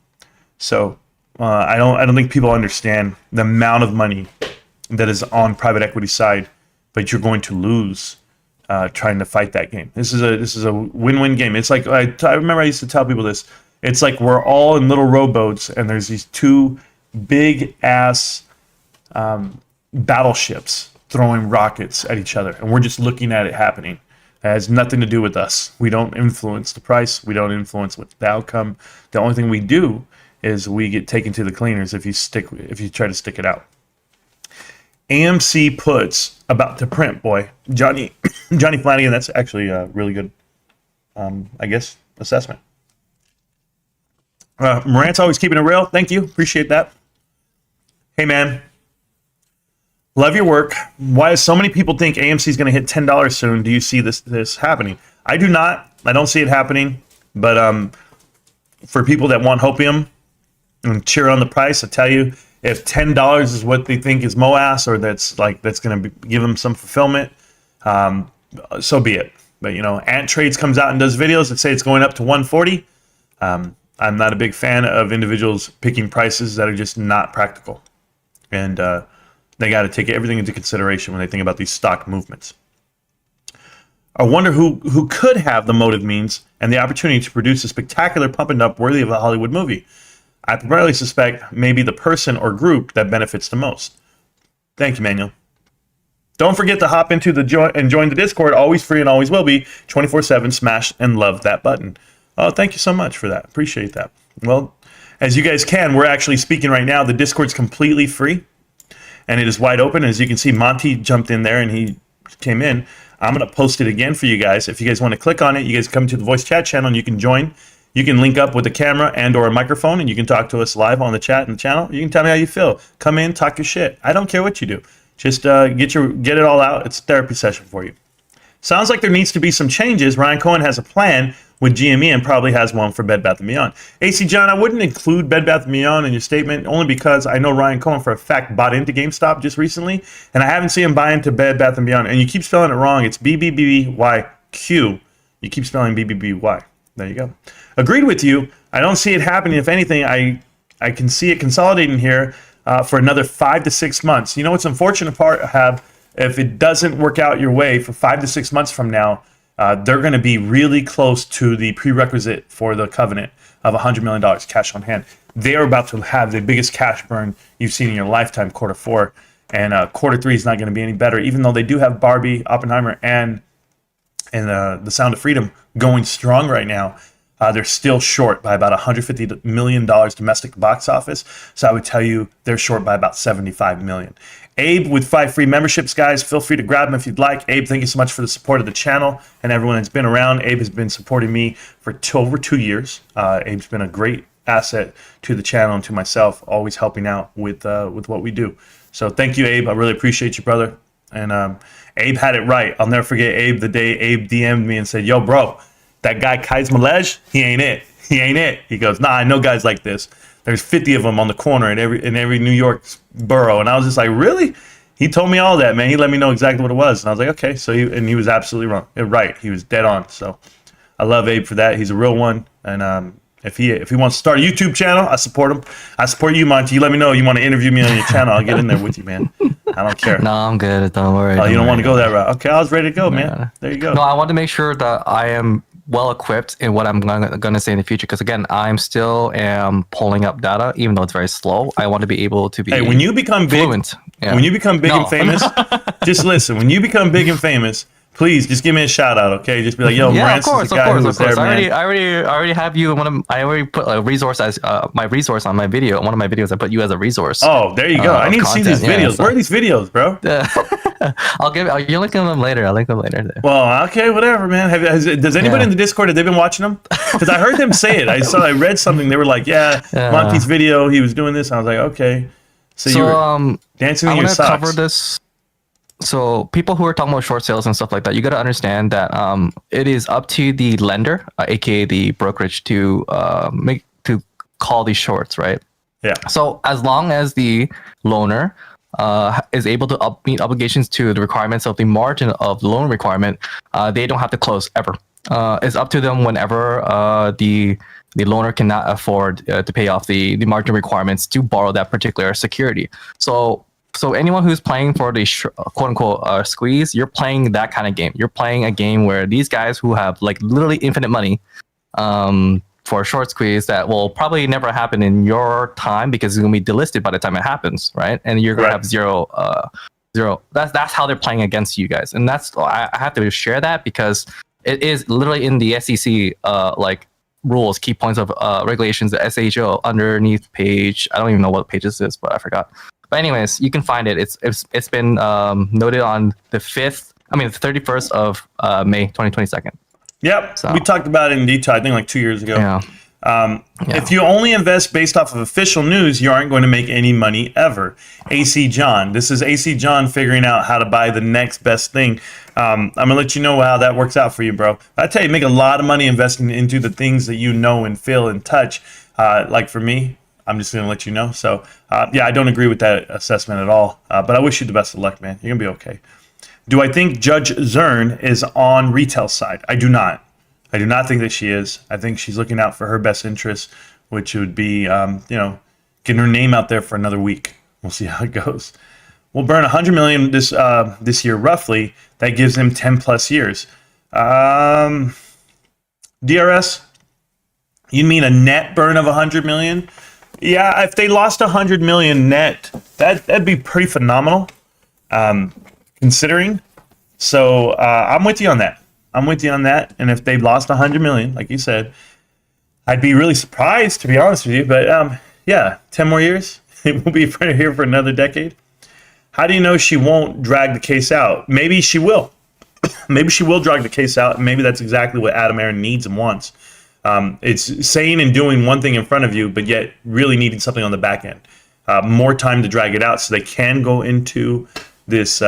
So I don't think people understand the amount of money that is on private equity side, but you're going to lose trying to fight that game. This is a win-win game. It's like I remember I used to tell people this. It's like we're all in little rowboats and there's these 2 big ass battleships throwing rockets at each other, and we're just looking at it happening. It has nothing to do with us. We don't influence the price. We don't influence what the outcome. The only thing we do is we get taken to the cleaners if you try to stick it out. AMC puts about to print, boy. Johnny Flanagan, that's actually a really good, I guess, assessment. Marantz always keeping it real. Thank you. Appreciate that. Hey, man. Love your work. Why do so many people think AMC is going to hit $10 soon? Do you see this happening? I do not. I don't see it happening. But for people that want hopium and cheer on the price, I tell you, if $10 is what they think is MOAS, or that's going to give them some fulfillment, so be it. But Ant Trades comes out and does videos that say it's going up to 140. I'm not a big fan of individuals picking prices that are just not practical. And They got to take everything into consideration when they think about these stock movements. I wonder who could have the motive, means, and the opportunity to produce a spectacular pump and dump worthy of a Hollywood movie. I primarily suspect maybe the person or group that benefits the most. Thank you, Manuel. Don't forget to hop into the join the Discord. Always free and always will be. 24/7. Smash and love that button. Oh, thank you so much for that. Appreciate that. Well, as you guys can, we're actually speaking right now. The Discord's completely free, and it is wide open. As you can see, Monty jumped in there and he came in. I'm going to post it again for you guys. If you guys want to click on it, you guys come to the voice chat channel and you can join. You can link up with a camera and or a microphone, and you can talk to us live on the chat and the channel. You can tell me how you feel. Come in, talk your shit. I don't care what you do. Just get it all out. It's a therapy session for you. Sounds like there needs to be some changes. Ryan Cohen has a plan with GME and probably has one for Bed Bath & Beyond. AC John, I wouldn't include Bed Bath & Beyond in your statement, only because I know Ryan Cohen for a fact bought into GameStop just recently, and I haven't seen him buy into Bed Bath & Beyond. And you keep spelling it wrong. It's BBBYQ. You keep spelling BBBY. There you go. Agreed with you. I don't see it happening. If anything, I can see it consolidating here for another 5 to 6 months. You know what's unfortunate part, if it doesn't work out your way for 5 to 6 months from now, they're going to be really close to the prerequisite for the covenant of $100 million cash on hand. They are about to have the biggest cash burn you've seen in your lifetime, quarter 4. And quarter 3 is not going to be any better, even though they do have Barbie, Oppenheimer, and The Sound of Freedom going strong right now. They're still short by about $150 million domestic box office. So I would tell you they're short by about $75 million. Abe with 5 free memberships, guys. Feel free to grab them if you'd like. Abe, thank you so much for the support of the channel and everyone that's been around. Abe has been supporting me for over 2 years. Abe's been a great asset to the channel and to myself, always helping out with what we do. So thank you, Abe. I really appreciate you, brother. And Abe had it right. I'll never forget Abe the day Abe DM'd me and said, "Yo, bro, that guy Kai's Malej, he ain't it. He ain't it." He goes, "Nah, I know guys like this. There's 50 of them on the corner in every New York borough." And I was just like, "Really?" He told me all that, man. He let me know exactly what it was. And I was like, okay. So he was absolutely wrong. Right. He was dead on. So I love Abe for that. He's a real one. And if he wants to start a YouTube channel, I support him. I support you, Monty. You let me know you want to interview me on your channel. I'll get in there with you, man. I don't care. No, I'm good. Don't worry. Oh, you don't want to go that route. Okay, I was ready to go, man. There you go. No, I want to make sure that I am well equipped in what I'm going to say in the future, because again, I'm still pulling up data, even though it's very slow. I want to be able to be when you become big, fluent. Yeah. When you become big and famous, just listen. When you become big and famous, please just give me a shout out, okay? Just be like, "Yo, Marantz is the guy who was there, man." I already have you. I already put a resource as my resource on my video. One of my videos, I put you as a resource. Oh, there you go. I need to see these videos. So. Where are these videos, bro? You'll link them later. I'll link them later. Well, okay, whatever, man. Does anybody in the Discord, have they been watching them? Because I heard them say it. I read something. They were like, "Yeah, Monty's video. He was doing this." And I was like, "Okay." So you were dancing in your socks. I want to cover this. So people who are talking about short sales and stuff like that, you got to understand that it is up to the lender, aka the brokerage, to call these shorts, right? Yeah. So as long as the loaner is able to meet obligations to the requirements of the margin of the loan requirement, they don't have to close ever. It's up to them whenever the loaner cannot afford to pay off the margin requirements to borrow that particular security. So anyone who's playing for the quote unquote squeeze, you're playing that kind of game. You're playing a game where these guys who have like literally infinite money for a short squeeze that will probably never happen in your time because it's going to be delisted by the time it happens, right? And you're going to have zero. That's how they're playing against you guys. And I have to share that because it is literally in the SEC rules, key points of regulations, the SHO underneath page. I don't even know what page this is, but I forgot. But anyways, you can find it. It's been noted on the 31st of May 2022. Yep, so we talked about it in detail, I think like 2 years ago. Yeah. If you only invest based off of official news, you aren't going to make any money ever. AC John. This is AC John figuring out how to buy the next best thing. I'm going to let you know how that works out for you, bro. I tell you, make a lot of money investing into the things that you know and feel and touch. Like for me, I'm just going to let you know. So, I don't agree with that assessment at all. But I wish you the best of luck, man. You're going to be okay. Do I think Judge Zern is on retail side? I do not. I do not think that she is. I think she's looking out for her best interests, which would be, getting her name out there for another week. We'll see how it goes. will burn 100 million this year roughly. That gives him 10 plus years. DRS, you mean a net burn of 100 million? Yeah, if they lost 100 million net, that'd be pretty phenomenal, considering. So I'm with you on that. And if they lost 100 million, like you said, I'd be really surprised, to be honest with you. But yeah, 10 more years. It will be here for another decade. How do you know she won't drag the case out? Maybe she will. Maybe she will drag the case out, and maybe that's exactly what Adam Aron needs and wants. It's saying and doing one thing in front of you, but yet really needing something on the back end. More time to drag it out so they can go into this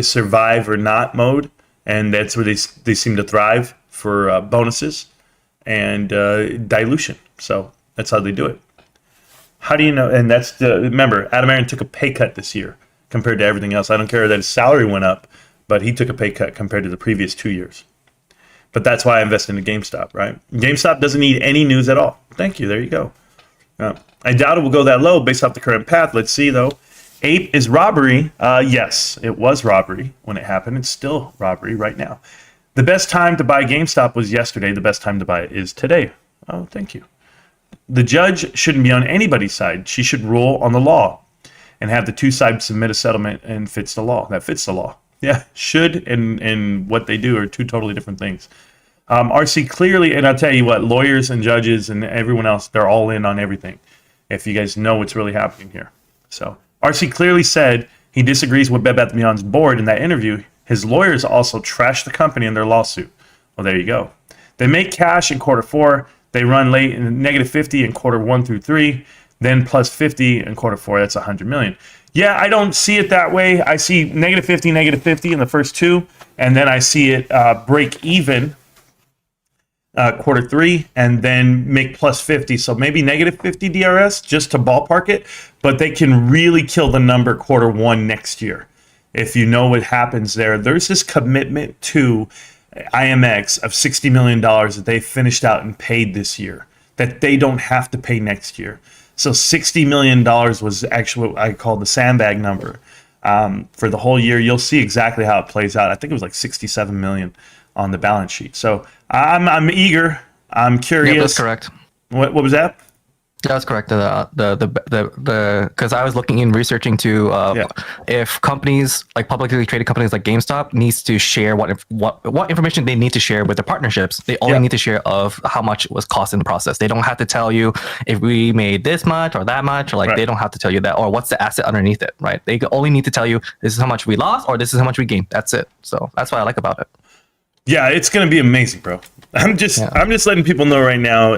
survive or not mode, and that's where they seem to thrive for bonuses and dilution. So that's how they do it. How do you know? And remember, Adam Aron took a pay cut this year compared to everything else. I don't care that his salary went up, but he took a pay cut compared to the previous 2 years. But that's why I invested in GameStop, right? GameStop doesn't need any news at all. Thank you. There you go. I doubt it will go that low based off the current path. Let's see, though. Ape is robbery. Yes, it was robbery when it happened. It's still robbery right now. The best time to buy GameStop was yesterday. The best time to buy it is today. Oh, thank you. The judge shouldn't be on anybody's side. She should rule on the law and have the two sides submit a settlement and fits the law. That fits the law. Yeah, should and what they do are two totally different things. RC clearly, and I'll tell you what, lawyers and judges and everyone else, they're all in on everything. If you guys know what's really happening here. So RC clearly said he disagrees with Bed Bath & Beyond's board in that interview. His lawyers also trashed the company in their lawsuit. Well, there you go. They make cash in quarter 4. They run late in negative 50 in quarter 1 through 3, then plus 50 in quarter 4. That's 100 million. Yeah, I don't see it that way. I see negative 50 in the first 2, and then I see it break even quarter 3, and then make plus 50. So maybe negative 50 DRS just to ballpark it, but they can really kill the number quarter 1 next year. If you know what happens there, there's this commitment to IMX of $60 million that they finished out and paid this year that they don't have to pay next year. So $60 million was actually what I call the sandbag number for the whole year. You'll see exactly how it plays out. I think it was like 67 million on the balance sheet. So I'm eager. I'm curious. Yeah, that's correct. What was that? Yeah, that's correct. Because I was looking in researching to if companies like publicly traded companies like GameStop needs to share what information they need to share with the partnerships. They only need to share of how much it was cost in the process. They don't have to tell you if we made this much or that much, or like they don't have to tell you that, or what's the asset underneath it, right? They only need to tell you this is how much we lost or this is how much we gained. That's it. So that's what I like about it. Yeah, it's gonna be amazing, bro. I'm just letting people know right now.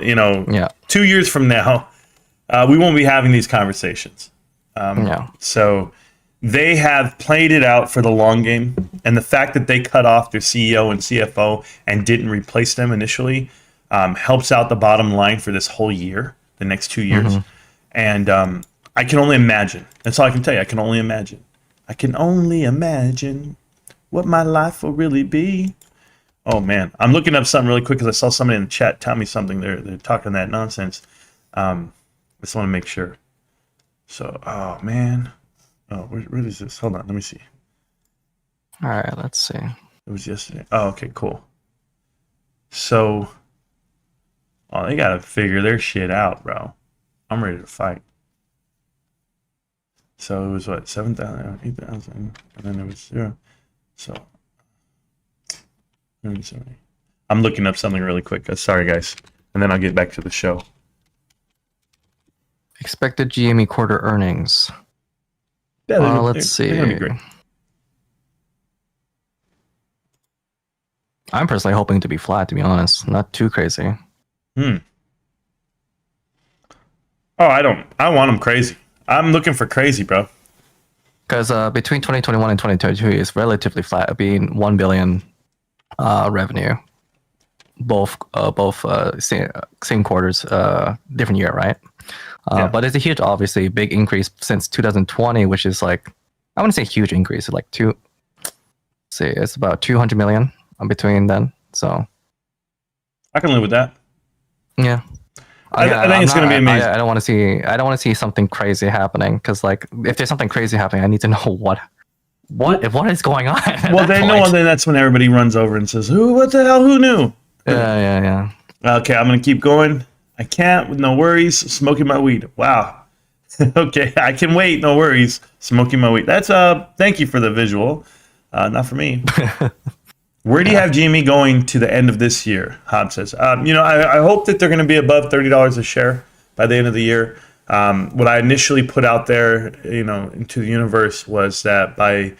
2 years from now, we won't be having these conversations. So they have played it out for the long game, and the fact that they cut off their CEO and CFO and didn't replace them initially helps out the bottom line for this whole year, the next 2 years. And I can only imagine. That's all I can tell you. I can only imagine. I can only imagine what my life will really be. Oh man, I'm looking up something really quick because I saw somebody in the chat tell me something. They're talking that nonsense. I just want to make sure. So, oh man, where is this? Hold on, let me see. All right, let's see. It was yesterday. Oh, okay, cool. So, they gotta figure their shit out, bro. I'm ready to fight. So it was what, 7,000, 8,000, and then it was 0. So. I'm looking up something really quick. Sorry, guys. And then I'll get back to the show. Expected GME quarter earnings. Yeah, let's see. They're gonna be great. I'm personally hoping to be flat, to be honest. Not too crazy. Oh, I want them crazy. I'm looking for crazy, bro. Because between 2021 and 2022 is relatively flat, being 1 billion revenue, both same quarters, different year, right? But it's a huge, obviously big increase since 2020, which is like, I wouldn't say huge increase, like it's about 200 million between then. So I can live with that. Yeah. I think it's going to be amazing. I don't want to see. I don't want to see something crazy happening because, like, if there's something crazy happening, I need to know what is going on. Well, they know, and then that's when everybody runs over and says, "Who? What the hell? Who knew?" Yeah. Okay, I'm going to keep going. I can't with no worries. Smoking my weed. Wow. Okay, I can wait. No worries. Smoking my weed. That's thank you for the visual. Not for me. Where do you have GME going to the end of this year? Hob says. I hope that they're going to be above $30 a share by the end of the year. What I initially put out there, into the universe was that by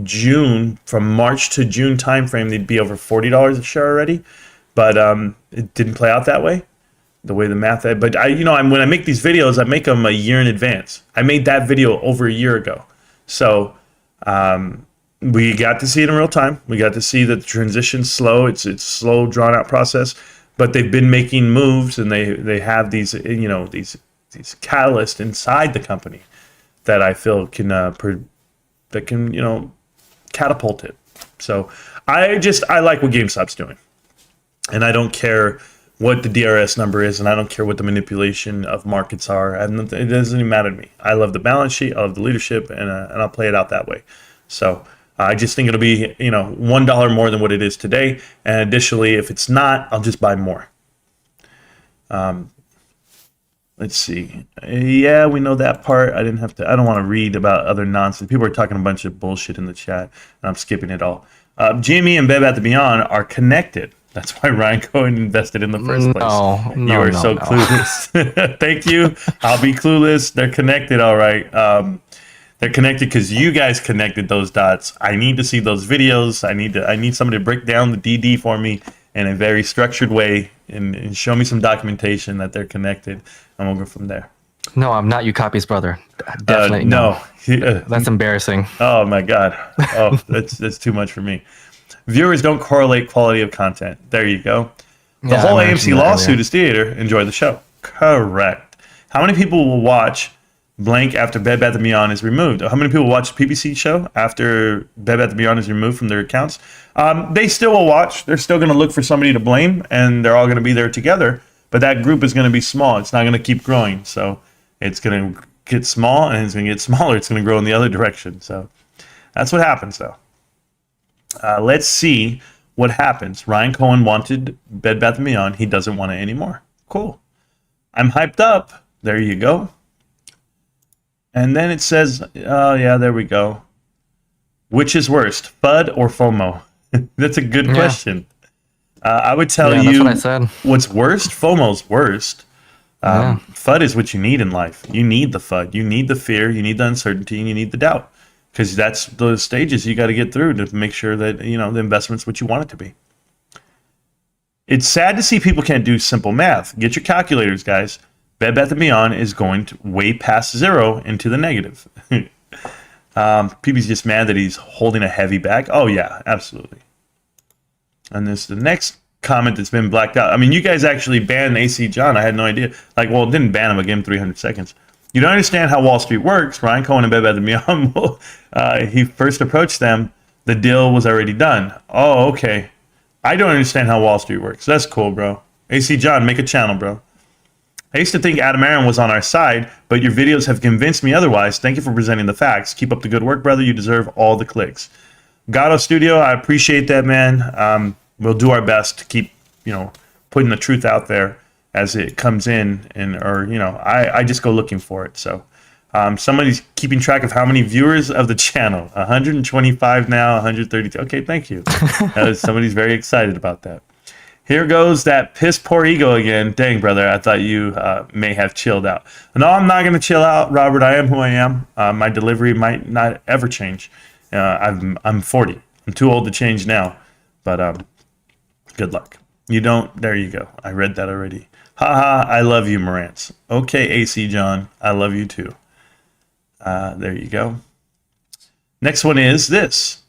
June, from March to June timeframe, they'd be over $40 a share already. But it didn't play out that way, the way the math. But when I make these videos, I make them a year in advance. I made that video over a year ago, so we got to see it in real time. We got to see that the transition's slow. It's slow, drawn out process, but they've been making moves, and they have these these catalysts inside the company that I feel can catapult it. So I like what GameStop's doing. And I don't care what the DRS number is, and I don't care what the manipulation of markets are. It doesn't even matter to me. I love the balance sheet, I love the leadership, and I'll play it out that way. So I just think it'll be $1 more than what it is today. And additionally, if it's not, I'll just buy more. Let's see. Yeah, we know that part. I don't want to read about other nonsense. People are talking a bunch of bullshit in the chat, and I'm skipping it all. GME and Bed Bath & Beyond are connected. That's why Ryan Cohen invested in the first place. You are so clueless. Thank you. I'll be clueless. They're connected, all right. They're connected because you guys connected those dots. I need to see those videos. I need somebody to break down the DD for me in a very structured way and show me some documentation that they're connected, and we'll go from there. No, I'm not you copy's brother. Definitely no. That's embarrassing. Oh my God. Oh, that's too much for me. Viewers don't correlate quality of content. There you go. The whole AMC lawsuit is theater. Enjoy the show. Correct. How many people will watch blank after Bed Bath & Beyond is removed? How many people watch the PPC show after Bed Bath & Beyond is removed from their accounts? They still will watch. They're still going to look for somebody to blame, and they're all going to be there together. But that group is going to be small. It's not going to keep growing. So it's going to get small, and it's going to get smaller. It's going to grow in the other direction. So that's what happens, though. Let's see what happens. Ryan Cohen wanted Bed Bath & Beyond. He doesn't want it anymore. Cool. I'm hyped up. There you go. And then it says, oh, yeah, there we go. Which is worst, FUD or FOMO? That's a good question. I would tell you that's what I said. What's worst? FOMO's worst. FUD is what you need in life. You need the FUD. You need the fear. You need the uncertainty. And you need the doubt. Because that's those stages you got to get through to make sure that, the investment's what you want it to be. It's sad to see people can't do simple math. Get your calculators, guys. Bed Bath & Beyond is going way past zero into the negative. PB's just mad that he's holding a heavy bag. Oh, yeah, absolutely. And this the next comment that's been blacked out. I mean, you guys actually banned AC John. I had no idea. It didn't ban him. I gave him 300 seconds. You don't understand how Wall Street works. Ryan Cohen and Bed Bath & Beyond, he first approached them. The deal was already done. Oh, okay. I don't understand how Wall Street works. That's cool, bro. AC John, make a channel, bro. I used to think Adam Aaron was on our side, but your videos have convinced me otherwise. Thank you for presenting the facts. Keep up the good work, brother. You deserve all the clicks. Gato Studio, I appreciate that, man. We'll do our best to keep, putting the truth out there as it comes in, I just go looking for it. So somebody's keeping track of how many viewers of the channel. 125 now, 132. Okay, thank you. Somebody's very excited about that. Here goes that piss poor ego again. Dang, brother, I thought you may have chilled out. No, I'm not going to chill out, Robert. I am who I am. My delivery might not ever change. I'm 40. I'm too old to change now. But good luck. You don't. There you go. I read that already. Haha, I love you, Marantz. Okay, AC John, I love you too. There you go. Next one is this.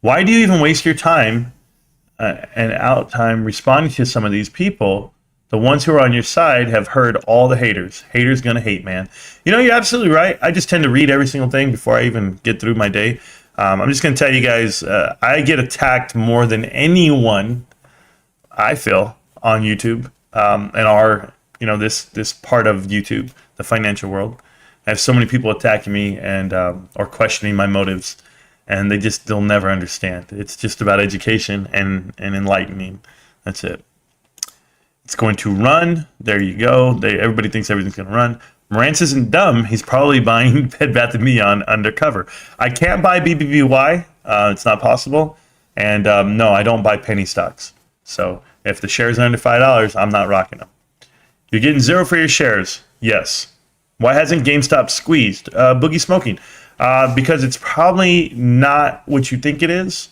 Why do you even waste your time and out time responding to some of these people? The ones who are on your side have heard all the haters. Haters gonna hate, man. You're absolutely right. I just tend to read every single thing before I even get through my day. I'm just gonna tell you guys, I get attacked more than anyone, I feel, on YouTube. And our this part of YouTube, the financial world. I have so many people attacking me and or questioning my motives, and they'll never understand. It's just about education and enlightening. That's it. It's going to run. There you go. Everybody thinks everything's going to run. Marantz isn't dumb. He's probably buying Bed Bath & Beyond undercover. I can't buy BBBY. It's not possible. And no, I don't buy penny stocks. So if the shares are under $5, I'm not rocking them. You're getting zero for your shares. Yes. Why hasn't GameStop squeezed? Boogie smoking. Because it's probably not what you think it is.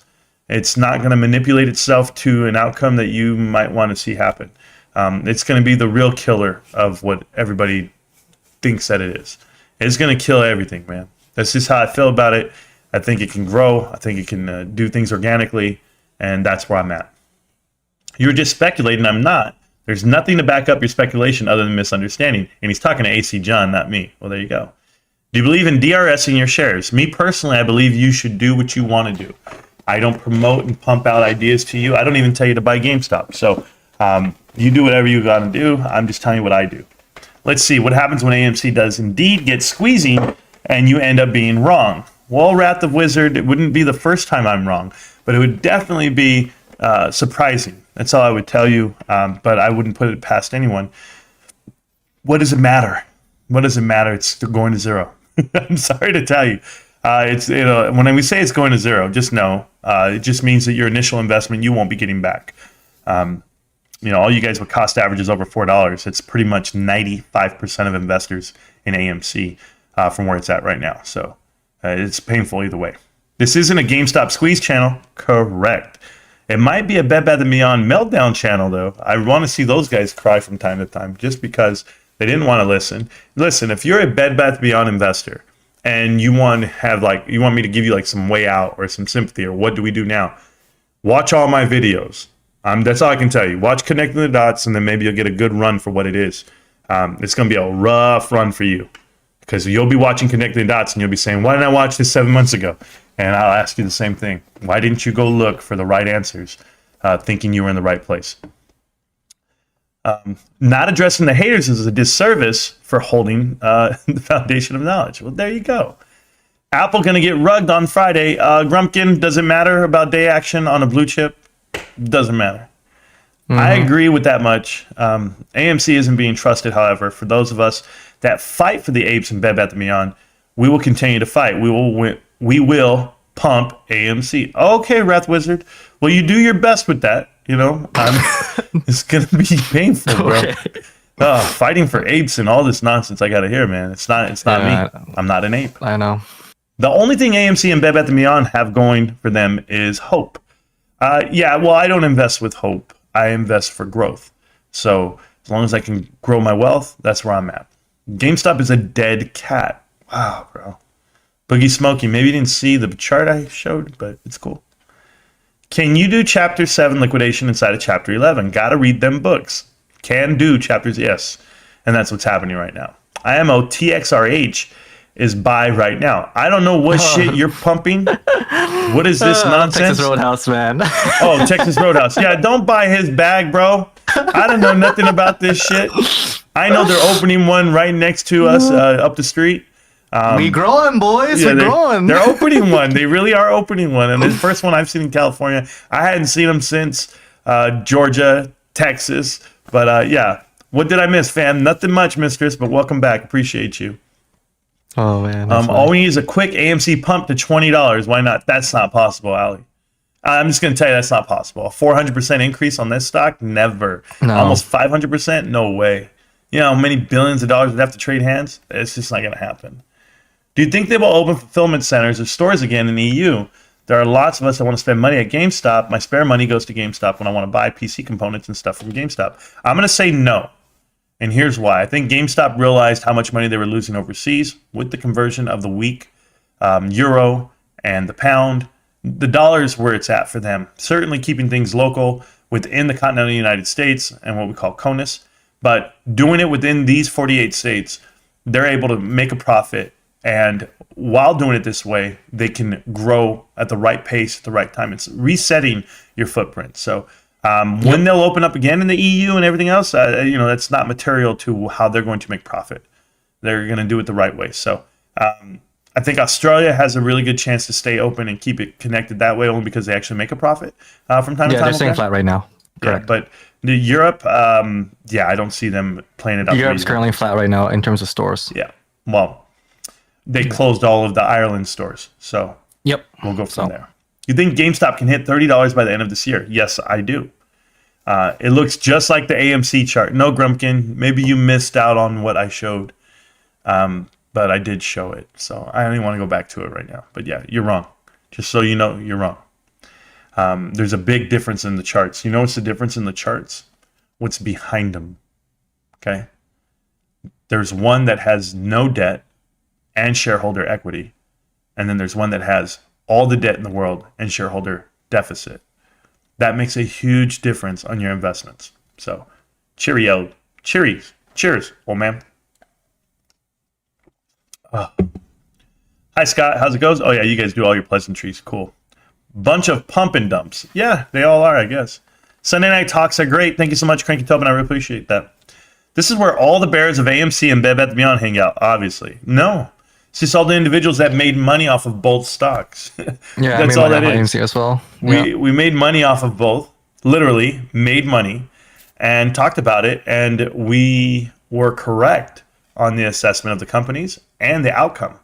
It's not going to manipulate itself to an outcome that you might want to see happen. It's going to be the real killer of what everybody thinks that it is. It's going to kill everything, man. That's just how I feel about it. I think it can grow. I think it can do things organically, and that's where I'm at. You're just speculating. I'm not. There's nothing to back up your speculation other than misunderstanding. And he's talking to AC John, not me. Well, there you go. Do you believe in DRS in your shares? Me personally, I believe you should do what you want to do. I don't promote and pump out ideas to you. I don't even tell you to buy GameStop. So you do whatever you got to do. I'm just telling you what I do. Let's see what happens when AMC does indeed get squeezing and you end up being wrong. Well, Wrath of Wizard, it wouldn't be the first time I'm wrong, but it would definitely be surprising. That's all I would tell you, but I wouldn't put it past anyone. What does it matter? What does it matter? It's going to zero. I'm sorry to tell you. It's when we say it's going to zero, just know it just means that your initial investment you won't be getting back. All you guys with cost averages over $4, it's pretty much 95% of investors in AMC from where it's at right now. So it's painful either way. This isn't a GameStop squeeze channel, correct? It might be a Bed Bath & Beyond meltdown channel, though. I want to see those guys cry from time to time just because they didn't want to listen. Listen, if you're a Bed Bath & Beyond investor and you want me to give you some way out or some sympathy or what do we do now, watch all my videos. That's all I can tell you. Watch Connecting the Dots, and then maybe you'll get a good run for what it is. It's going to be a rough run for you because you'll be watching Connecting the Dots, and you'll be saying, why didn't I watch this 7 months ago? And I'll ask you the same thing. Why didn't you go look for the right answers, thinking you were in the right place? Not addressing the haters is a disservice for holding the foundation of knowledge. Well, there you go. Apple going to get rugged on Friday. Grumpkin, does it matter about day action on a blue chip? Doesn't matter. Mm-hmm. I agree with that much. AMC isn't being trusted, however. For those of us that fight for the apes and Bed Bath & Beyond, we will continue to fight. We will pump AMC. Okay, Wrath Wizard. Well, you do your best with that. It's going to be painful, bro. Okay. Fighting for apes and all this nonsense I got to hear, man. It's not me. I'm not an ape. I know. The only thing AMC and Bed Bath & Beyond have going for them is hope. I don't invest with hope. I invest for growth. So as long as I can grow my wealth, that's where I'm at. GameStop is a dead cat. Wow, bro. Boogie Smoky. Maybe you didn't see the chart I showed, but it's cool. Can you do Chapter 7 liquidation inside of Chapter 11? Gotta read them books. Can do chapters, yes. And that's what's happening right now. IMO TXRH is buy right now. I don't know what shit you're pumping. What is this nonsense? Texas Roadhouse, man. Oh, Texas Roadhouse. Yeah, don't buy his bag, bro. I don't know nothing about this shit. I know they're opening one right next to us up the street. We growing, boys. Yeah, we're growing. They're opening one. They really are opening one. And the first one I've seen in California. I hadn't seen them since Georgia, Texas. But yeah, what did I miss, fam? Nothing much, mistress, but welcome back. Appreciate you. Oh, man. All we need is a quick AMC pump to $20. Why not? That's not possible, Ali. I'm just going to tell you that's not possible. A 400% increase on this stock? Never. No. Almost 500%? No way. You know how many billions of dollars would have to trade hands? It's just not going to happen. Do you think they will open fulfillment centers or stores again in the EU? There are lots of us that want to spend money at GameStop. My spare money goes to GameStop when I want to buy PC components and stuff from GameStop. I'm going to say no. And here's why. I think GameStop realized how much money they were losing overseas with the conversion of the weak euro and the pound. The dollar is where it's at for them. Certainly keeping things local within the continental United States and what we call CONUS. But doing it within these 48 states, they're able to make a profit. And while doing it this way, they can grow at the right pace at the right time. It's resetting your footprint. So When they'll open up again in the EU and everything else, that's not material to how they're going to make profit. They're going to do it the right way. So I think Australia has a really good chance to stay open and keep it connected that way, only because they actually make a profit from time to time. Yeah, they're staying flat right now. Correct. Yeah, but Europe, I don't see them playing it up. Europe's currently flat right now in terms of stores. Yeah. Well, they closed all of the Ireland stores. So we'll go from there. You think GameStop can hit $30 by the end of this year? Yes, I do. It looks just like the AMC chart. No, Grumpkin, maybe you missed out on what I showed. But I did show it. So I don't even want to go back to it right now. But yeah, you're wrong. Just so you know, you're wrong. There's a big difference in the charts. You know what's the difference in the charts? What's behind them? Okay? There's one that has no debt and shareholder equity. And then there's one that has all the debt in the world and shareholder deficit. That makes a huge difference on your investments. So, cheerio. Cheers, old man. Hi, Scott. How's it goes? Oh, yeah, you guys do all your pleasantries. Cool. Bunch of pump and dumps. Yeah, they all are, I guess. Sunday night talks are great. Thank you so much, Cranky Tobin. I really appreciate that. This is where all the bears of AMC and Bed Bath & Beyond hang out, obviously. No. It's just all the individuals that made money off of both stocks. Yeah, that's all that is. AMC as well. We made money off of both, literally made money, and talked about it, and we were correct on the assessment of the companies and the outcome.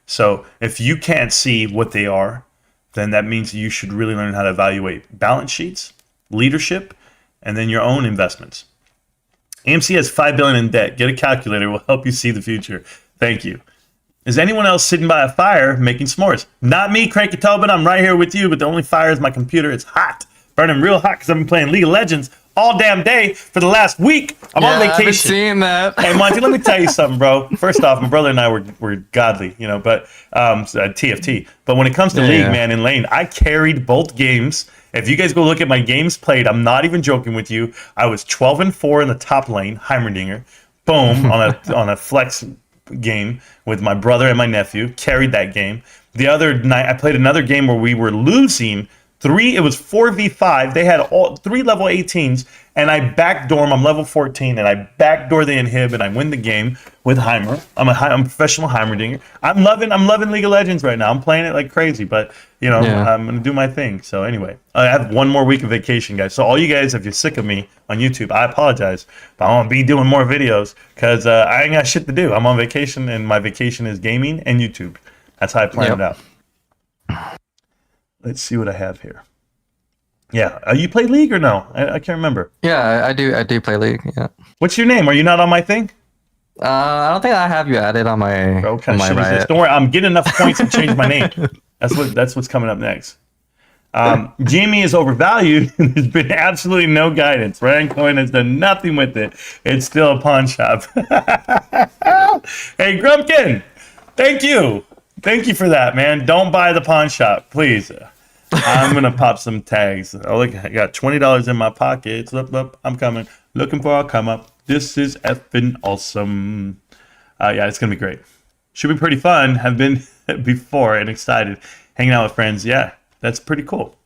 So if you can't see what they are, then that means you should really learn how to evaluate balance sheets, leadership, and then your own investments. AMC has $5 billion in debt. Get a calculator. It will help you see the future. Thank you. Is anyone else sitting by a fire making s'mores? Not me, Cranky Tobin. I'm right here with you, but the only fire is my computer. It's hot. Burning real hot because I've been playing League of Legends all damn day for the last week. I'm on vacation. I've been seeing that. Hey, Monty, let me tell you something, bro. First off, my brother and I were godly, but TFT. But when it comes to League, man, in lane, I carried both games. If you guys go look at my games played, I'm not even joking with you. I was 12-4 in the top lane, Heimerdinger. Boom, on a flex game with my brother and my nephew. Carried that game. The other night, I played another game where we were losing. It was 4v5. They had all 3 level 18s, and I backdoor them. I'm level 14, and I backdoor the inhib, and I win the game with Heimer. I'm a professional Heimerdinger. I'm loving League of Legends right now. I'm playing it like crazy, but I'm gonna do my thing. So anyway, I have one more week of vacation, guys. So all you guys, if you're sick of me on YouTube, I apologize, but I want to be doing more videos because I ain't got shit to do. I'm on vacation, and my vacation is gaming and YouTube. That's how I plan it out. Let's see what I have here. Yeah, you play League or no? I can't remember. Yeah, I do play League. Yeah. What's your name? Are you not on my thing? I don't think I have you added on my. Bro, what kind of shit is this? Don't worry, I'm getting enough points to change my name. That's what's coming up next. GME is overvalued. There's been absolutely no guidance. Ryan Cohen has done nothing with it. It's still a pawn shop. Hey, Grumpkin, thank you. Thank you for that, man. Don't buy the pawn shop, please. I'm going to pop some tags. Oh, look, I got $20 in my pocket. I'm coming. Looking for a come up. This is effing awesome. Yeah, it's going to be great. Should be pretty fun. Have been before and excited. Hanging out with friends. Yeah, that's pretty cool.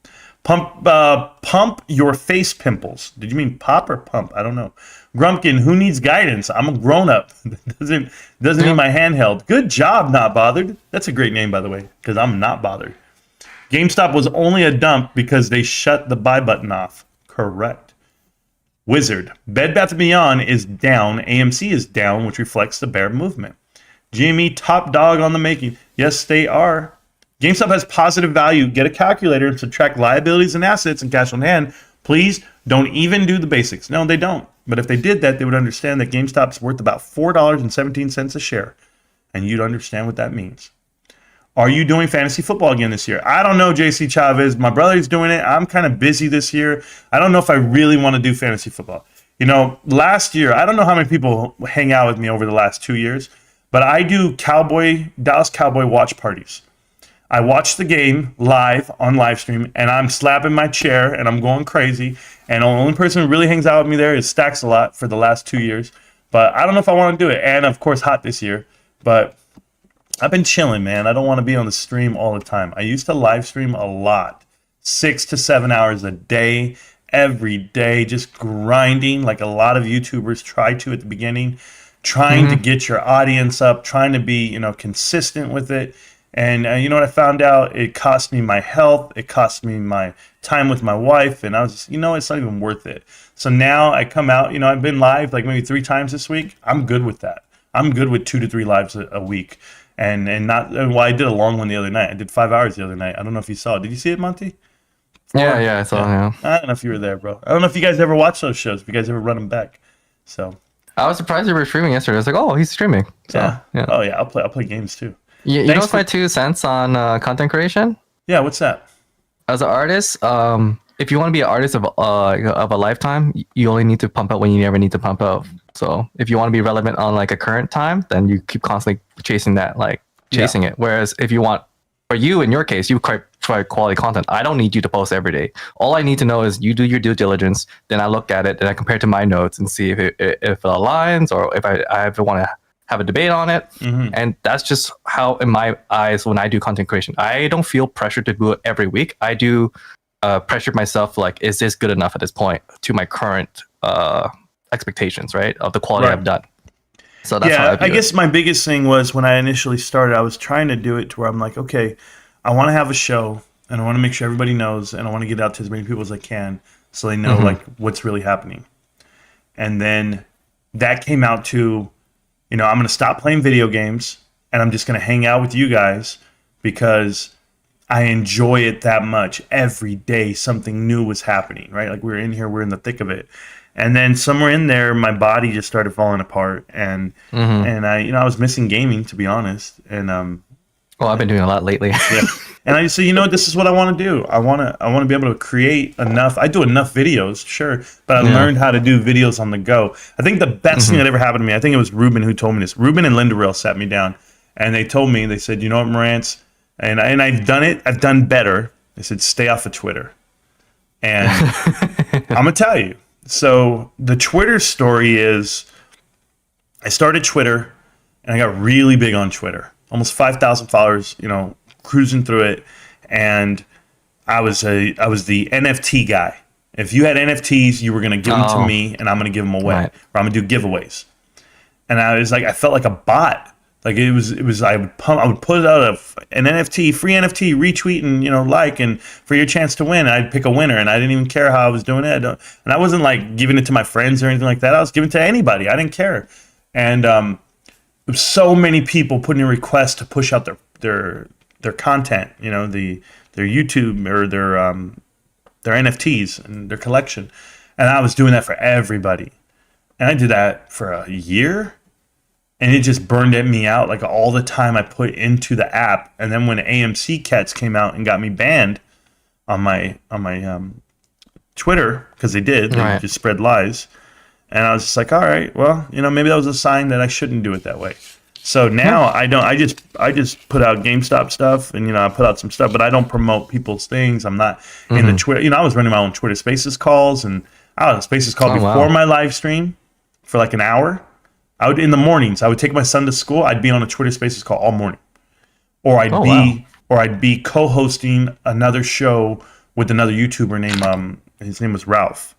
Pump your face pimples. Did you mean pop or pump? I don't know. Grumpkin, who needs guidance? I'm a grown-up. doesn't need my handheld. Good job, Not Bothered. That's a great name, by the way, because I'm not bothered. GameStop was only a dump because they shut the buy button off. Correct. Wizard. Bed Bath & Beyond is down. AMC is down, which reflects the bear movement. GME top dog on the making. Yes, they are. GameStop has positive value. Get a calculator and subtract liabilities and assets and cash on hand. Please don't even do the basics. No, they don't. But if they did that, they would understand that GameStop's worth about $4.17 a share. And you'd understand what that means. Are you doing fantasy football again this year? I don't know, JC Chavez. My brother's doing it. I'm kind of busy this year. I don't know if I really want to do fantasy football. Last year, I don't know how many people hang out with me over the last 2 years, but I do Dallas Cowboy watch parties. I watch the game live on live stream, and I'm slapping my chair, and I'm going crazy. And the only person who really hangs out with me there is Stacks a lot for the last 2 years. But I don't know if I want to do it. And, of course, Hot this year. But I've been chilling, man. I don't want to be on the stream all the time. I used to live stream a lot, 6 to 7 hours a day. every day, just grinding like a lot of YouTubers try to at the beginning, trying to get your audience up, trying to be, consistent with it. And you know what I found out? It cost me my health. It cost me my time with my wife. And I was just, it's not even worth it. So now I come out, I've been live like maybe 3 times this week. I'm good with that. I'm good with 2 to 3 lives a week. And not, well, I did a long one the other night. I did 5 hours the other night. I don't know if you saw it. Did you see it, Monty? Yeah, I saw it. Yeah. I don't know if you were there, bro. I don't know if you guys ever watch those shows. If you guys ever run them back. So I was surprised you were streaming yesterday. I was like, oh, he's streaming. So, yeah. Oh yeah, I'll play games too. You know what's my 2 cents on content creation? Yeah, what's that? As an artist, if you want to be an artist of a lifetime, you only need to pump out when you never need to pump out. So if you want to be relevant on like a current time, then you keep constantly chasing that, chasing it. Whereas if you want, for you in your case, you try quality content. I don't need you to post every day. All I need to know is you do your due diligence. Then I look at it and I compare it to my notes and see if it aligns or if I want to have a debate on it. And that's just how, in my eyes, when I do content creation, I don't feel pressure to do it every week. I do pressure myself, like, is this good enough at this point to my current expectations, right, of the quality I've done. So that's how I guess my biggest thing was when I initially started, I was trying to do it to where I'm like, okay, I want to have a show and I want to make sure everybody knows and I want to get out to as many people as I can so they know like what's really happening. And then that came out to, I'm going to stop playing video games and I'm just going to hang out with you guys because I enjoy it that much. Every day something new was happening, right? Like we're in here, we're in the thick of it. And then somewhere in there, my body just started falling apart, and I was missing gaming, to be honest. And well, I've been doing a lot lately. Yeah. And I just said, this is what I want to do. I want to be able to create enough. I do enough videos, sure, but I learned how to do videos on the go. I think the best thing that ever happened to me, I think it was Ruben who told me this. Ruben and Linda Rail sat me down, and they told me, they said, you know what, Marantz, and I've done it. I've done better. They said, stay off of Twitter. And I'm gonna tell you. So the Twitter story is, I started Twitter, and I got really big on Twitter. Almost 5,000 followers, cruising through it, and I was the NFT guy. If you had NFTs, you were gonna give them to me, and I'm gonna give them away, or I'm gonna do giveaways. And I was like, I felt like a bot. Like it was. I would put out an NFT, free NFT, retweet and like, and for your chance to win. I'd pick a winner, and I didn't even care how I was doing it. And I wasn't like giving it to my friends or anything like that. I was giving it to anybody. I didn't care. And there was so many people putting in requests to push out their content. Their YouTube or their NFTs and their collection. And I was doing that for everybody. And I did that for a year. And it just burned at me out, like all the time I put into the app. And then when AMC cats came out and got me banned on my Twitter, because they just spread lies. And I was just like, all right, well, maybe that was a sign that I shouldn't do it that way. So now I don't. I just put out GameStop stuff, and I put out some stuff, but I don't promote people's things. I'm not in the Twitter. I was running my own Twitter Spaces calls, and I was Spaces call before my live stream for like an hour. In the mornings, I would take my son to school. I'd be on a Twitter Spaces call all morning, or I'd be co-hosting another show with another YouTuber named his name was Ralph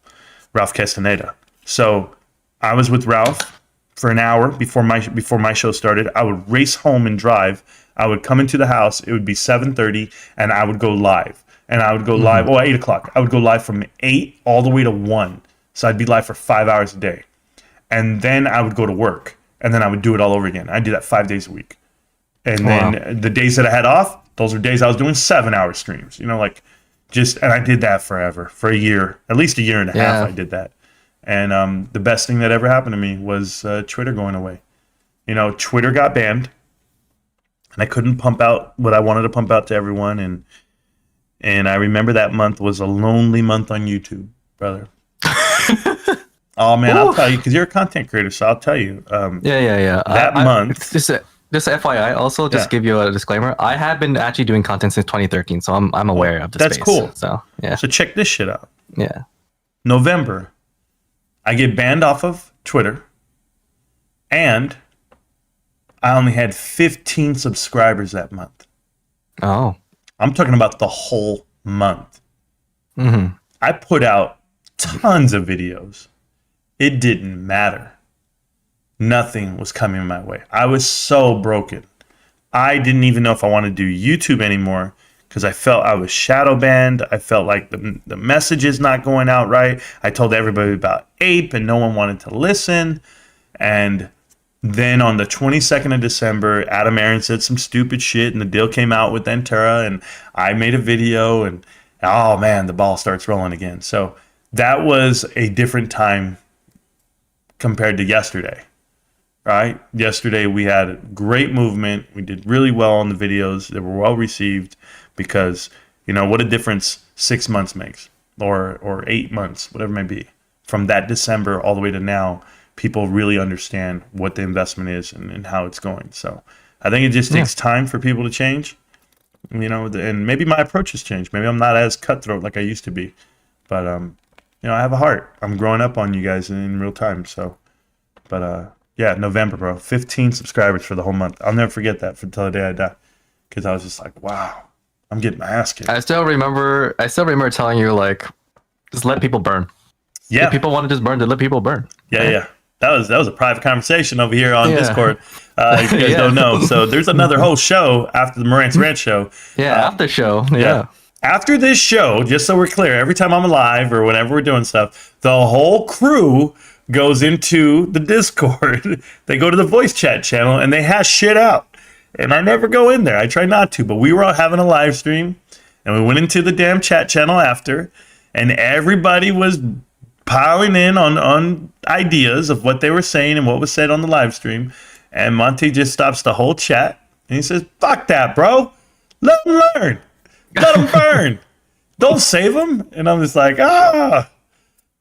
Castaneda. So I was with Ralph for an hour before my show started. I would race home and drive. I would come into the house. It would be 7:30, and I would go live. And I would go live. 8 o'clock. I would go live from 8 all the way to 1. So I'd be live for 5 hours a day. And then I would go to work, and then I would do it all over again. I did that 5 days a week. And then the days that I had off, those were days I was doing 7-hour streams. And I did that forever, for a year, at least a year and a half. I did that. And the best thing that ever happened to me was Twitter going away. Twitter got banned, and I couldn't pump out what I wanted to pump out to everyone. And I remember that month was a lonely month on YouTube, brother. Oh man, I'll tell you, because you're a content creator, so I'll tell you. Yeah. That month. Just FYI, also just give you a disclaimer. I have been actually doing content since 2013, so I'm aware of the space. That's cool. So yeah. So check this shit out. Yeah. November, I get banned off of Twitter, and I only had 15 subscribers that month. Oh. I'm talking about the whole month. Mm-hmm. I put out tons of videos. It didn't matter. Nothing was coming my way. I was so broken. I didn't even know if I wanted to do YouTube anymore because I felt I was shadow banned. I felt like the message is not going out right. I told everybody about Ape and no one wanted to listen. And then on the 22nd of December, Adam Aaron said some stupid shit and the deal came out with Entera and I made a video and oh man, the ball starts rolling again. So that was a different time compared to yesterday, right? Yesterday we had great movement. We did really well on the videos. They were well received because, you know, what a difference 6 months makes or 8 months, whatever it may be. From that December all the way to now, people really understand what the investment is and how it's going. So I think it just takes time for people to change, you know, and maybe my approach has changed. Maybe I'm not as cutthroat like I used to be, but, you know, I have a heart. I'm growing up on you guys in real time. So, but, yeah, November, bro, 15 subscribers for the whole month. I'll never forget that until the day I die. Cause I was just like, wow, I'm getting my ass kicked. I still remember telling you, like, just let people burn. Yeah. If people want to just burn, then let people burn. Yeah. Right? Yeah. That was a private conversation over here on Discord. If you guys don't know. So there's another whole show after the Marantz Rantz show. Yeah, after show. Yeah. After this show, just so we're clear, every time I'm live or whenever we're doing stuff, the whole crew goes into the Discord. They go to the voice chat channel and they hash shit out. And I never go in there. I try not to, but we were all having a live stream and we went into the damn chat channel after and everybody was piling in on ideas of what they were saying and what was said on the live stream. And Monty just stops the whole chat and he says, fuck that, bro. Let them learn. Let them burn. Don't save them. And I'm just like,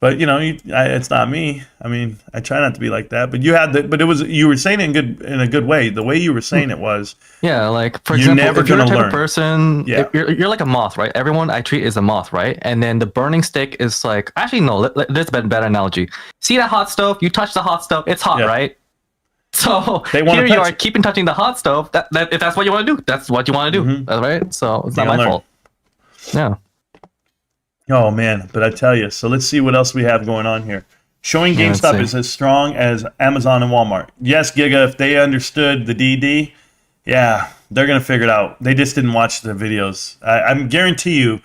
But, you know, it's not me. I mean, I try not to be like that. But you were saying it in a good way. The way you were saying it was. Yeah, like, for example, if you're the type of person, yeah. you're like a moth, right? Everyone I treat is a moth, right? And then the burning stick is like, actually, no, there's a better analogy. See that hot stove? You touch the hot stove, it's hot, right? So here you are, keeping touching the hot stove. If that's what you want to do, that's what you want to do, right? So it's not my fault. Yeah. Oh, man. But I tell you, so let's see what else we have going on here. Showing GameStop is as strong as Amazon and Walmart. Yes, Giga, if they understood the DD, yeah, they're going to figure it out. They just didn't watch the videos. I guarantee you,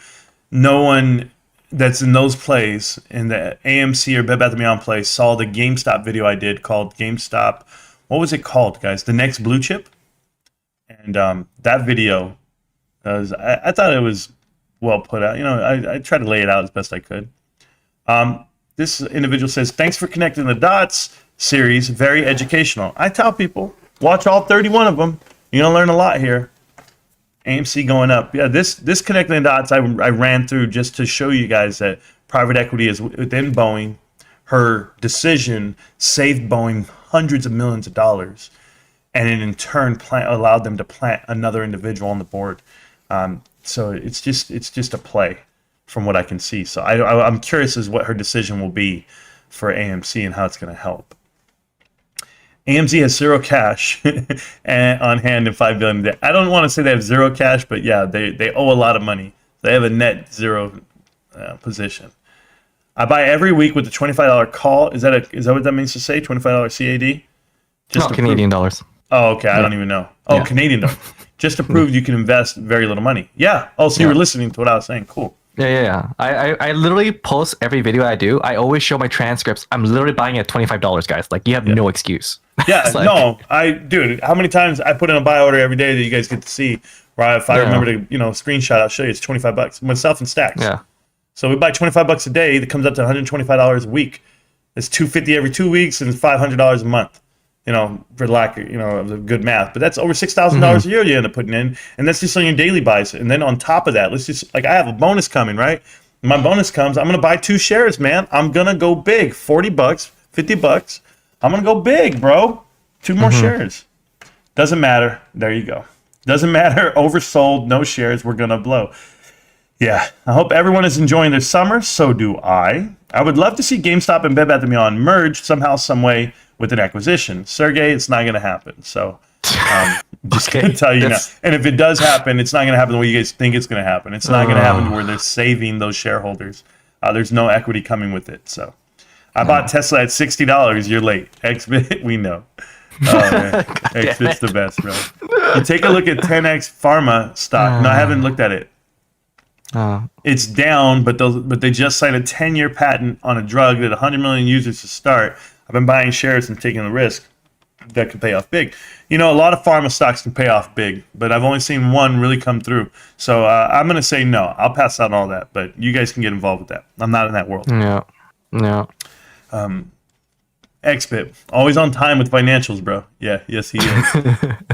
no one that's in those plays, in the AMC or Bed Bath & Beyond play, saw the GameStop video I did called GameStop. What was it called, guys? The Next Blue Chip? And that video, I thought it was well put out. You know, I tried to lay it out as best I could. This individual says, thanks for connecting the dots series. Very educational. I tell people, watch all 31 of them. You're going to learn a lot here. AMC going up. Yeah, this connecting the dots I ran through just to show you guys that private equity is within Boeing. Her decision saved Boeing hundreds of millions of dollars. And it in turn allowed them to plant another individual on the board. So it's just a play from what I can see. So I'm curious as what her decision will be for AMC and how it's going to help. AMC has zero cash on hand and $5 billion. I don't want to say they have zero cash, but yeah, they owe a lot of money. They have a net zero position. I buy every week with the $25 call. Is that what that means to say? $25 CAD? Just Canadian dollars. Oh, okay. I don't even know. Oh, yeah. Canadian dollars. Just to prove you can invest very little money. Yeah. Oh, so you were listening to what I was saying. Cool. Yeah. I literally post every video I do. I always show my transcripts. I'm literally buying at $25, guys. Like, you have no excuse. Yeah, dude, how many times I put in a buy order every day that you guys get to see, where if I remember to, screenshot, I'll show you, it's $25. Myself and Stacks. Yeah. So we buy $25 a day. That comes up to $125 a week. It's $250 every 2 weeks and $500 a month. For lack of good math, but that's over $6,000 a year you end up putting in, and that's just on your daily buys. And then on top of that, let's just I have a bonus coming, right? When my bonus comes, I'm gonna buy 2 shares, man. I'm gonna go big, $40, $50. I'm gonna go big, bro. 2 more shares. Doesn't matter. There you go. Doesn't matter. Oversold. No shares. We're gonna blow. Yeah. I hope everyone is enjoying their summer. So do I. I would love to see GameStop and Bed Bath & Beyond merge somehow, some way, with an acquisition. Sergey, it's not going to happen. So just going to tell you now. And if it does happen, it's not going to happen the way you guys think it's going to happen. It's not going to happen where they're saving those shareholders. There's no equity coming with it. So I bought Tesla at $60. You're late. XBit, we know. Oh, man. XBit's the best, bro. You take a look at 10X Pharma stock. No, I haven't looked at it. It's down, but they just signed a 10-year patent on a drug that 100 million users to start. I've been buying shares and taking the risk. That could pay off big. A lot of pharma stocks can pay off big, but I've only seen one really come through. So I'm going to say no. I'll pass out all that, but you guys can get involved with that. I'm not in that world. Yeah. XBit, always on time with financials, bro. Yeah, yes, he is.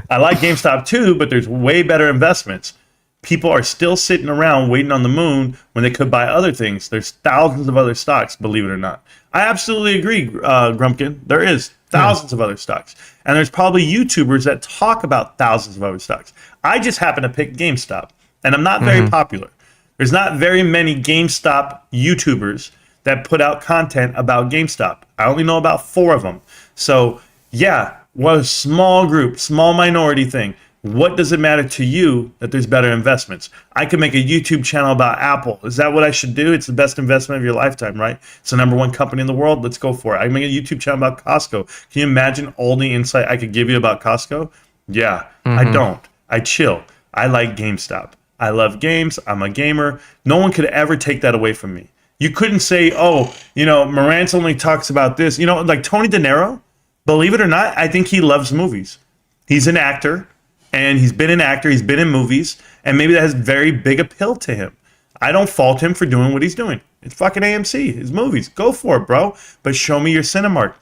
I like GameStop too, but there's way better investments. People are still sitting around waiting on the moon when they could buy other things. There's thousands of other stocks, believe it or not. I absolutely agree, Grumpkin. There is thousands of other stocks. And there's probably YouTubers that talk about thousands of other stocks. I just happen to pick GameStop, and I'm not very popular. There's not very many GameStop YouTubers that put out content about GameStop. I only know about 4 of them. So, yeah, what a small group, small minority thing. What does it matter to you that there's better investments? I could make a YouTube channel about Apple. Is that what I should do? It's the best investment of your lifetime, right? It's the #1 company in the world. Let's go for it. I can make a YouTube channel about Costco. Can you imagine all the insight I could give you about Costco? Yeah, I don't. I chill. I like GameStop. I love games. I'm a gamer. No one could ever take that away from me. You couldn't say, Marantz only talks about this. Like Tony De Niro, believe it or not, I think he loves movies. He's an actor. And he's been an actor, he's been in movies, and maybe that has very big appeal to him. I don't fault him for doing what he's doing. It's fucking AMC, his movies. Go for it, bro. But show me your Cinemark,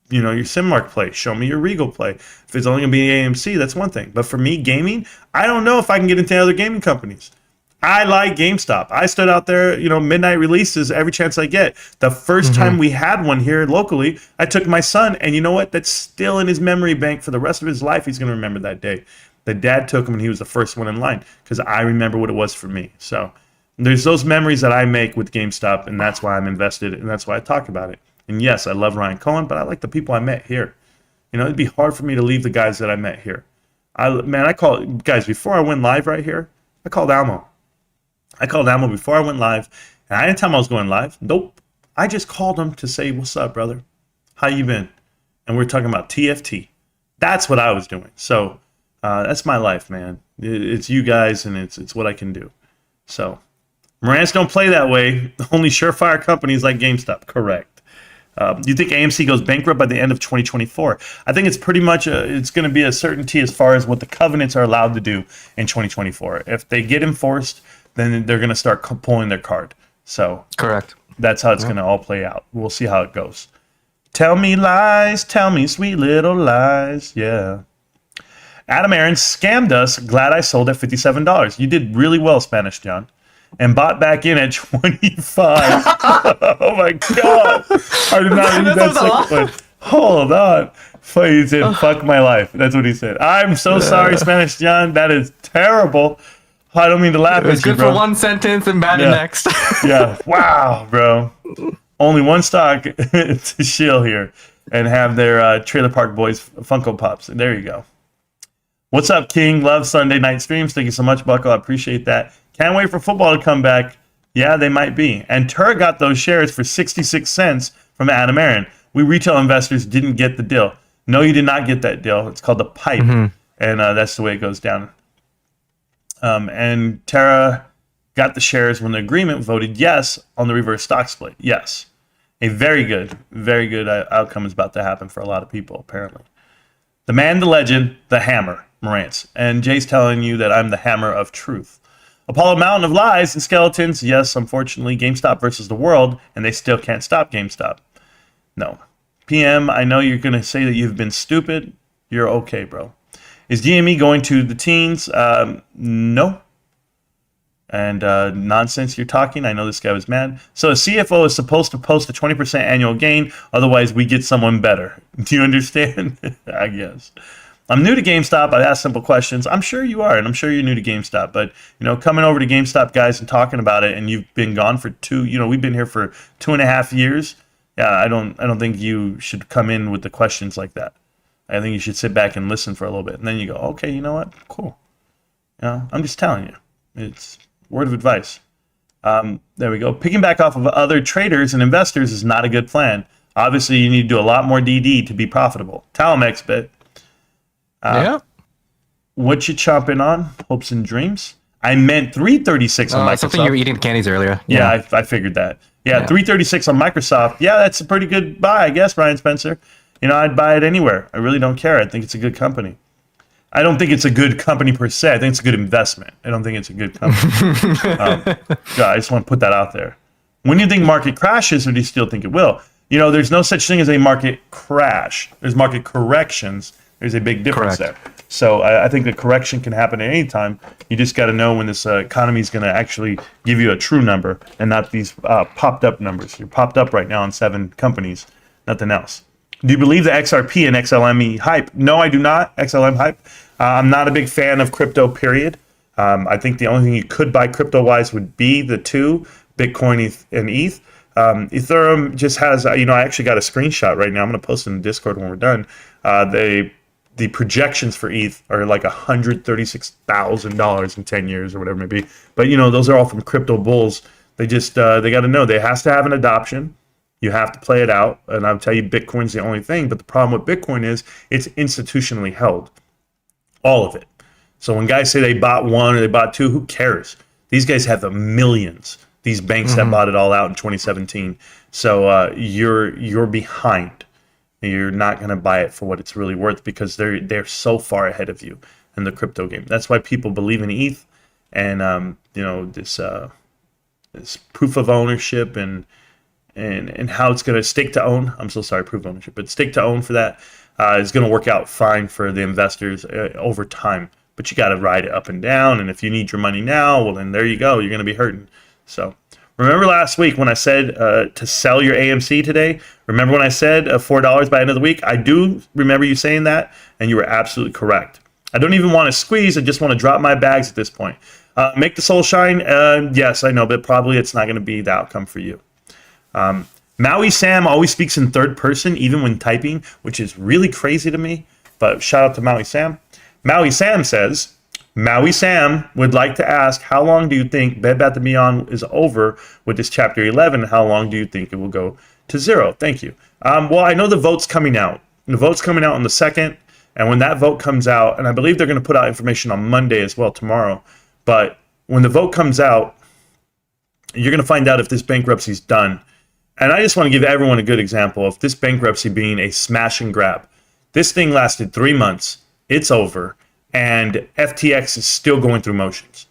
your Cinemark play. Show me your Regal play. If it's only going to be AMC, that's one thing. But for me, gaming, I don't know if I can get into other gaming companies. I like GameStop. I stood out there, midnight releases every chance I get. The first time we had one here locally, I took my son, and you know what? That's still in his memory bank for the rest of his life. He's going to remember that day. The dad took him, and he was the first one in line because I remember what it was for me. So there's those memories that I make with GameStop, and that's why I'm invested, and that's why I talk about it. And yes, I love Ryan Cohen, but I like the people I met here. It'd be hard for me to leave the guys that I met here. I called guys before I went live right here. I called Almo. Before I went live, and I didn't tell him I was going live. Nope. I just called him to say, what's up, brother? How you been? And we're talking about TFT. That's what I was doing. So that's my life, man. It's you guys, and it's what I can do. So Marantz don't play that way. Only surefire companies like GameStop. Correct. You think AMC goes bankrupt by the end of 2024? I think it's pretty much it's going to be a certainty as far as what the covenants are allowed to do in 2024. If they get enforced, then they're going to start pulling their card. So correct. That's how it's going to all play out. We'll see how it goes. Tell me lies, tell me sweet little lies. Yeah. Adam Aaron scammed us. Glad I sold at $57. You did really well, Spanish John. And bought back in at 25. Oh my God. I did not read that second one. Hold on. He said, fuck my life. That's what he said. I'm so sorry, Spanish John. That is terrible. I don't mean to laugh at you, bro. It's good for one sentence and bad the next. Yeah. Wow, bro. Only one stock to shill here and have their Trailer Park Boys Funko Pops. There you go. What's up, King? Love Sunday night streams. Thank you so much, Bucko. I appreciate that. Can't wait for football to come back. Yeah, they might be. And Tur got those shares for 66 cents from Adam Aaron. We retail investors didn't get the deal. No, you did not get that deal. It's called the PIPE. And that's the way it goes down. And Tara got the shares when the agreement voted yes on the reverse stock split. Yes. A very good outcome is about to happen for a lot of people, apparently. The man, the legend, the hammer, Marantz. And Jay's telling you that I'm the hammer of truth. Apollo Mountain of Lies and Skeletons. Yes, unfortunately, GameStop versus the world, and they still can't stop GameStop. No. PM, I know you're going to say that you've been stupid. You're okay, bro. Is GME going to the teens? No. And nonsense you're talking. I know this guy was mad. So a CFO is supposed to post a 20% annual gain. Otherwise, we get someone better. Do you understand? I guess. I'm new to GameStop. I ask simple questions. I'm sure you are, and I'm sure you're new to GameStop. But, coming over to GameStop, guys, and talking about it, and you've been gone for we've been here for 2.5 years. Yeah, I don't think you should come in with the questions like that. I think you should sit back and listen for a little bit. And then you go, okay, you know what? Cool. I'm just telling you. It's word of advice. There we go. Picking back off of other traders and investors is not a good plan. Obviously, you need to do a lot more DD to be profitable. Talamex bit. Yeah. What you chomping on? Hopes and dreams? I meant 336 on Microsoft. Something you were eating candies earlier. Yeah, I figured that. Yeah, 336 on Microsoft. Yeah, that's a pretty good buy, I guess, Ryan Spencer. You know, I'd buy it anywhere. I really don't care. I think it's a good company. I don't think it's a good company per se. I think it's a good investment. I don't think it's a good company. I just want to put that out there. When do you think market crashes, or do you still think it will? You know, there's no such thing as a market crash. There's market corrections. There's a big difference there. So I think a correction can happen at any time. You just got to know when this economy is going to actually give you a true number and not these popped up numbers. You're popped up right now on 7 companies, nothing else. Do you believe the XRP and XLME hype? No, I do not. XLM hype. I'm not a big fan of crypto, period. I think the only thing you could buy crypto-wise would be the 2, Bitcoin and ETH. Ethereum just has, I actually got a screenshot right now. I'm going to post it in the Discord when we're done. The projections for ETH are like $136,000 in 10 years or whatever it may be. But, those are all from crypto bulls. They just, they got to know. They has to have an adoption. You have to play it out. And I'll tell you, Bitcoin's the only thing. But the problem with Bitcoin is it's institutionally held. All of it. So when guys say they bought 1 or they bought 2, who cares? These guys have the millions. These banks that bought it all out in 2017. So you're behind. You're not going to buy it for what it's really worth because they're so far ahead of you in the crypto game. That's why people believe in ETH and this proof of ownership and how it's going to stake to own. I'm so sorry, proof of ownership, but stake to own for that is going to work out fine for the investors over time. But you got to ride it up and down. And if you need your money now, well, then there you go. You're going to be hurting. So remember last week when I said to sell your AMC today? Remember when I said $4 by end of the week? I do remember you saying that, and you were absolutely correct. I don't even want to squeeze. I just want to drop my bags at this point. Make the soul shine? Yes, I know, but probably it's not going to be the outcome for you. Maui Sam always speaks in third person, even when typing, which is really crazy to me. But shout out to Maui Sam. Maui Sam says, Maui Sam would like to ask, how long do you think Bed Bath & Beyond is over with this Chapter 11? How long do you think it will go to 0? Thank you. Well, I know the vote's coming out. The vote's coming out on the 2nd. And when that vote comes out, and I believe they're going to put out information on Monday as well tomorrow. But when the vote comes out, you're going to find out if this bankruptcy is done. And I just want to give everyone a good example of this bankruptcy being a smash and grab. This thing lasted 3 months. It's over. And FTX is still going through motions.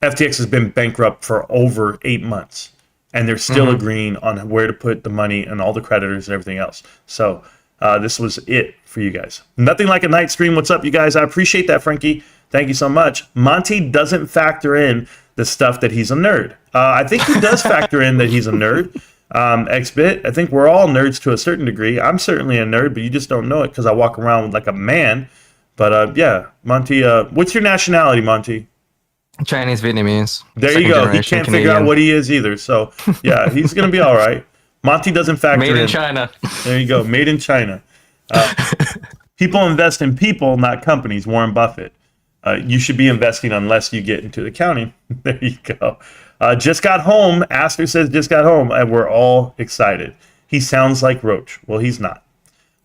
FTX has been bankrupt for over 8 months. And they're still agreeing on where to put the money and all the creditors and everything else. So this was it for you guys. Nothing like a night stream. What's up, you guys? I appreciate that, Frankie. Thank you so much. Monty doesn't factor in the stuff that he's a nerd. I think he does factor in that he's a nerd. XBit, I think we're all nerds to a certain degree. I'm certainly a nerd, but you just don't know it because I walk around like a man. But yeah, Monty, what's your nationality, Monty? Chinese, Vietnamese. There you go. He can't figure out what he is either. So yeah, he's going to be all right. Monty doesn't factor in. Made in China. There you go. Made in China. People invest in people, not companies. Warren Buffett. You should be investing unless you get into accounting. There you go. Just got home. Aster says just got home. And we're all excited. He sounds like Roach. Well, he's not.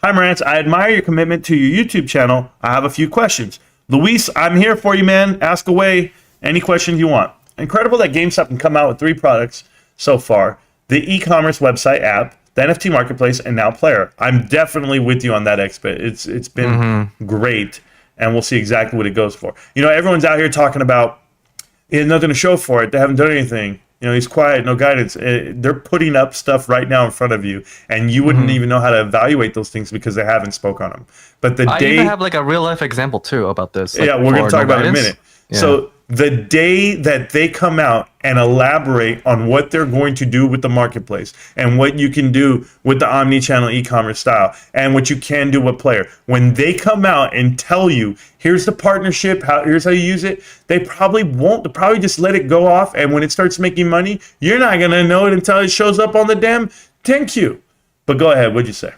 Hi, Marantz. I admire your commitment to your YouTube channel. I have a few questions. Luis, I'm here for you, man. Ask away any questions you want. Incredible that GameStop can come out with 3 products so far. The e-commerce website app, the NFT marketplace, and now Player. I'm definitely with you on that, XBit. It's been great, and we'll see exactly what it goes for. Everyone's out here talking about he had nothing to show for it. They haven't done anything. He's quiet, no guidance. They're putting up stuff right now in front of you, and you wouldn't even know how to evaluate those things because they haven't spoke on them. But I even have like a real life example too about this. Yeah, we're going to talk about it in a minute. Yeah. So the day that they come out and elaborate on what they're going to do with the marketplace and what you can do with the omni-channel e-commerce style and what you can do with Player, when they come out and tell you, here's the partnership, here's how you use it, they probably won't. They'll probably just let it go off, and when it starts making money, you're not going to know it until it shows up on the damn thank you. But go ahead, what'd you say?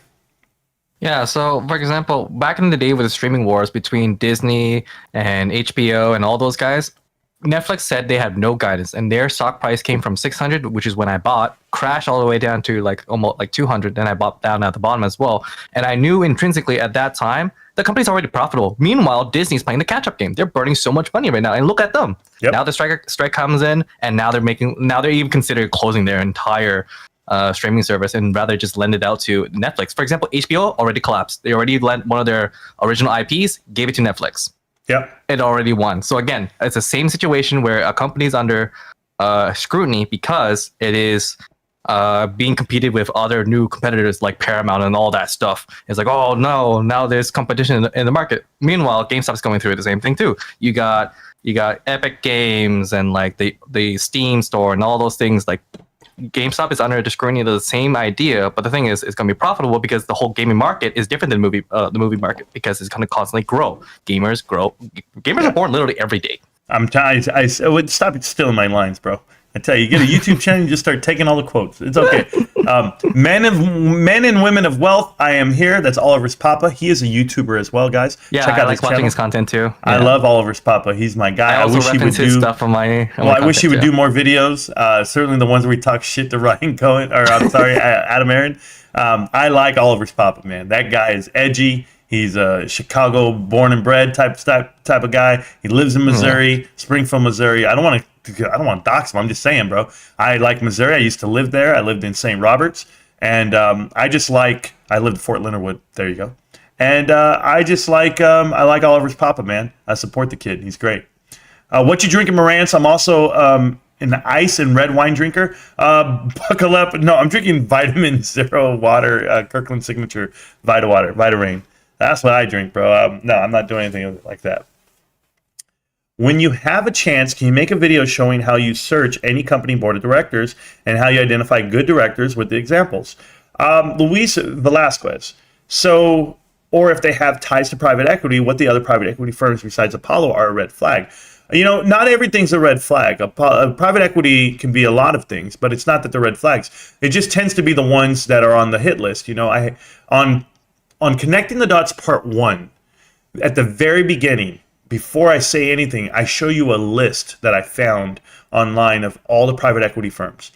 Yeah, so for example, back in the day with the streaming wars between Disney and HBO and all those guys, Netflix said they had no guidance, and their stock price came from 600, which is when I bought, crashed all the way down to like almost like 200. Then I bought down at the bottom as well, and I knew intrinsically at that time the company's already profitable. Meanwhile, Disney's playing the catch-up game. They're burning so much money right now, and look at them. Yep. Now the strike comes in, and now they're even considering closing their entire streaming service and rather just lend it out to Netflix. For example, HBO already collapsed. They already lent one of their original IPs, gave it to Netflix. Yep. It already won. So again, it's the same situation where a company's under scrutiny because it is being competed with other new competitors like Paramount and all that stuff. It's like, oh no, now there's competition in the market. Meanwhile, GameStop's going through the same thing too. You got Epic Games and like the Steam store and all those things. Like GameStop is under the scrutiny of the same idea, but the thing is, it's going to be profitable because the whole gaming market is different than the movie market because it's going to constantly grow. Gamers grow. Gamers are born literally every day. I'm tired. I would stop stealing my lines, bro. I tell you, you get a YouTube channel, you just start taking all the quotes. It's okay. Men and women of wealth, I am here. That's Oliver's Papa. He is a YouTuber as well, guys. Yeah, check out I like his watching channel. his content too. Yeah. I love Oliver's Papa. He's my guy. I also wish he would his do stuff on my. I wish he would do more videos. Certainly the ones where we talk shit to Ryan Cohen, or I'm sorry, Adam Aaron. I like Oliver's Papa, man. That guy is edgy. He's a Chicago born and bred type of guy. He lives in Missouri, Springfield, Missouri. I don't want to dox him. I'm just saying, bro. I like Missouri. I used to live there. I lived in St. Roberts, and I lived in Fort Leonard Wood. There you go. And I like Oliver's Papa, man. I support the kid. He's great. What you drinking, Marantz? I'm also an ice and red wine drinker. Buckle up. No, I'm drinking Vitamin Zero water, Kirkland Signature Vita Water, Vita Rain. That's what I drink, bro. No, I'm not doing anything like that. When you have a chance, can you make a video showing how you search any company board of directors and how you identify good directors with the examples? Luis Velasquez. So, or if they have ties to private equity, what the other private equity firms besides Apollo are a red flag. You know, not everything's a red flag. Private equity can be a lot of things, but it's not that they're red flags. It just tends to be the ones that are on the hit list. You know, on Connecting the Dots Part 1, at the very beginning, before I say anything, I show you a list that I found online of all the private equity firms.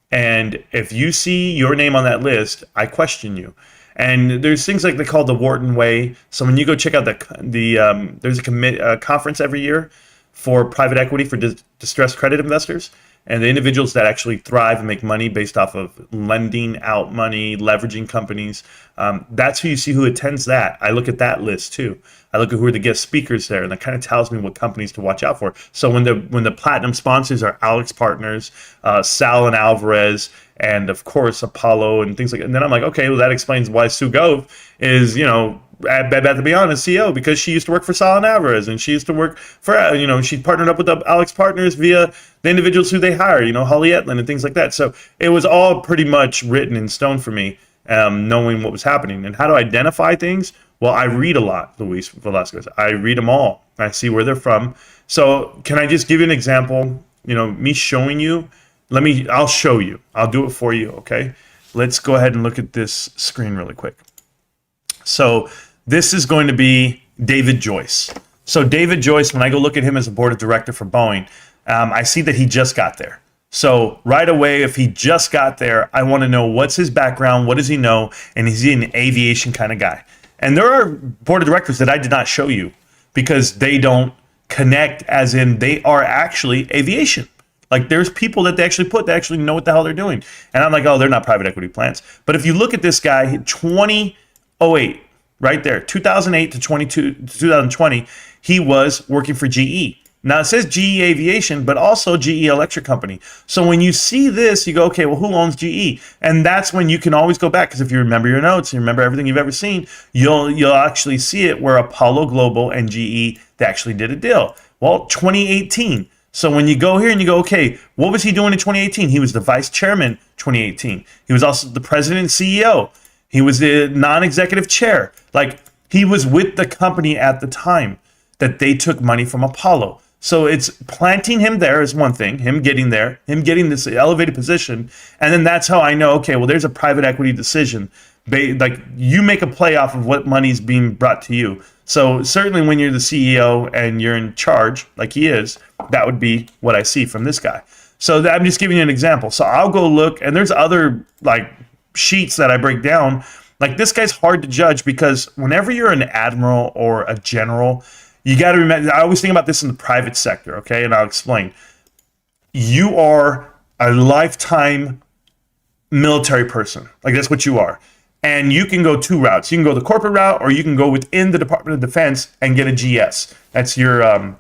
And if you see your name on that list, I question you. And there's things like they call the Wharton Way. So when you go check out there's a conference every year for private equity for distressed credit investors. And the individuals that actually thrive and make money based off of lending out money, leveraging companies, that's who you see who attends that. I look at that list too. I look at who are the guest speakers there, and that kind of tells me what companies to watch out for. So when the platinum sponsors are Alex Partners, Sal and Alvarez, and of course Apollo and things like that, and then I'm like, okay, well that explains why Sue Gove is, you know, at Bed Bath & Beyond as CEO, because she used to work for Sal and Alvarez, and she used to work for, you know, she partnered up with the Alex Partners via the individuals who they hire, you know, Holly Etlin and things like that. So it was all pretty much written in stone for me, knowing what was happening. And how to identify things? Well, I read a lot, Luis Velasquez. I read them all. I see where they're from. So can I just give you an example? You know, me showing you. I'll show you. I'll do it for you, okay? Let's go ahead and look at this screen really quick. So this is going to be David Joyce. So David Joyce, when I go look at him as a board of director for Boeing, I see that he just got there. So right away, if he just got there, I want to know what's his background, what does he know, and is he an aviation kind of guy? And there are board of directors that I did not show you because they don't connect, as in they are actually aviation. Like there's people that they actually know what the hell they're doing. And I'm like, oh, they're not private equity plants. But if you look at this guy, 2008, right there, 2008 to 2020, he was working for GE. Now it says GE Aviation, but also GE Electric Company. So when you see this, you go, okay, well, who owns GE? And that's when you can always go back, because if you remember your notes, you remember everything you've ever seen, you'll actually see it where Apollo Global and GE, they actually did a deal. Well, 2018. So when you go here and you go, okay, what was he doing in 2018? He was the vice chairman 2018. He was also the president and CEO. He was the non-executive chair. Like, he was with the company at the time that they took money from Apollo. So it's planting him there is one thing, him getting there, him getting this elevated position. And then that's how I know, okay, well, there's a private equity decision. Like, you make a play off of what money's being brought to you. So certainly when you're the CEO and you're in charge, like he is, that would be what I see from this guy. So I'm just giving you an example. So I'll go look, and there's other like sheets that I break down. Like this guy's hard to judge because whenever you're an admiral or a general, you got to remember, I always think about this in the private sector, okay? And I'll explain. You are a lifetime military person. Like that's what you are. And you can go two routes. You can go the corporate route, or you can go within the Department of Defense and get a GS. That's your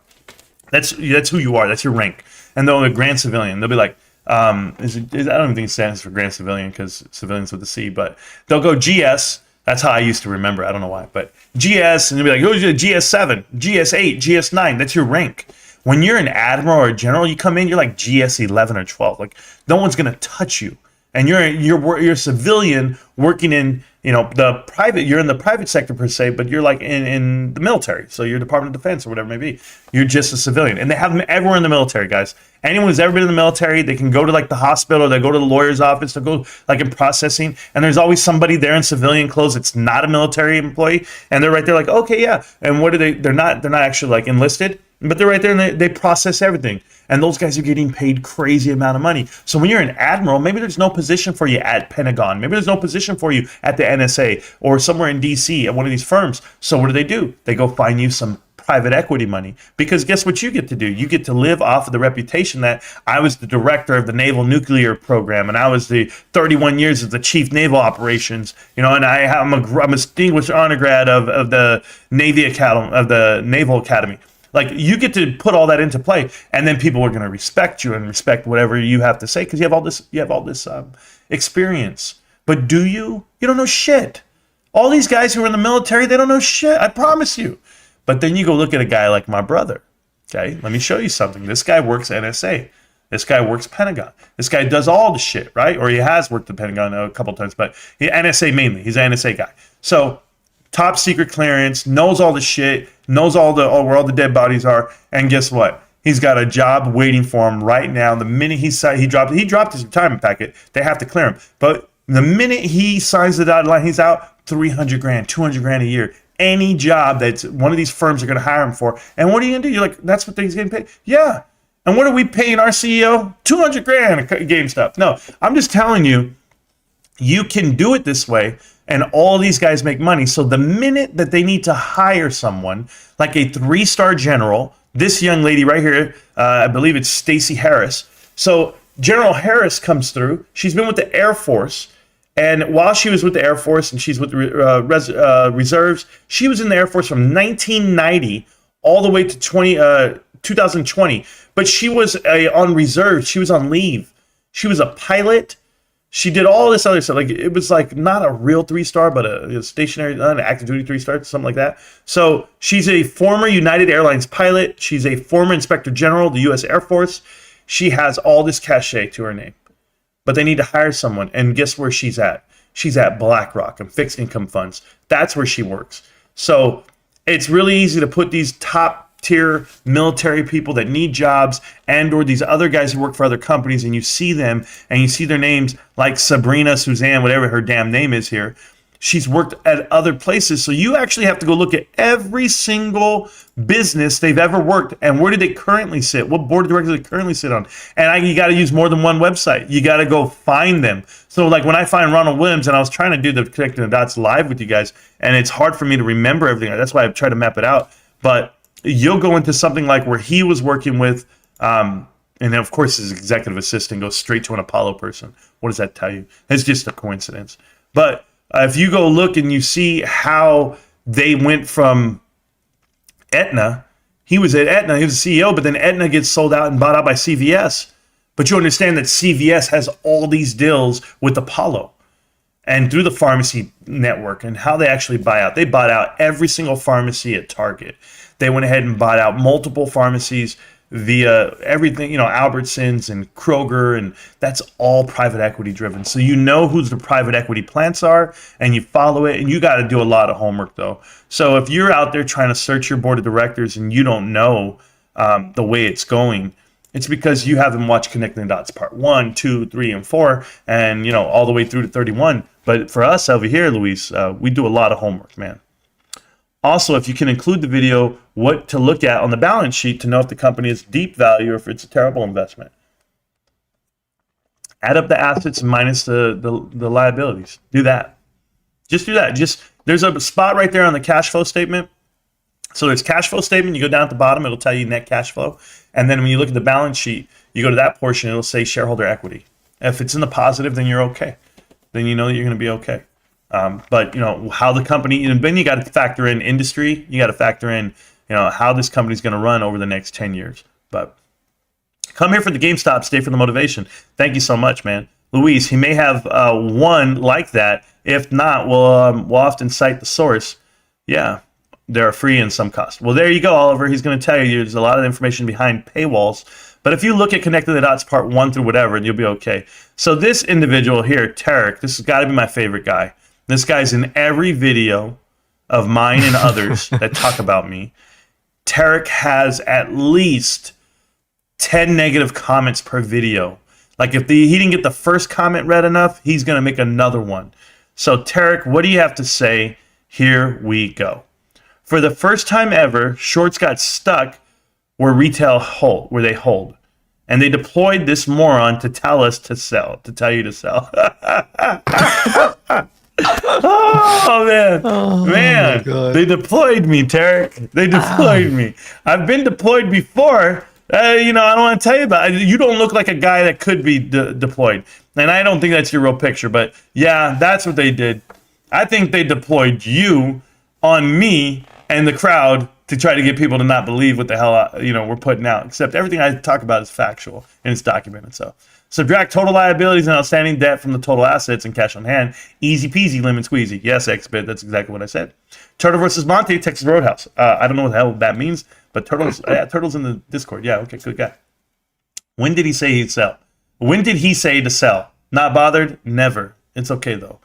that's who you are. That's your rank. And they'll be Grand Civilian. They'll be like, I don't even think it stands for Grand Civilian because civilians with the C, but they'll go GS. That's how I used to remember. I don't know why, but GS, and they'll be like, oh, GS7, GS8, GS9. That's your rank. When you're an admiral or a general, you come in, you're like GS11 or 12. Like no one's gonna touch you. And you're a civilian working in, the private. You're in the private sector per se, but you're like in the military. So you're Department of Defense or whatever it may be. You're just a civilian, and they have them everywhere in the military, guys. Anyone who's ever been in the military, they can go to like the hospital, they go to the lawyer's office, they go like in processing, and there's always somebody there in civilian clothes that's not a military employee, and they're right there like, okay, yeah. And what are they? They're not actually like enlisted, but they're right there and they process everything. And those guys are getting paid crazy amount of money. So when you're an admiral, maybe there's no position for you at Pentagon. Maybe there's no position for you at the NSA or somewhere in DC at one of these firms. So what do? They go find you some private equity money. Because guess what you get to do? You get to live off of the reputation that I was the director of the Naval Nuclear Program, and I was the 31 years as the Chief Naval Operations, and I'm a distinguished honor grad of the Navy Academy, of the Naval Academy. Like you get to put all that into play, and then people are going to respect you and respect whatever you have to say because you have all this experience. But do you? You don't know shit. All these guys who are in the military, they don't know shit. I promise you. But then you go look at a guy like my brother. Okay, let me show you something. This guy works NSA. This guy works Pentagon. This guy does all the shit, right? Or he has worked the Pentagon a couple times, but NSA mainly. He's an NSA guy. So top secret clearance, knows all the shit, knows where all the dead bodies are, and guess what? He's got a job waiting for him right now. The minute he dropped his retirement packet, they have to clear him. But the minute he signs the dotted line, he's out $300,000, $200,000 a year. Any job that one of these firms are going to hire him for. And what are you going to do? You're like, that's what he's getting paid? Yeah. And what are we paying our CEO? $200,000 at GameStop. No, I'm just telling you, you can do it this way. And all these guys make money. So the minute that they need to hire someone like a 3-star general, this young lady right here, I believe it's Stacey Harris. So General Harris comes through. She's been with the Air Force. And while she was with the Air Force and she's with the reserves, she was in the Air Force from 1990 all the way to 2020. But she was on reserve. She was on leave. She was a pilot. She did all this other stuff. Like it was like not a real 3-star, but a stationary, an active duty 3-star, something like that. So she's a former United Airlines pilot. She's a former Inspector General of the U.S. Air Force. She has all this cachet to her name. But they need to hire someone. And guess where she's at? She's at BlackRock and fixed income funds. That's where she works. So it's really easy to put these top tier military people that need jobs and or these other guys who work for other companies, and you see them and you see their names like Sabrina, Suzanne, whatever her damn name is here. She's worked at other places. So you actually have to go look at every single business they've ever worked and where do they currently sit? What board of directors they currently sit on? And you got to use more than one website. You got to go find them. So like when I find Ronald Williams, and I was trying to do the Connecting the Dots live with you guys, and it's hard for me to remember everything. That's why I've tried to map it out. But you'll go into something like where he was working with, and then of course his executive assistant goes straight to an Apollo person. What does that tell you? It's just a coincidence. But if you go look and you see how they went from Aetna, he was at Aetna, he was the CEO, but then Aetna gets sold out and bought out by CVS. But you understand that CVS has all these deals with Apollo and through the pharmacy network and how they actually buy out. They bought out every single pharmacy at Target. They went ahead and bought out multiple pharmacies via everything, Albertsons and Kroger, and that's all private equity driven. So you know who the private equity plants are, and you follow it, and you got to do a lot of homework though. So if you're out there trying to search your board of directors and you don't know the way it's going, it's because you haven't watched Connecting the Dots part 1, 2, 3, and 4, and all the way through to 31. But for us over here, Luis, we do a lot of homework, man. Also, if you can include the video, what to look at on the balance sheet to know if the company is deep value or if it's a terrible investment. Add up the assets minus the liabilities. Do that. Just do that. There's a spot right there on the cash flow statement. So there's cash flow statement. You go down at the bottom, it'll tell you net cash flow. And then when you look at the balance sheet, you go to that portion, it'll say shareholder equity. If it's in the positive, then you're okay. Then you know that you're going to be okay. But how the company, then you got to factor in industry. You got to factor in, how this company's going to run over the next 10 years. But come here for the GameStop, stay for the motivation. Thank you so much, man. Luis, he may have one like that. If not, we'll often cite the source. Yeah, they're free and some cost. Well, there you go, Oliver. He's going to tell you there's a lot of information behind paywalls. But if you look at connecting the dots part 1 through whatever, you'll be okay. So this individual here, Tarek, this has got to be my favorite guy. This guy's in every video of mine and others that talk about me. Tarek has at least 10 negative comments per video. Like if he didn't get the first comment read enough, he's going to make another one. So Tarek, what do you have to say? Here we go. For the first time ever, shorts got stuck where they hold. And they deployed this moron to tell us to sell, to tell you to sell. Oh, man. They deployed me, Tarek. They deployed me. I've been deployed before. I don't want to tell you about it. You don't look like a guy that could be deployed. And I don't think that's your real picture. But, yeah, that's what they did. I think they deployed you on me and the crowd to try to get people to not believe what the hell we're putting out. Except everything I talk about is factual and it's documented. So subtract total liabilities and outstanding debt from the total assets and cash on hand. Easy peasy, lemon squeezy. Yes, XBit, that's exactly what I said. Turtle versus Monte, Texas Roadhouse. I don't know what the hell that means, but Turtle's in the Discord. Yeah, okay, good guy. When did he say he'd sell? When did he say to sell? Not bothered? Never. It's okay though.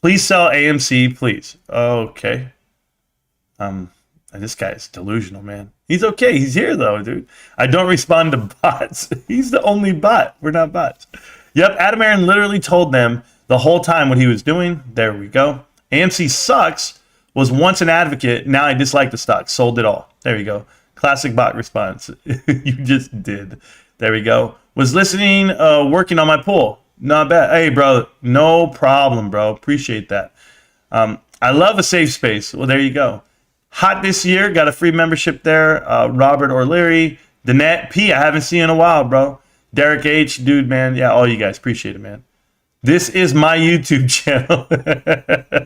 Please sell AMC, please. Okay. This guy is delusional, man. He's okay. He's here, though, dude. I don't respond to bots. He's the only bot. We're not bots. Yep, Adam Aaron literally told them the whole time what he was doing. There we go. AMC sucks. Was once an advocate. Now I dislike the stock. Sold it all. There you go. Classic bot response. You just did. There we go. Was listening, working on my pool. Not bad. Hey, bro. No problem, bro. Appreciate that. I love a safe space. Well, there you go. Hot this year, got a free membership there. Robert O'Leary, Danette P, I haven't seen in a while, bro. Derek H, dude, man. Yeah, all you guys, appreciate it, man. This is my YouTube channel.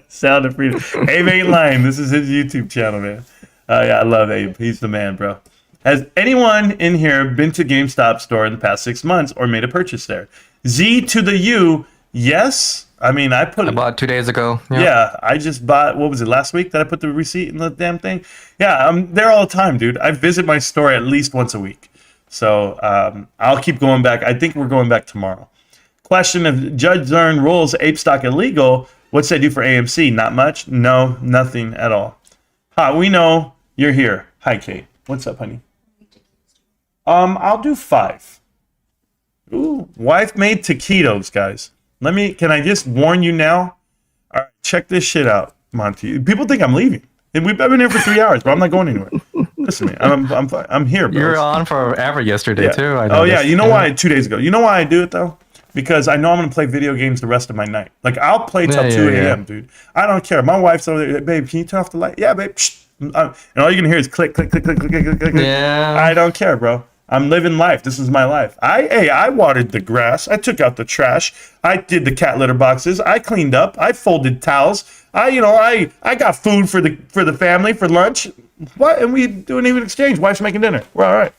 Sound of Freedom. Abe ain't lying. This is his YouTube channel, man. Yeah, I love Abe. He's the man, bro. Has anyone in here been to GameStop store in the past 6 months or made a purchase there? Z to the U, yes. I mean, I bought 2 days ago. Yeah, I just bought, what was it, last week that I put the receipt in the damn thing? Yeah, I'm there all the time, dude. I visit my store at least once a week. So I'll keep going back. I think we're going back tomorrow. Question: if Judge Zern rules ape stock illegal, what's that do for AMC? Not much? No, nothing at all. Hi, we know you're here. Hi, Kate. What's up, honey? I'll do 5. Ooh, wife made taquitos, guys. Can I just warn you now? All right, check this shit out, Monty. People think I'm leaving. And I've been here for 3 hours, but I'm not going anywhere. Listen to me. I'm here, bro. You were on forever yesterday, too. Oh, yeah. You know why? 2 days ago. You know why I do it, though? Because I know I'm going to play video games the rest of my night. Like, I'll play till 2 a.m., dude. I don't care. My wife's over there. Babe, can you turn off the light? Yeah, babe. And all you're going to hear is click, click, click, click, click, click, click, click. Yeah. I don't care, bro. I'm living life. This is my life. I watered the grass. I took out the trash. I did the cat litter boxes. I cleaned up. I folded towels. I got food for the family for lunch. What? And we do an even exchange. Wife's making dinner. We're all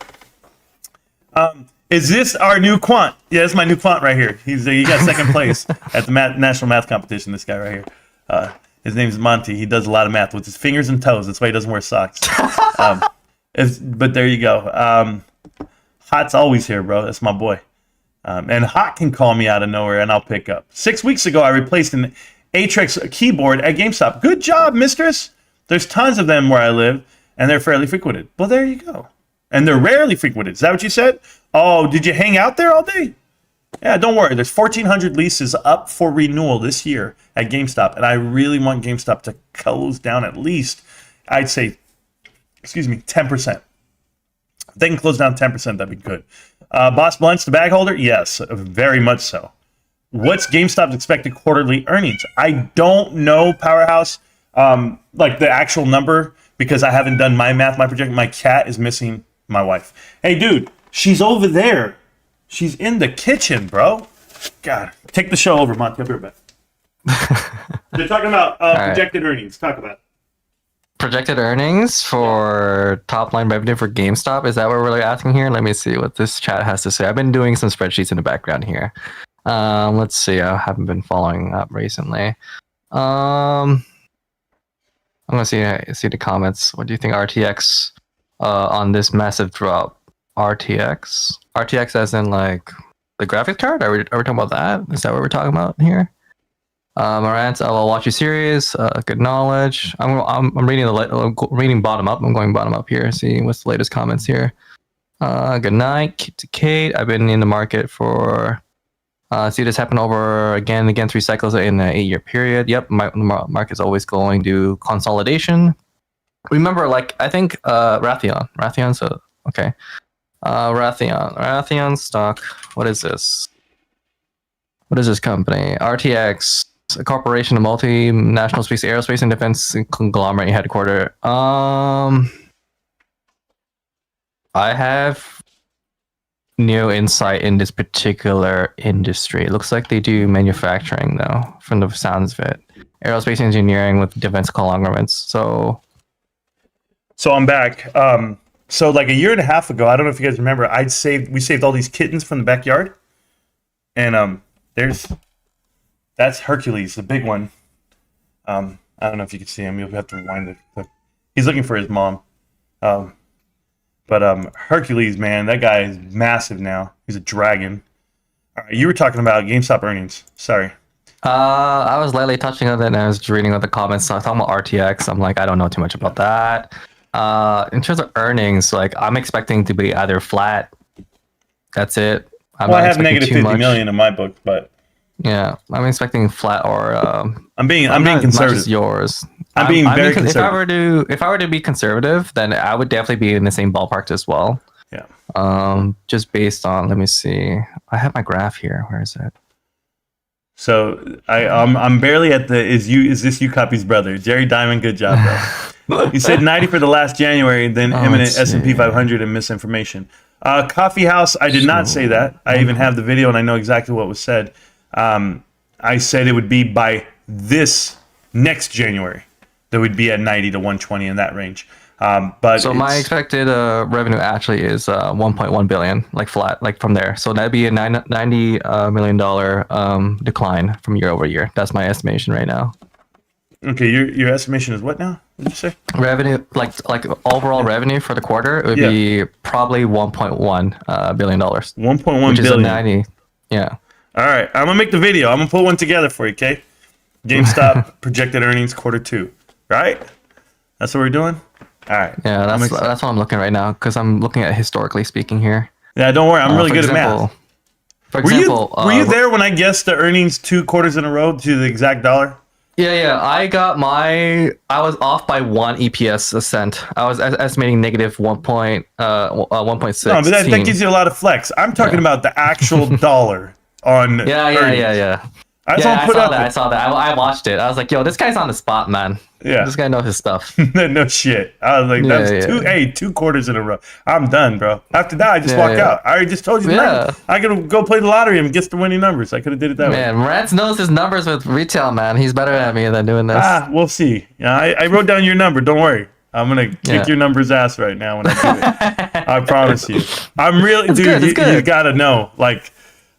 right. Is this our new quant? Yeah, it's my new quant right here. He got second place at the national math competition. This guy right here. His name is Monty. He does a lot of math with his fingers and toes. That's why he doesn't wear socks. But there you go. Hot's always here, bro. That's my boy. And Hot can call me out of nowhere, and I'll pick up. 6 weeks ago, I replaced an Atrex keyboard at GameStop. Good job, mistress. There's tons of them where I live, and they're fairly frequented. Well, there you go. And they're rarely frequented. Is that what you said? Oh, did you hang out there all day? Yeah, don't worry. There's 1,400 leases up for renewal this year at GameStop, and I really want GameStop to close down at least I'd say, 10%. If they can close down 10%, that'd be good. Boss Blunt's the bag holder? Yes, very much so. What's GameStop's expected quarterly earnings? I don't know, Powerhouse, like the actual number, because I haven't done my math, my projection. My cat is missing my wife. Hey, dude, she's over there. She's in the kitchen, bro. God, take the show over, Monty. I'll be right back. They're talking about projected earnings. Talk about it. Projected earnings for top line revenue for GameStop. Is that what we're asking here? Let me see what this chat has to say. I've been doing some spreadsheets in the background here. Let's see. I haven't been following up recently. I'm gonna see the comments. What do you think, RTX, on this massive drop? RTX as in like the graphic card? Are we talking about that? Is that what we're talking about here? Marantz, I will watch your series. Good knowledge. I'm reading bottom up. I'm going bottom up here. See what's the latest comments here. Good night to Kate. I've been in the market for. See this happen over again 3 cycles in an 8-year period. Yep, market's always going to consolidation. Remember, like I think Raytheon. So okay, Raytheon stock. What is this? What is this company? RTX, a corporation, a multinational space, aerospace, and defense conglomerate headquarter. I have no insight in this particular industry. It looks like they do manufacturing, though, from the sounds of it. Aerospace engineering with defense conglomerates. So I'm back. So like a year and a half ago, I don't know if you guys remember, we saved all these kittens from the backyard, and that's Hercules, the big one. I don't know if you can see him. You'll have to rewind it. He's looking for his mom. But Hercules, man, that guy is massive now. He's a dragon. All right, you were talking about GameStop earnings. Sorry. I was lightly touching on it, and I was reading the comments. So I was talking about RTX. I'm like, I don't know too much about that. In terms of earnings, like I'm expecting to be either flat. That's it. I have negative 50 million in my book, but yeah, I'm expecting flat or I'm being conservative. As yours. I'm being very conservative. If I were to be conservative, then I would definitely be in the same ballpark as well. Yeah. Just based on, let me see. I have my graph here. Where is it? So I'm barely at the is this you copy's brother, Jerry Diamond. Good job, bro. You said 90 for the last January, then imminent S&P 500 and misinformation. Coffee House, I did not say that. I even have the video and I know exactly what was said. I said it would be by this next January. That would be at 90 to 120 in that range. But so my expected revenue actually is 1.1 billion, like flat, like from there. So that'd be a $90 million decline from year over year. That's my estimation right now. Okay, your estimation is what now? What did you say? Revenue, like overall revenue for the quarter, it would be probably 1.1 billion dollars. 1.1 billion. Which is a 90. Yeah. All right, I'm gonna make the video. I'm gonna put one together for you, okay? GameStop projected earnings Q2, right? That's what we're doing. All right. Yeah, that's what I'm looking right now because I'm looking at historically speaking here. Yeah, don't worry. I'm really good at math. For example, were you there when I guessed the earnings 2 quarters in a row to the exact dollar? Yeah. I was off by 1 EPS a cent. I was estimating negative 1.6. No, but that gives you a lot of flex. I'm talking about the actual dollar on. Yeah. I saw that. I watched it. I was like, yo, this guy's on the spot, man. Yeah. This guy knows his stuff. No shit. I was like, that's 2 quarters in a row. I'm done, bro. After that, I just walk out. I already just told you. I could go play the lottery and get the winning numbers. I could have did it that way. Man, Marantz knows his numbers with retail, man. He's better at me than doing this. We'll see. Yeah, I wrote down your number. Don't worry. I'm going to kick your number's ass right now when I do it. I promise you. I'm really, dude, you got to know. Like,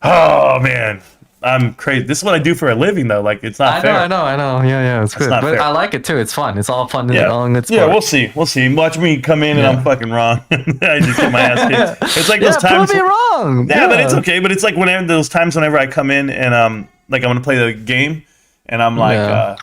oh, man. I'm crazy. This is what I do for a living, though. Like, it's not fair. I know. Yeah, it's good. But fair. I like it, too. It's fun. It's all fun. Yeah, we'll see. Watch me come in and I'm fucking wrong. I just get my ass kicked. It's like those times. Prove me wrong. Yeah, but it's okay. But it's like those times whenever I come in and like I'm going to play the game and I'm like,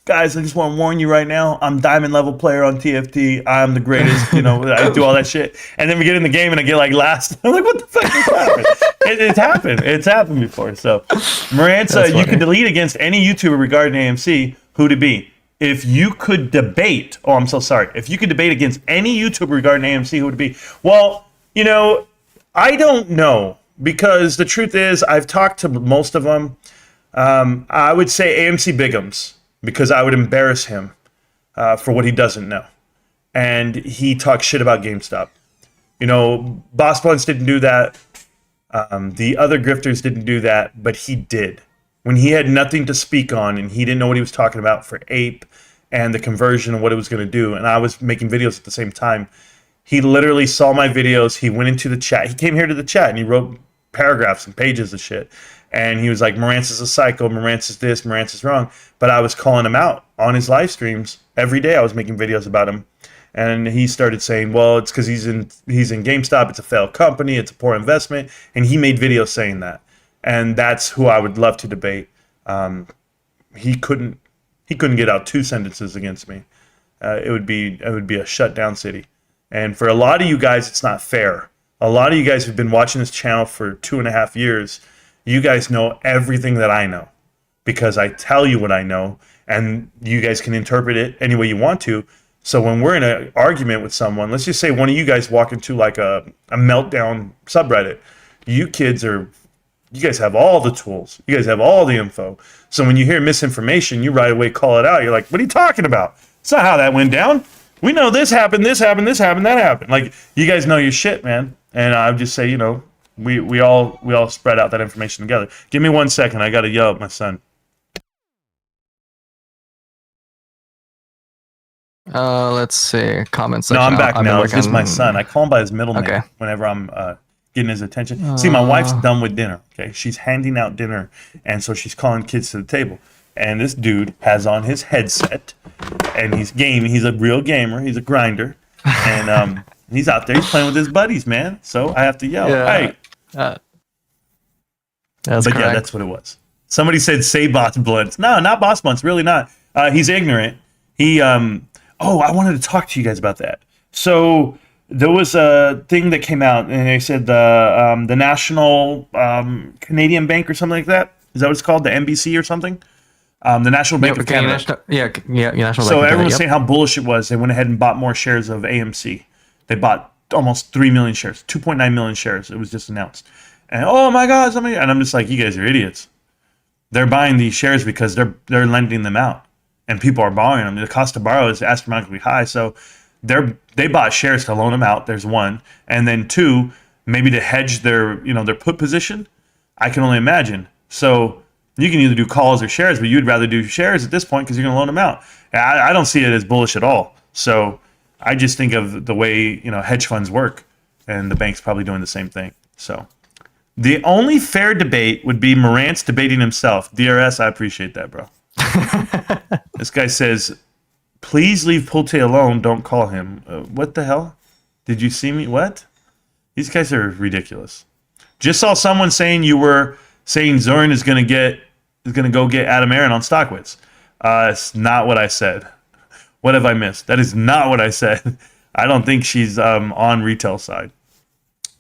guys, I just want to warn you right now. I'm diamond level player on TFT. I'm the greatest. I do all that shit. And then we get in the game and I get like last. I'm like, what the fuck just happened? It's happened. It's happened before. So, Marantz, you can delete against any YouTuber regarding AMC. Who'd it be? if you could debate, oh, I'm so sorry. If you could debate against any YouTuber regarding AMC, who would it be? Well, you know, I don't know, because the truth is I've talked to most of them. I would say AMC Bigums, because I would embarrass him for what he doesn't know. And he talks shit about GameStop. You know, Boss Blunts didn't do that. The other grifters didn't do that, but he did. When he had nothing to speak on and he didn't know what he was talking about for Ape and the conversion and what it was going to do, and I was making videos at the same time, he literally saw my videos. He went into the chat. He came here to the chat and he wrote paragraphs and pages of shit. And he was like, Marantz is a psycho, Marantz is this, Marantz is wrong. But I was calling him out on his live streams. Every day I was making videos about him. And he started saying, well, it's because he's in GameStop. It's a failed company. It's a poor investment. And he made videos saying that. And that's who I would love to debate. He couldn't get out 2 sentences against me. It would be a shutdown city. And for a lot of you guys, it's not fair. A lot of you guys who've been watching this channel for 2.5 years, you guys know everything that I know because I tell you what I know, and you guys can interpret it any way you want to. So when we're in an argument with someone, let's just say one of you guys walk into like a meltdown subreddit. You guys have all the tools. You guys have all the info. So when you hear misinformation, you right away call it out. You're like, what are you talking about? It's not how that went down. We know this happened, that happened. Like, you guys know your shit, man. And I would just say, you know, we all spread out that information together. Give me 1 second. I got to yell at my son. Let's see. Comments. No, I'm back now. It's just my son. I call him by his middle name Okay. whenever I'm getting his attention. See, my wife's done with dinner. Okay, she's handing out dinner, and so she's calling kids to the table. And this dude has on his headset, and he's gaming. He's a real gamer. He's a grinder, and he's out there. He's playing with his buddies, man. So I have to yell, "Hey!" That's but correct. yeah, that's what it was. Somebody said, "Say Boss Blunts." No, not Boss Blunts. Really not. He's ignorant. He. Oh, I wanted to talk to you guys about that. So there was a thing that came out, and they said the National Canadian Bank or something like that. Is that what it's called? The NBC or something? The National Bank of Canada. National Bank. So everyone was Yep. saying how bullish it was. They went ahead and bought more shares of AMC. They bought almost 3 million shares, 2.9 million shares. It was just announced. And oh my God, somebody! And I'm just like, you guys are idiots. They're buying these shares because they're lending them out, and people are borrowing them. The cost to borrow is astronomically high. So they bought shares to loan them out. There's one, and then two, maybe to hedge their put position. I can only imagine. So you can either do calls or shares, but you'd rather do shares at this point because you're going to loan them out. I don't see it as bullish at all. So I just think of the way hedge funds work, and the bank's probably doing the same thing. So the only fair debate would be Marantz debating himself. DRS, I appreciate that, bro. This guy says, please leave Pulte alone. Don't call him. What the hell? Did you see me? What? These guys are ridiculous. Just saw someone saying you were saying Zorin is going to go get Adam Aaron on Stockwitz. It's not what I said. What have I missed? That is not what I said. I don't think she's on retail side.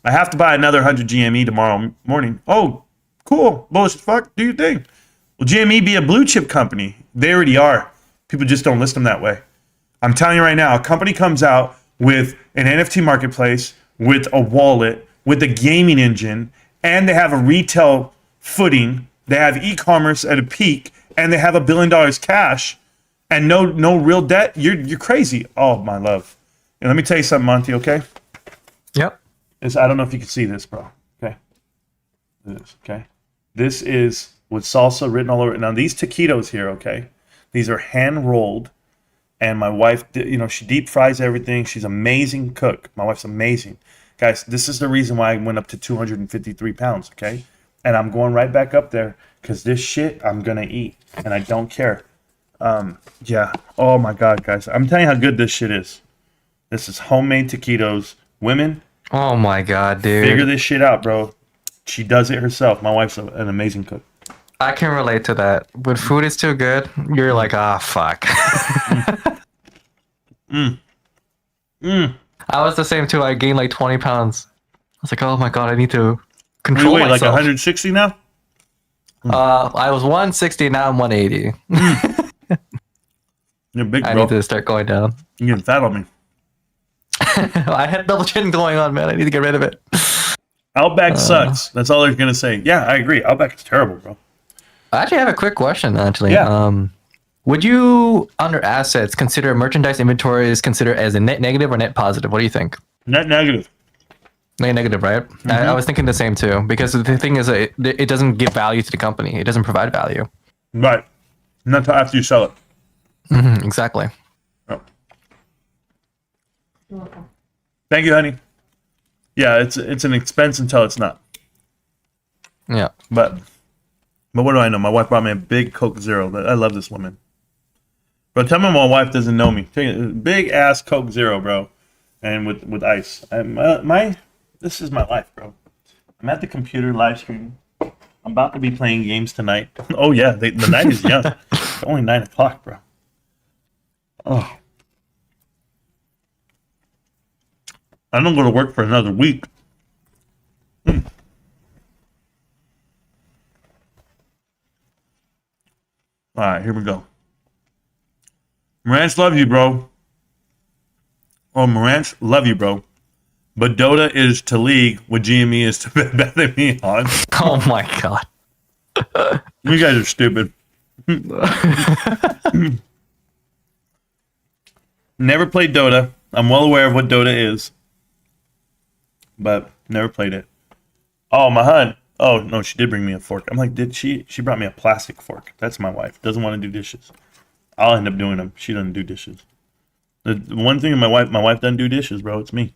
I have to buy another 100 GME tomorrow morning. Oh, cool. Bullish as fuck. Do your thing. Will GME be a blue chip company? They already are. People just don't list them that way. I'm telling you right now, a company comes out with an NFT marketplace, with a wallet, with a gaming engine, and they have a retail footing. They have e-commerce at a peak, and they have $1 billion cash and no real debt. You're crazy. Oh, my love. And let me tell you something, Monty, okay? Yep. I don't know if you can see this, bro. Okay. Okay. This is with salsa written all over it. Now, these taquitos here, okay? These are hand rolled, and my wife, she deep fries everything. She's an amazing cook. My wife's amazing. Guys, this is the reason why I went up to 253 pounds, okay? And I'm going right back up there because this shit I'm going to eat, and I don't care. Yeah. Oh, my God, guys. I'm telling you how good this shit is. This is homemade taquitos. Women, Oh my God, dude. figure this shit out, bro. She does it herself. My wife's an amazing cook. I can relate to that. When food is too good, you're like, fuck. I was the same too. I gained like 20 pounds. I was like, oh my God, I need to control Wait, like myself. 160 now? I was 160, now I'm 180. You're big, I bro. need to start going down. You're getting fat on me. I had double chin going on, man. I need to get rid of it. Outback sucks. That's all they're gonna say. Yeah, I agree. Outback is terrible, bro. I actually have a quick question. Actually, Yeah. would you, under assets, consider merchandise inventories considered as a net negative or net positive? What do you think? Net negative. Net negative, right? I was thinking the same too, because the thing is, it doesn't give value to the company. It doesn't provide value. Right. Not until after you sell it. Exactly. Oh. Thank you, honey. Yeah, it's an expense until it's not. Yeah. But what do I know? My wife brought me a big Coke Zero. I love this woman. Bro, tell me my wife doesn't know me. Big ass Coke Zero, bro, and with ice. This is my life, bro. I'm at the computer live streaming. I'm about to be playing games tonight. Oh yeah, the night is young. It's only 9 o'clock, bro. Oh. I don't go to work for another week. All right, here we go. Marantz, love you, bro. Oh, Marantz, love you, bro. But Dota is to League what GME is to Bed Bath & Beyond. Oh my god. You guys are stupid. Never played Dota. I'm well aware of what Dota is. But never played it. Oh, my hun. Oh, no, she did bring me a fork. I'm like, did she? She brought me a plastic fork. That's my wife. Doesn't want to do dishes. I'll end up doing them. She doesn't do dishes. The one thing my wife doesn't do dishes, bro. It's me.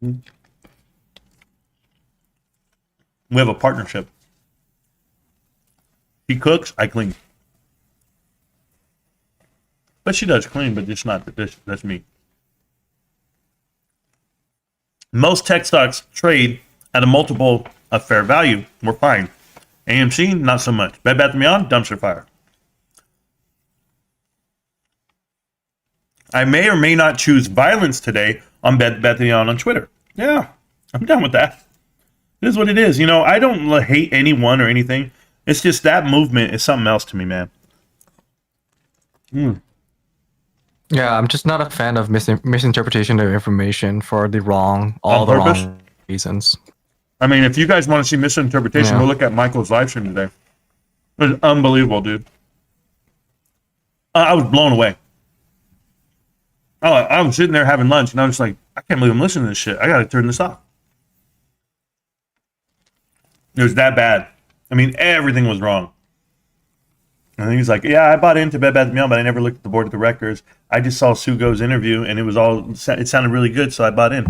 We have a partnership. He cooks, I clean. But she does clean, but it's not the dish. That's me. Most tech stocks trade at a multiple of fair value. We're fine. AMC, not so much. Bed Bath & Beyond, dumpster fire. I may or may not choose violence today on Bed Bath & Beyond on Twitter. Yeah, I'm down with that. It is what it is. You know, I don't hate anyone or anything. It's just that movement is something else to me, man. Yeah, I'm just not a fan of misinterpretation of information for the wrong, On the purpose? wrong reasons. I mean, if you guys want to see misinterpretation, go look at Michael's live stream today. It was unbelievable, dude. I was blown away. I was sitting there having lunch, and I was like, I can't believe I'm listening to this shit. I got to turn this off. It was that bad. I mean, everything was wrong. And then he's like, yeah, I bought into Bed Bath & Beyond, but I never looked at the board of directors. I just saw Sugo's interview, and it sounded really good, so I bought in.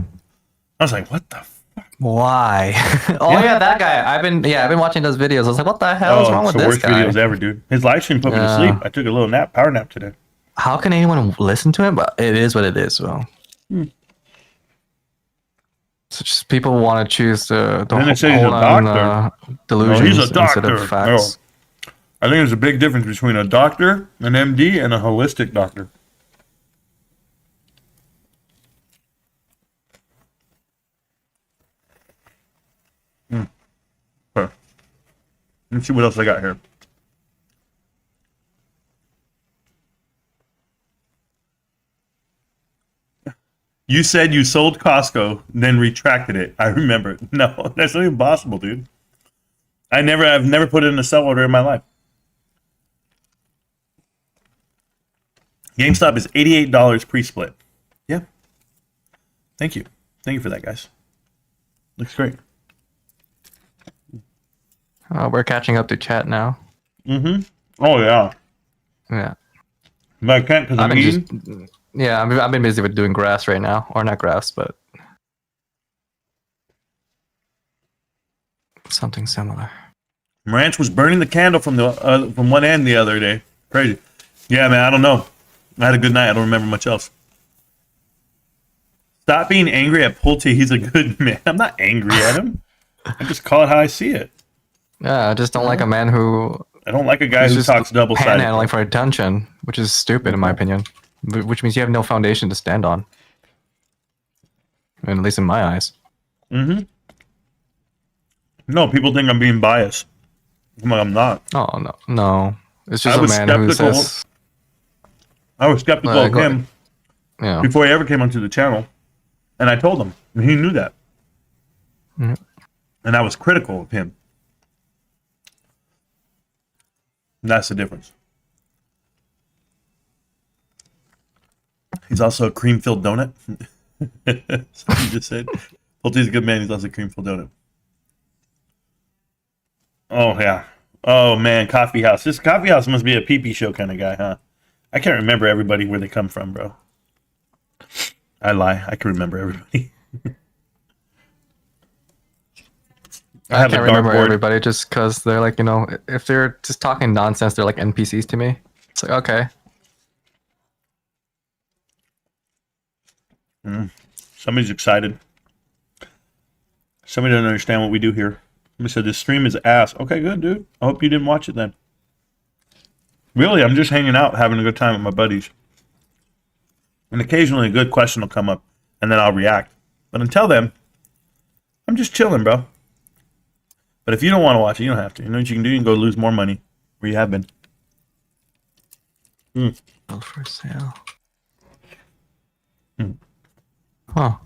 I was like, what the fuck? Why? Yeah, that guy. I've been watching those videos. I was like, what the hell is wrong with it's the this worst guy? videos ever, dude. His live stream put me to sleep. I took a little power nap today. How can anyone listen to him? But it is what it is, so. So just people want to choose the And they say he's a hold on doctor. delusions No, he's a instead doctor. of facts. I think there's a big difference between a doctor, an MD, and a holistic doctor. Okay. Let's see what else I got here. You said you sold Costco, then retracted it. I remember. No, that's not even possible, dude. I've never put in a sell order in my life. GameStop is $88 pre-split. Yeah. Thank you. Thank you for that, guys. Looks great. We're catching up to chat now. Mm-hmm. Oh, yeah. Yeah. But I can't because I'm eating. I've been busy with doing graphs right now, or not graphs, but something similar. Marantz was burning the candle from one end the other day. Crazy. Yeah, man. I don't know. I had a good night. I don't remember much else. Stop being angry at Pulte. He's a good man. I'm not angry at him. I just call it how I see it. Yeah, I just don't like a man who. I don't like a guy who talks double-sided. Panhandling for attention, which is stupid in my opinion. Which means you have no foundation to stand on. At least in my eyes. Mm-hmm. No, people think I'm being biased. I'm not. Oh, no. It's just a man who says... I was skeptical of him before he ever came onto the channel. And I told him. And he knew that. Mm-hmm. And I was critical of him. And that's the difference. He's also a cream-filled donut. That's what you just said. Pulte's a good man. He's also a cream-filled donut. Oh, yeah. Oh, man. Coffee house. This coffee house must be a pee-pee show kind of guy, huh? I can't remember everybody where they come from, bro. I lie. I can remember everybody. I can't remember everybody just because they're like, you know, if they're just talking nonsense, they're like NPCs to me. It's like, okay. Somebody's excited. Somebody doesn't understand what we do here. Somebody said this stream is ass. Okay, good, dude. I hope you didn't watch it then. Really, I'm just hanging out, having a good time with my buddies. And occasionally a good question will come up, and then I'll react. But until then, I'm just chilling, bro. But if you don't want to watch it, you don't have to. You know what you can do? You can go lose more money where you have been. Oh, for sale. Huh.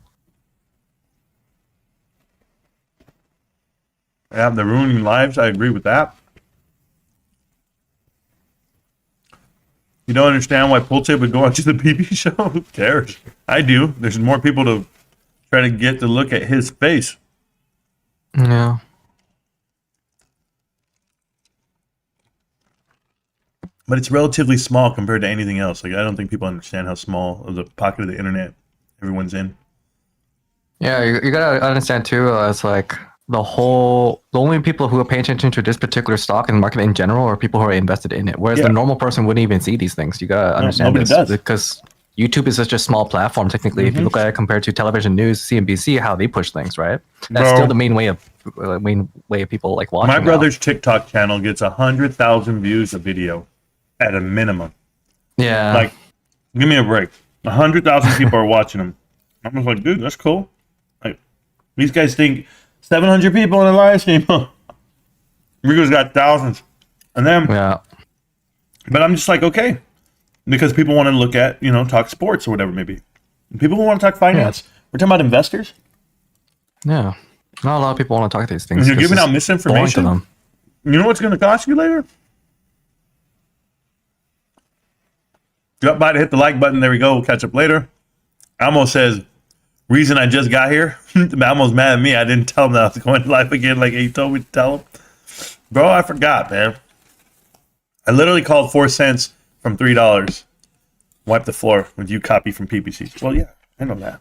Yeah, they're ruining lives. I agree with that. You don't understand why Pulte would go onto the BB show? Who cares? I do. There's more people to try to get to look at his face. Yeah. But it's relatively small compared to anything else. Like, I don't think people understand how small of the pocket of the internet everyone's in. Yeah, you gotta understand too. It's like the only people who are paying attention to this particular stock and market in general are people who are invested in it. Whereas the normal person wouldn't even see these things. You gotta understand this does. Because YouTube is such a small platform. Technically, if you look at it compared to television news, CNBC, how they push things, right? That's still the main way of people like watching. My brother's TikTok channel gets 100,000 views a video at a minimum. Yeah. Like, give me a break. 100,000 people are watching him. I was like, dude, that's cool. Like, these guys think 700 people in a live stream. Rico's got thousands. And then, but I'm just like, okay. Because people want to look at, you know, talk sports or whatever maybe. People want to talk finance. We're talking about investors. Yeah. Not a lot of people want to talk these things. And you're giving out misinformation. To them. You know what's going to cost you later? Drop by to hit the like button. There we go. We'll catch up later. Almost says, reason I just got here. Almost mad at me. I didn't tell him that I was going live again like he told me to tell him. Bro, I forgot, man. I literally called 4 cents from $3. Wipe the floor with you copy from PPC. Well, yeah, I know that.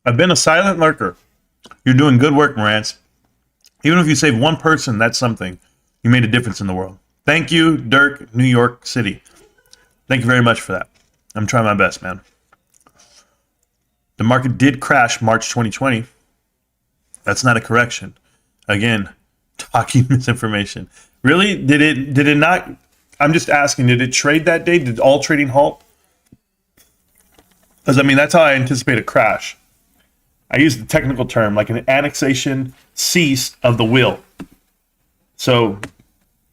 I've been a silent lurker. You're doing good work, Marantz. Even if you save one person, that's something. You made a difference in the world. Thank you, Dirk, New York City. Thank you very much for that. I'm trying my best, man. The market did crash March 2020. That's not a correction. Again, talking misinformation. Really? Did it not? I'm just asking, did it trade that day? Did all trading halt? Because, I mean, that's how I anticipate a crash. I use the technical term, like an annexation cease of the will. So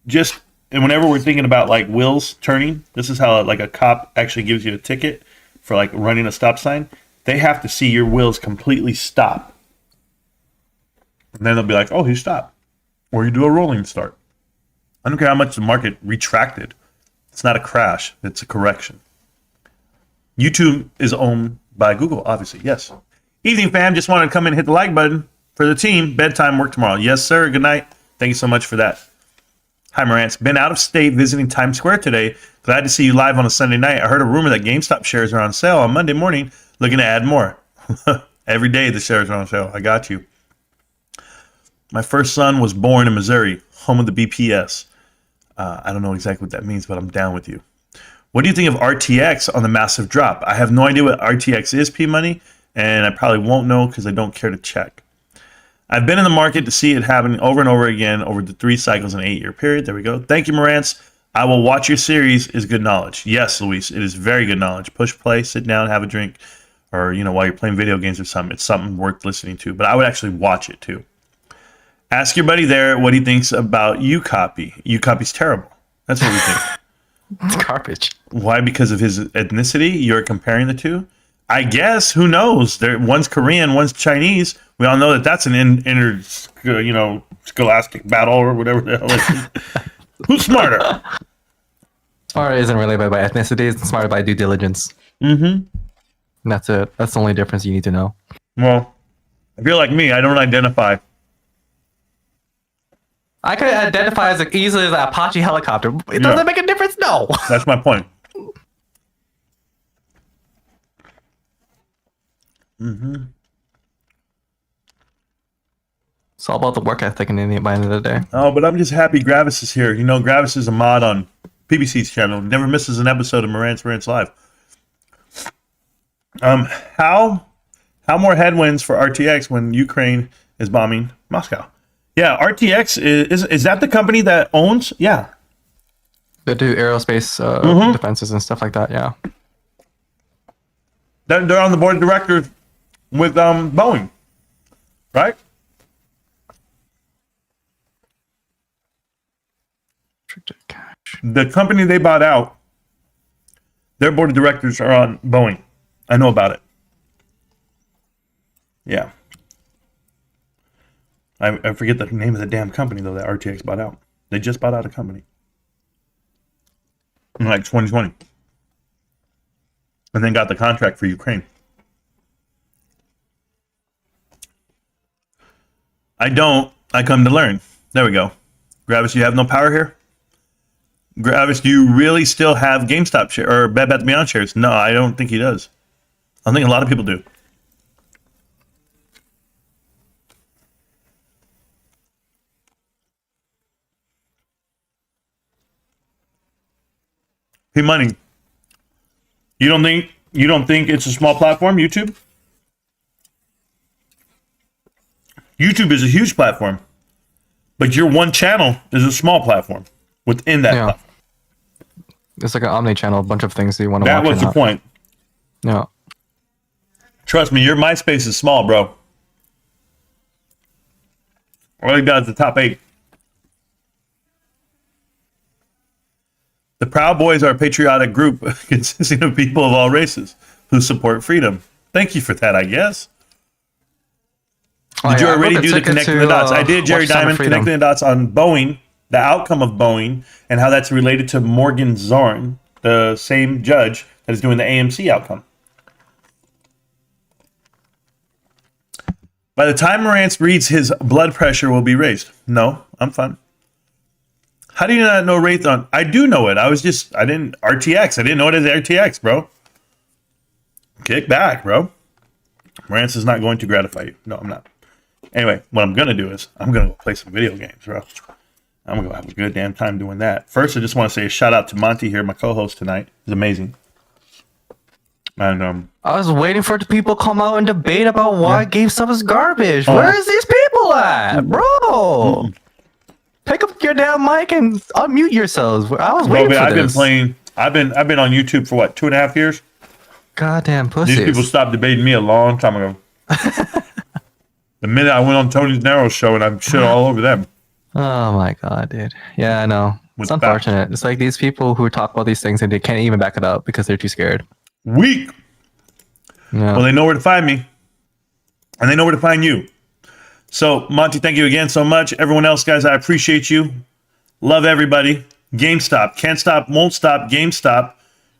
just, and whenever we're thinking about like wheels turning, this is how like a cop actually gives you a ticket for like running a stop sign. They have to see your wheels completely stop. And then they'll be like, oh, he stopped. Or you do a rolling start. I don't care how much the market retracted. It's not a crash. It's a correction. YouTube is owned by Google, obviously. Yes. Evening, fam. Just wanted to come in and hit the like button for the team. Bedtime work tomorrow. Yes, sir. Good night. Thank you so much for that. Hi, Marantz. Been out of state visiting Times Square today. Glad to see you live on a Sunday night. I heard a rumor that GameStop shares are on sale on Monday morning. Looking to add more. Every day the shares are on sale. I got you. My first son was born in Missouri, home of the BPS. I don't know exactly what that means, but I'm down with you. What do you think of RTX on the massive drop? I have no idea what RTX is, P-Money, and I probably won't know because I don't care to check. I've been in the market to see it happen over and over again over the 3 cycles in an 8-year period. There we go. Thank you, Marantz. I will watch your series is good knowledge. Yes, Luis, it is very good knowledge. Push play, sit down, have a drink, or, you know, while you're playing video games or something. It's something worth listening to, but I would actually watch it too. Ask your buddy there what he thinks about UCopy. UCopy's terrible. That's what we think. It's garbage. Why? Because of his ethnicity? You're comparing the two? I guess. Who knows? One's Korean, one's Chinese. We all know that that's an scholastic battle or whatever the hell it is. Who's smarter? Smarter isn't really by ethnicity. It's smarter by due diligence. Mm-hmm. And that's it. That's the only difference you need to know. Well, if you're like me, I don't identify. I could identify as easily as an Apache helicopter. It doesn't make a difference. No. That's my point. Mm-hmm. It's all about the work ethic and by the end of the day. Oh, but I'm just happy Gravis is here. You know, Gravis is a mod on PBC's channel. Never misses an episode of Marantz Rantz Live. How more headwinds for RTX when Ukraine is bombing Moscow? Yeah, RTX is that the company that owns? Yeah, They do aerospace defenses and stuff like that. Yeah. they're on the board of directors with Boeing, right? Restricted cash. The company they bought out, their board of directors are on Boeing. I know about it. Yeah. I forget the name of the damn company, though, that RTX bought out. They just bought out a company in like 2020. And then got the contract for Ukraine. I don't. I come to learn. There we go. Gravis, you have no power here? Gravis, do you really still have GameStop share or Bed Bath & Beyond shares? No, I don't think he does. I think a lot of people do. Hey, Money. You don't think it's a small platform, YouTube? YouTube is a huge platform, but your one channel is a small platform within that platform. It's like an omni-channel, a bunch of things that you want to watch. That was the point. Yeah. Trust me, your MySpace is small, bro. All you got is the top 8. The Proud Boys are a patriotic group consisting of people of all races who support freedom. Thank you for that, I guess. Did you already do the connecting the dots? I did, Jerry Diamond, connecting the dots on Boeing, the outcome of Boeing, and how that's related to Morgan Zorn, the same judge that is doing the AMC outcome. By the time Marantz reads, his blood pressure will be raised. No, I'm fine. How do you not know Raytheon? I do know it. RTX. I didn't know it as RTX, bro. Kick back, bro. Marantz is not going to gratify you. No, I'm not. Anyway, what I'm going to do is I'm going to go play some video games, bro. I'm going to go have a good damn time doing that. First, I just want to say a shout out to Monty here, my co-host tonight. He's amazing. And I was waiting for the people to come out and debate about why GameStop is garbage. Where is these people at, bro? Pick up your damn mic and unmute yourselves. I was waiting for this. I've been on YouTube for what, 2.5 years? Goddamn pussies. These people stopped debating me a long time ago. The minute I went on Tony's Narrow show and I'm shit all over them. Oh my god, dude. Yeah, I know. It's unfortunate. It's like these people who talk about these things and they can't even back it up because they're too scared. Weak. Yeah. Well, they know where to find me. And they know where to find you. So, Monty, thank you again so much. Everyone else, guys, I appreciate you. Love everybody. GameStop. Can't stop, won't stop. GameStop.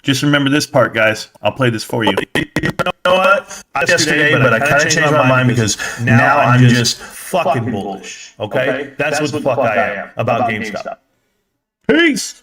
Just remember this part, guys. I'll play this for you. You know what? Yesterday, but I kind of changed my mind because now I'm just fucking bullish. Okay? That's what the fuck I am about GameStop. Peace!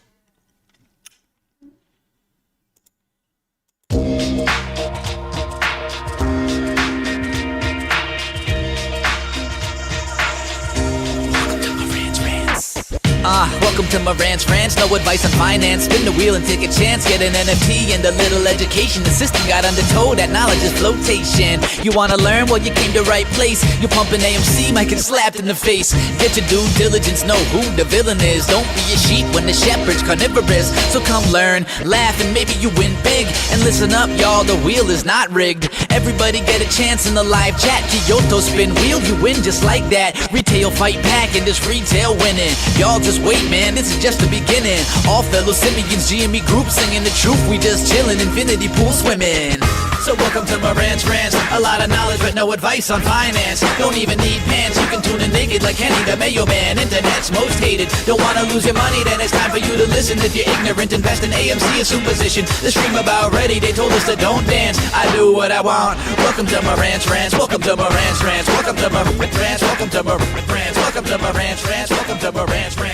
Welcome to Marantz Rantz, no advice on finance. Spin the wheel and take a chance. Get an NFT and a little education. The system got undertow, that knowledge is flotation. You wanna learn? Well, you came to right place. You're pumping AMC, might get slapped in the face. Get your due diligence, know who the villain is. Don't be a sheep when the shepherd's carnivorous. So come learn, laugh, and maybe you win big. And listen up, y'all, the wheel is not rigged. Everybody get a chance in the live chat. Kyoto spin wheel, you win just like that. Retail fight back and this retail winning. Y'all just wait, man, this is just the beginning. All fellow simians, GME group singing the truth. We just chillin', infinity pool swimming. So welcome to Marantz Rantz. A lot of knowledge but no advice on finance. Don't even need pants, you can tune in naked like Kenny the Mayo Man. Internet's most hated. Don't wanna lose your money, then it's time for you to listen. If you're ignorant, invest in AMC and superstition. The stream about ready, they told us to don't dance. I do what I want. Welcome to Marantz Rantz. Welcome to Marantz Rantz. Welcome to Marantz Rantz. Welcome to Marantz Rantz. Welcome to Marantz Rantz. Welcome to Marantz Rantz.